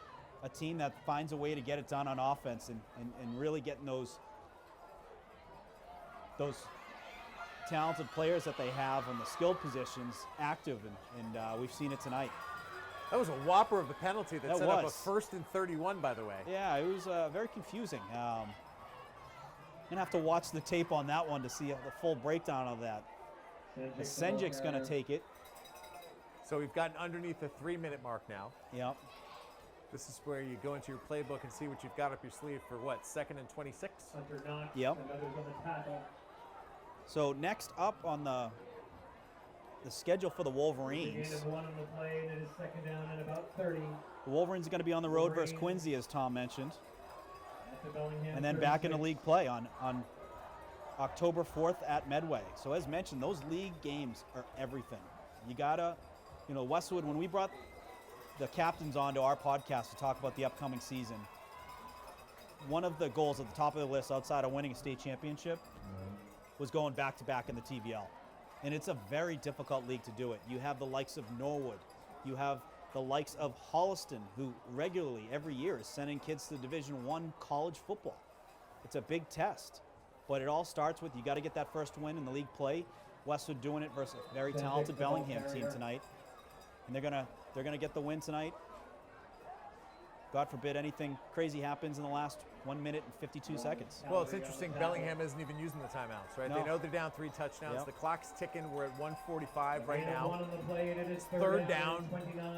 team that finds a way to get it done on offense and really getting those talented players that they have on the skilled positions active, and we've seen it tonight. That was a whopper of the penalty that set up a was. 1st and 31, by the way. Yeah, it was very confusing. Gonna have to watch the tape on that one to see the full breakdown of that. Senjic's gonna take it. So we've gotten underneath the 3-minute mark now. Yep. This is where you go into your playbook and see what you've got up your sleeve for what, 2nd and 26? Hunter Knox, Yep. and others on the tackle. So next up on the schedule for the Wolverines. Gain of 1 on the play, and it is 2nd down and about 30. The Wolverines are going to be on the road versus Quincy, as Tom mentioned. At the Bellingham And then back into 36. league play on October 4th at Medway. So as mentioned, those league games are everything. You gotta, Westwood, when we brought the captains onto our podcast to talk about the upcoming season, one of the goals at the top of the list outside of winning a state championship was going back-to-back in the TVL. And it's a very difficult league to do it. You have the likes of Norwood. You have the likes of Holliston, who regularly, every year, is sending kids to Division I college football. It's a big test. But it all starts with you got to get that first win in the league play. Westwood doing it versus a very talented Bellingham team tonight. And they're gonna get the win tonight. God forbid anything crazy happens in the last 1 minute and 52 seconds. Well, it's interesting. Bellingham isn't even using the timeouts, right? No. They know they're down 3 touchdowns. Yep. The clock's ticking. We're at 1:45 right now. It's Third down,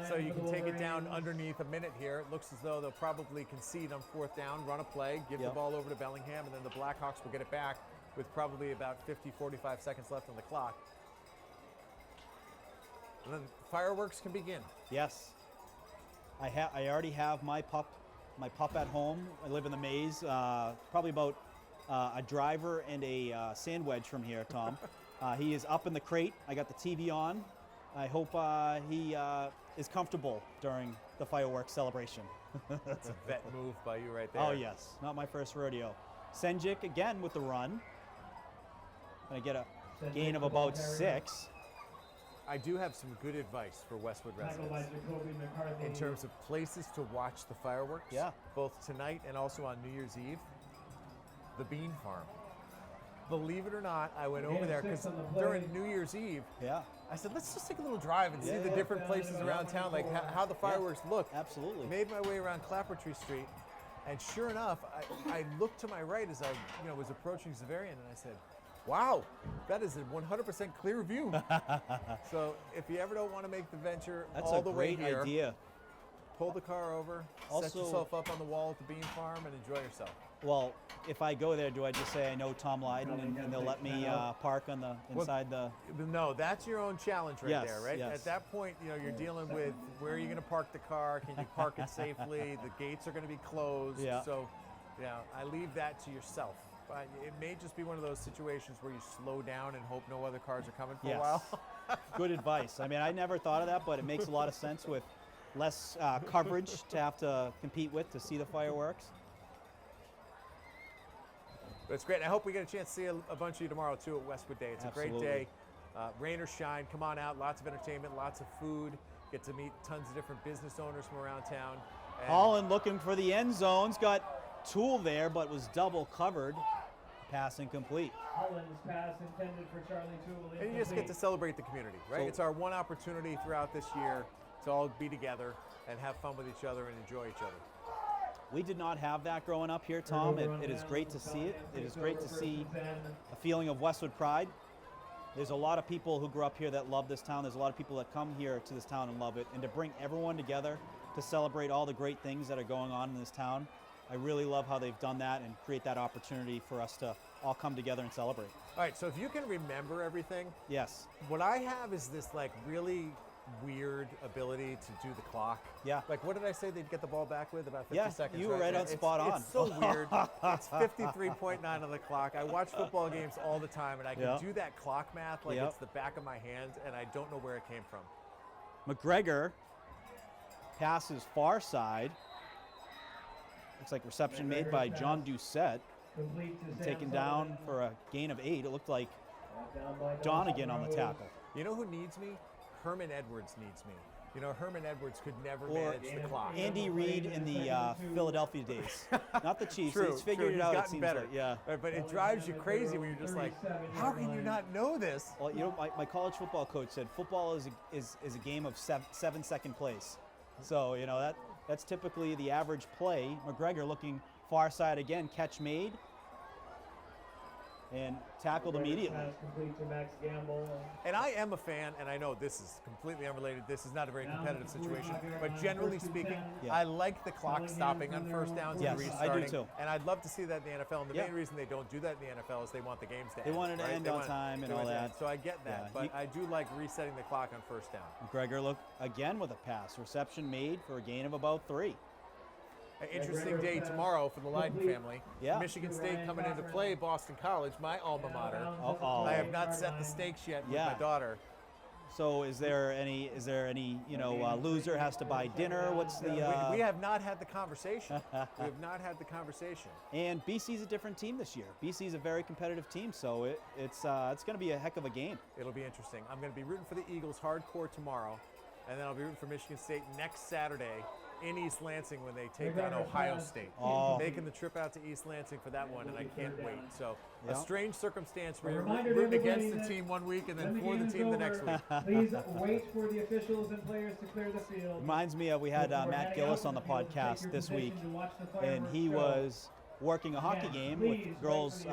so you can take it down underneath a minute here. It looks as though they'll probably concede on 4th down, run a play, give the Yep. ball over to Bellingham, and then the Blackhawks will get it back with probably about 45 seconds left on the clock. And then fireworks can begin. Yes. I already have my pup at home. I live in the maze, probably about a driver and a sand wedge from here, Tom. He is up in the crate. I got the TV on. I hope he is comfortable during the fireworks celebration. That's a vet move by you right there. Oh, yes. Not my first rodeo. Senjik again with the run. Gonna get a gain of about 6. I do have some good advice for Westwood residents in terms of places to watch the fireworks. Yeah. Both tonight and also on New Year's Eve. The Bean Farm. Believe it or not, I went over there because during New Year's Eve, Yeah. I said, let's just take a little drive and see Yeah, the yeah. different places around town, like how the fireworks look. Absolutely. Made my way around Clappertree Street, and sure enough, I looked to my right as I was approaching Zavarian, and I said, wow, that is a 100% clear view. So if you ever don't want to make the venture That's all a the way great here, idea. pull the car over, set Also- yourself up on the wall at the Bean Farm, and enjoy yourself. Well, if I go there, do I just say I know Tom Lydon and they'll let me park on the inside the? No, that's your own challenge right Yes, there, right? yes. At that point, you're dealing with where are you going to park the car? Can you park it safely? The gates are going to be closed. Yeah. So, I leave that to yourself. But it may just be one of those situations where you slow down and hope no other cars are coming for a while. Good advice. I mean, I never thought of that, but it makes a lot of sense with less coverage to have to compete with to see the fireworks. But it's great. I hope we get a chance to see a bunch of you tomorrow, too, at Westwood Day. It's a great Absolutely. day. Rain or shine, come on out. Lots of entertainment, lots of food. Get to meet tons of different business owners from around town. And Holland looking for the end zones. Got Tool there, but was double covered. Pass incomplete. Holland's pass intended for Charlie Toole. And you just get to celebrate the community, right? So- It's our one opportunity throughout this year to all be together and have fun with each other and enjoy each other. We did not have that growing up here, Tom. It is great to see it. It is great to see a feeling of Westwood pride. There's a lot of people who grew up here that love this town. There's a lot of people that come here to this town and love it. And to bring everyone together to celebrate all the great things that are going on in this town, I really love how they've done that and create that opportunity for us to all come together and celebrate. All right, so if you can remember everything, Yes. what I have is this really weird ability to do the clock. Yeah. Like, what did I say they'd get the ball back with? About 50 Yeah, seconds. you were right on spot on. It's so weird. It's 53.9 on the clock. I watch football games all the time, and I can Yeah. do that clock math like Yep. it's the back of my hand, and I don't know where it came from. McGregor passes far side. Looks like reception made by John Doucette. Taken down for a gain of 8. It looked like Donegan on the tackle. You know who needs me? Herman Edwards needs me. Herman Edwards could never Or manage the clock. Andy Reid in the Philadelphia days. Not the Chiefs. True, He's figured true. it out, He's it gotten seems better. like. Yeah. Right, but it drives you crazy when you're just like, how can you not know this? Well, my college football coach said football is a game of 7-second plays. So, that's typically the average play. McGregor looking far side again, catch made. And tackled immediately. Pass complete to Max Gamble. And I am a fan, and I know this is completely unrelated. This is not a very competitive situation. But generally speaking, Yeah. I like the clock stopping on first downs Yes, and I do restarting. too. And I'd love to see that in the NFL. And the Yeah. main reason they don't do that in the NFL is they want the games to end. They want it to right? end They on want- time and they all want it to that. end. So I get that. Yeah, But I do like resetting the clock on first down. McGregor look again with a pass. Reception made for a gain of about 3. An interesting day tomorrow for the Lydon family. Yeah. Michigan State coming into play, Boston College, my alma mater. Uh-oh. I have not set the stakes yet with Yeah. my daughter. So is there any loser has to buy dinner? What's the? We have not had the conversation. We have not had the conversation. And BC's a different team this year. BC's a very competitive team, so it's going to be a heck of a game. It'll be interesting. I'm going to be rooting for the Eagles hardcore tomorrow, and then I'll be rooting for Michigan State next Saturday in East Lansing when they take on Ohio State. Making the trip out to East Lansing for that one, and I can't wait. So a strange circumstance where you're rooting against the team one week and then for the team the next week. Please wait for the officials and players to clear the field. Reminds me of we had Matt Gillis on the podcast this week, and he was working a hockey game with girls,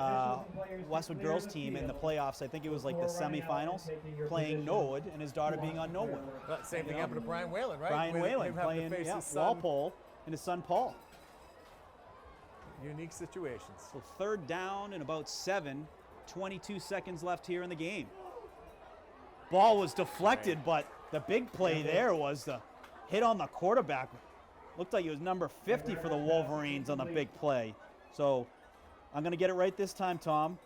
Westwood girls team in the playoffs. I think it was like the semifinals, playing Norwood, and his daughter being on Norwood. Well, same thing happened to Brian Whalen, right? Brian Whalen playing Walpole and his son Paul. Unique situations. So third down and about 7, 22 seconds left here in the game. Ball was deflected, but the big play there was the hit on the quarterback. Looked like it was number 50 for the Wolverines on the big play. So I'm going to get it right this time, Tom.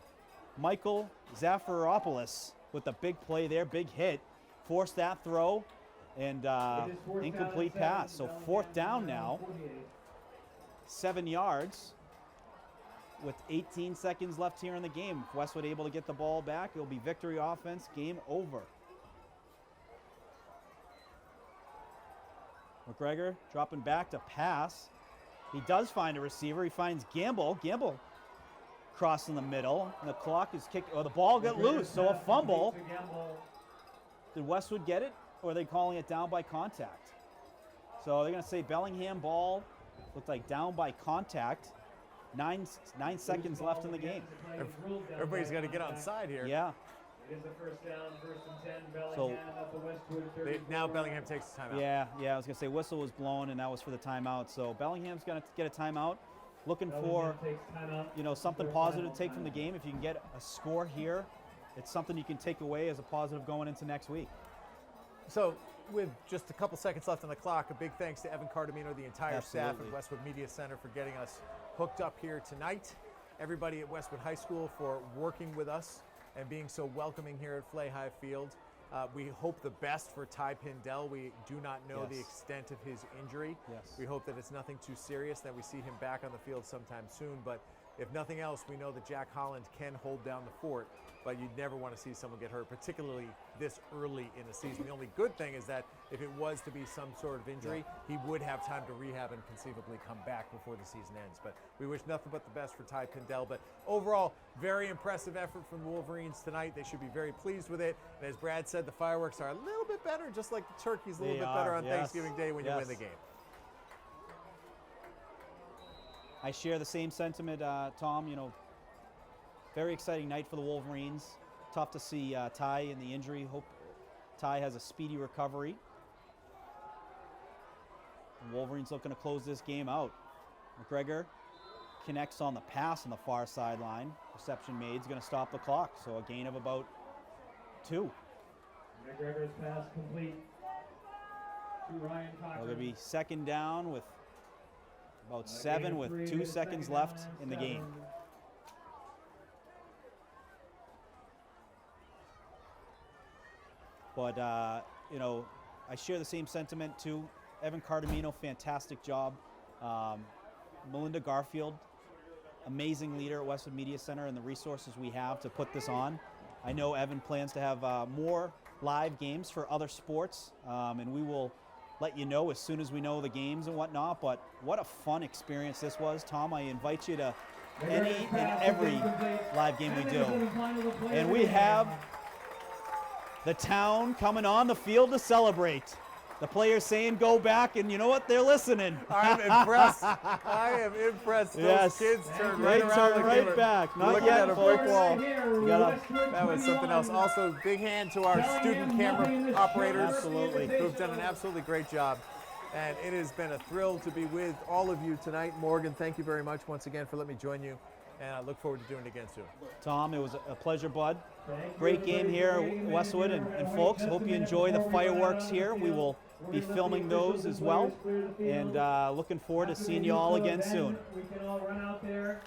Michael Zafiropoulos with the big play there, big hit, forced that throw, and incomplete pass. So fourth down now, 7 yards with 18 seconds left here in the game. If Westwood able to get the ball back, it'll be victory offense, game over. McGregor dropping back to pass. He does find a receiver. He finds Gamble. Gamble crossing the middle. And the clock is kicked. Oh, the ball got loose, so a fumble. Did Westwood get it, or are they calling it down by contact? So they're going to say Bellingham ball looked like down by contact. 9 seconds left in the game. Everybody's got to get on side here. Yeah. It is a first down, 1st and 10, Bellingham at the Westwood 30. Now Bellingham takes the timeout. Yeah, I was going to say whistle was blown, and that was for the timeout. So Bellingham's going to get a timeout. Looking for, something positive to take from the game. If you can get a score here, it's something you can take away as a positive going into next week. So with just a couple seconds left on the clock, a big thanks to Evan Cardamino, the entire staff at Westwood Media Center for getting us hooked up here tonight. Everybody at Westwood High School for working with us and being so welcoming here at Flahay Field. We hope the best for Ty Pindell. We do not know the extent of his injury. We hope that it's nothing too serious, that we see him back on the field sometime soon. But if nothing else, we know that Jack Holland can hold down the fort, but you'd never want to see someone get hurt, particularly this early in the season. The only good thing is that if it was to be some sort of injury, he would have time to rehab and conceivably come back before the season ends. But we wish nothing but the best for Ty Pindell. But overall, very impressive effort from the Wolverines tonight. They should be very pleased with it. And as Brad said, the fireworks are a little bit better, just like the turkey's a little bit better on Thanksgiving Day when you win the game. I share the same sentiment, Tom. Very exciting night for the Wolverines. Tough to see Ty in the injury. Hope Ty has a speedy recovery. The Wolverines looking to close this game out. McGregor connects on the pass on the far sideline. Reception made is going to stop the clock. So a gain of about 2. McGregor's pass complete to Ryan Cochran. It'll be second down with about 7 with 2 seconds left in the game. But, I share the same sentiment too. Evan Cardamino, fantastic job. Melinda Garfield, amazing leader at Westwood Media Center and the resources we have to put this on. I know Evan plans to have more live games for other sports, and we will let you know as soon as we know the games and whatnot. But what a fun experience this was, Tom. I invite you to any and every live game we do. And we have the town coming on the field to celebrate. The players saying go back, and you know what? They're listening. I'm impressed. I am impressed. Those kids turned right around. They turned right back. Not looking yet, at a brick wall. That was something else. Also, big hand to our student camera operators. Absolutely. Who've done an absolutely great job. And it has been a thrill to be with all of you tonight. Morgan, thank you very much once again for letting me join you. And I look forward to doing it again soon. Tom, it was a pleasure, bud. Great game here at Westwood. And folks, hope you enjoy the fireworks here. We will be filming those as well. And looking forward to seeing you all again soon. We can all run out there.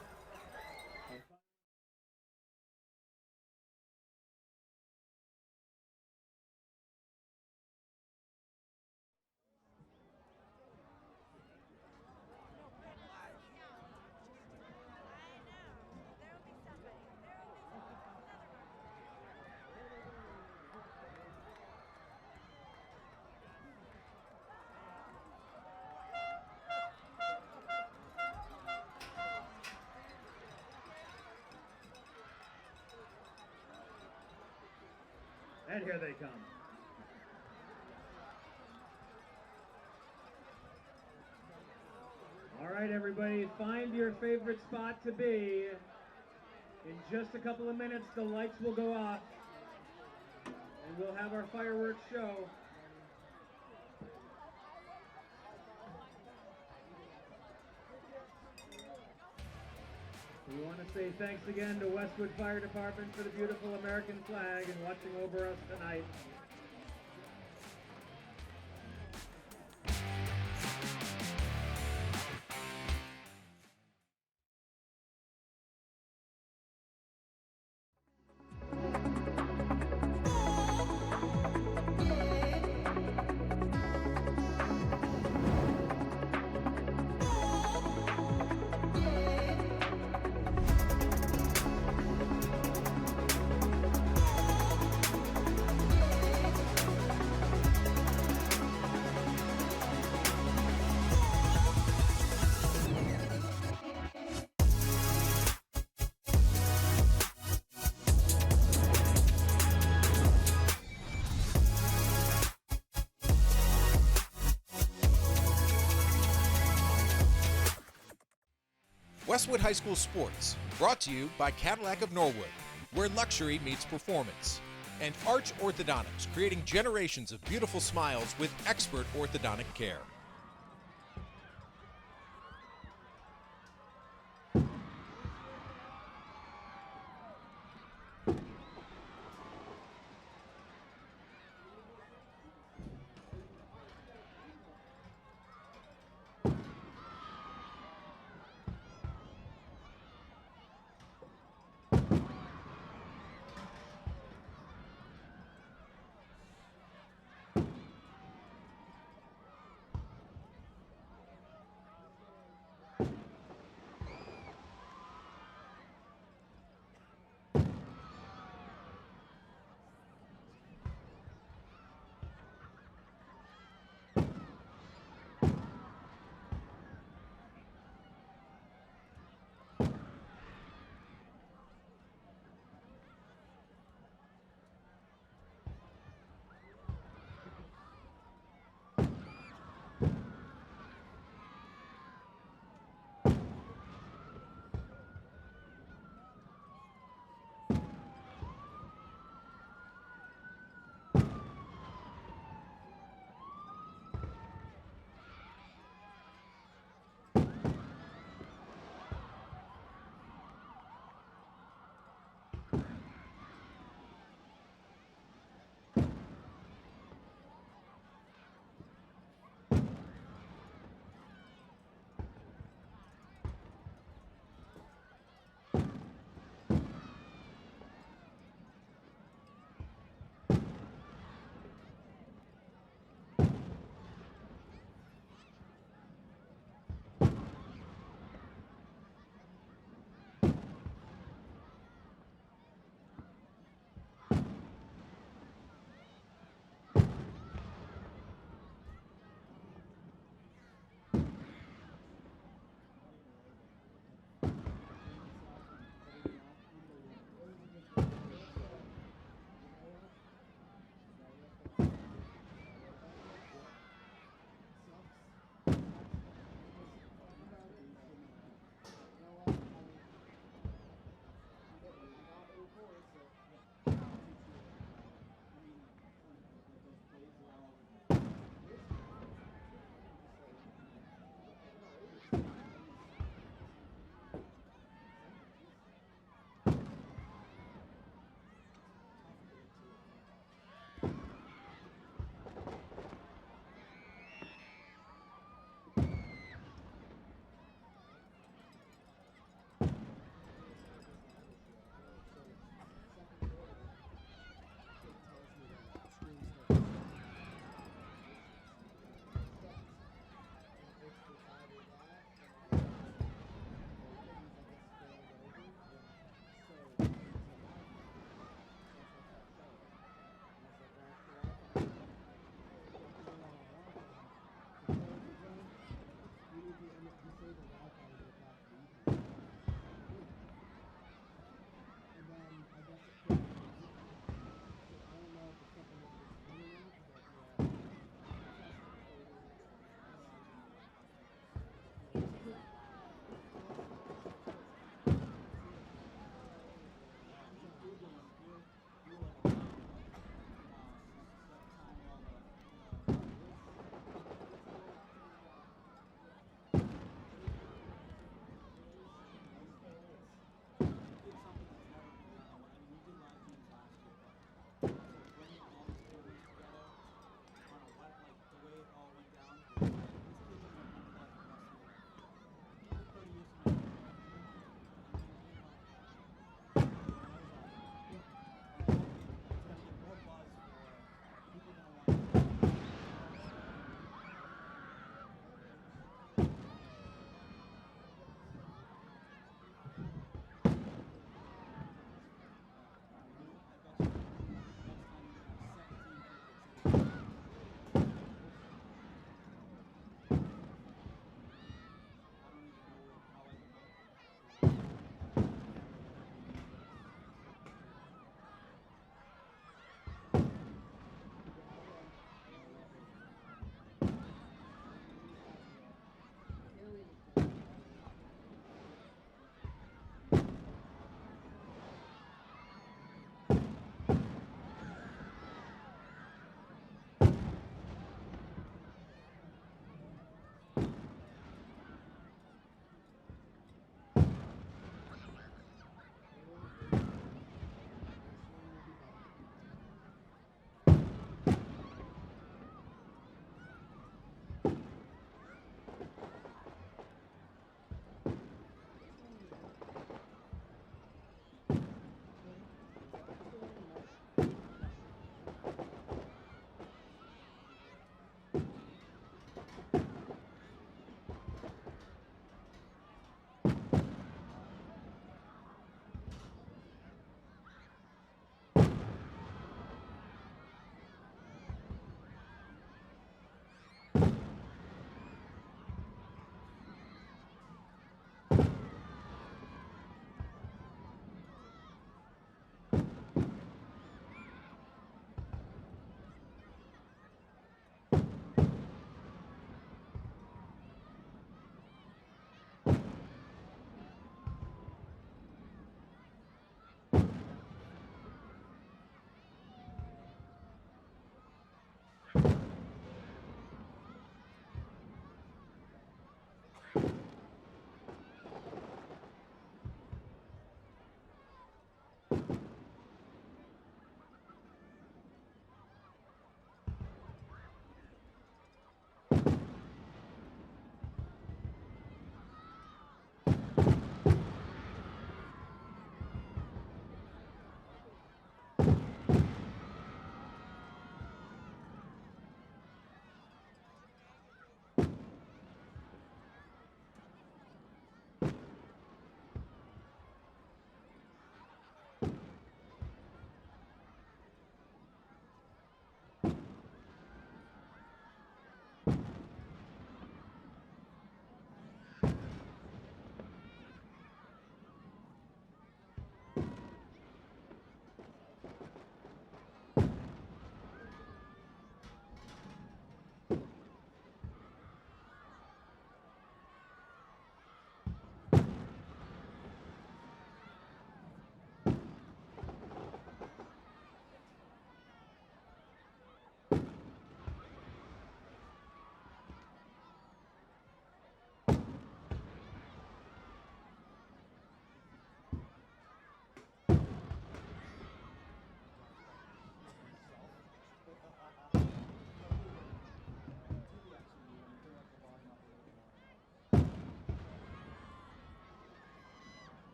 And here they come. All right, everybody, find your favorite spot to be. In just a couple of minutes, the lights will go off, and we'll have our fireworks show. We want to say thanks again to Westwood Fire Department for the beautiful American flag and watching over us tonight. Westwood High School Sports, brought to you by Cadillac of Norwood, where luxury meets performance. And Arch Orthodontics, creating generations of beautiful smiles with expert orthodontic care.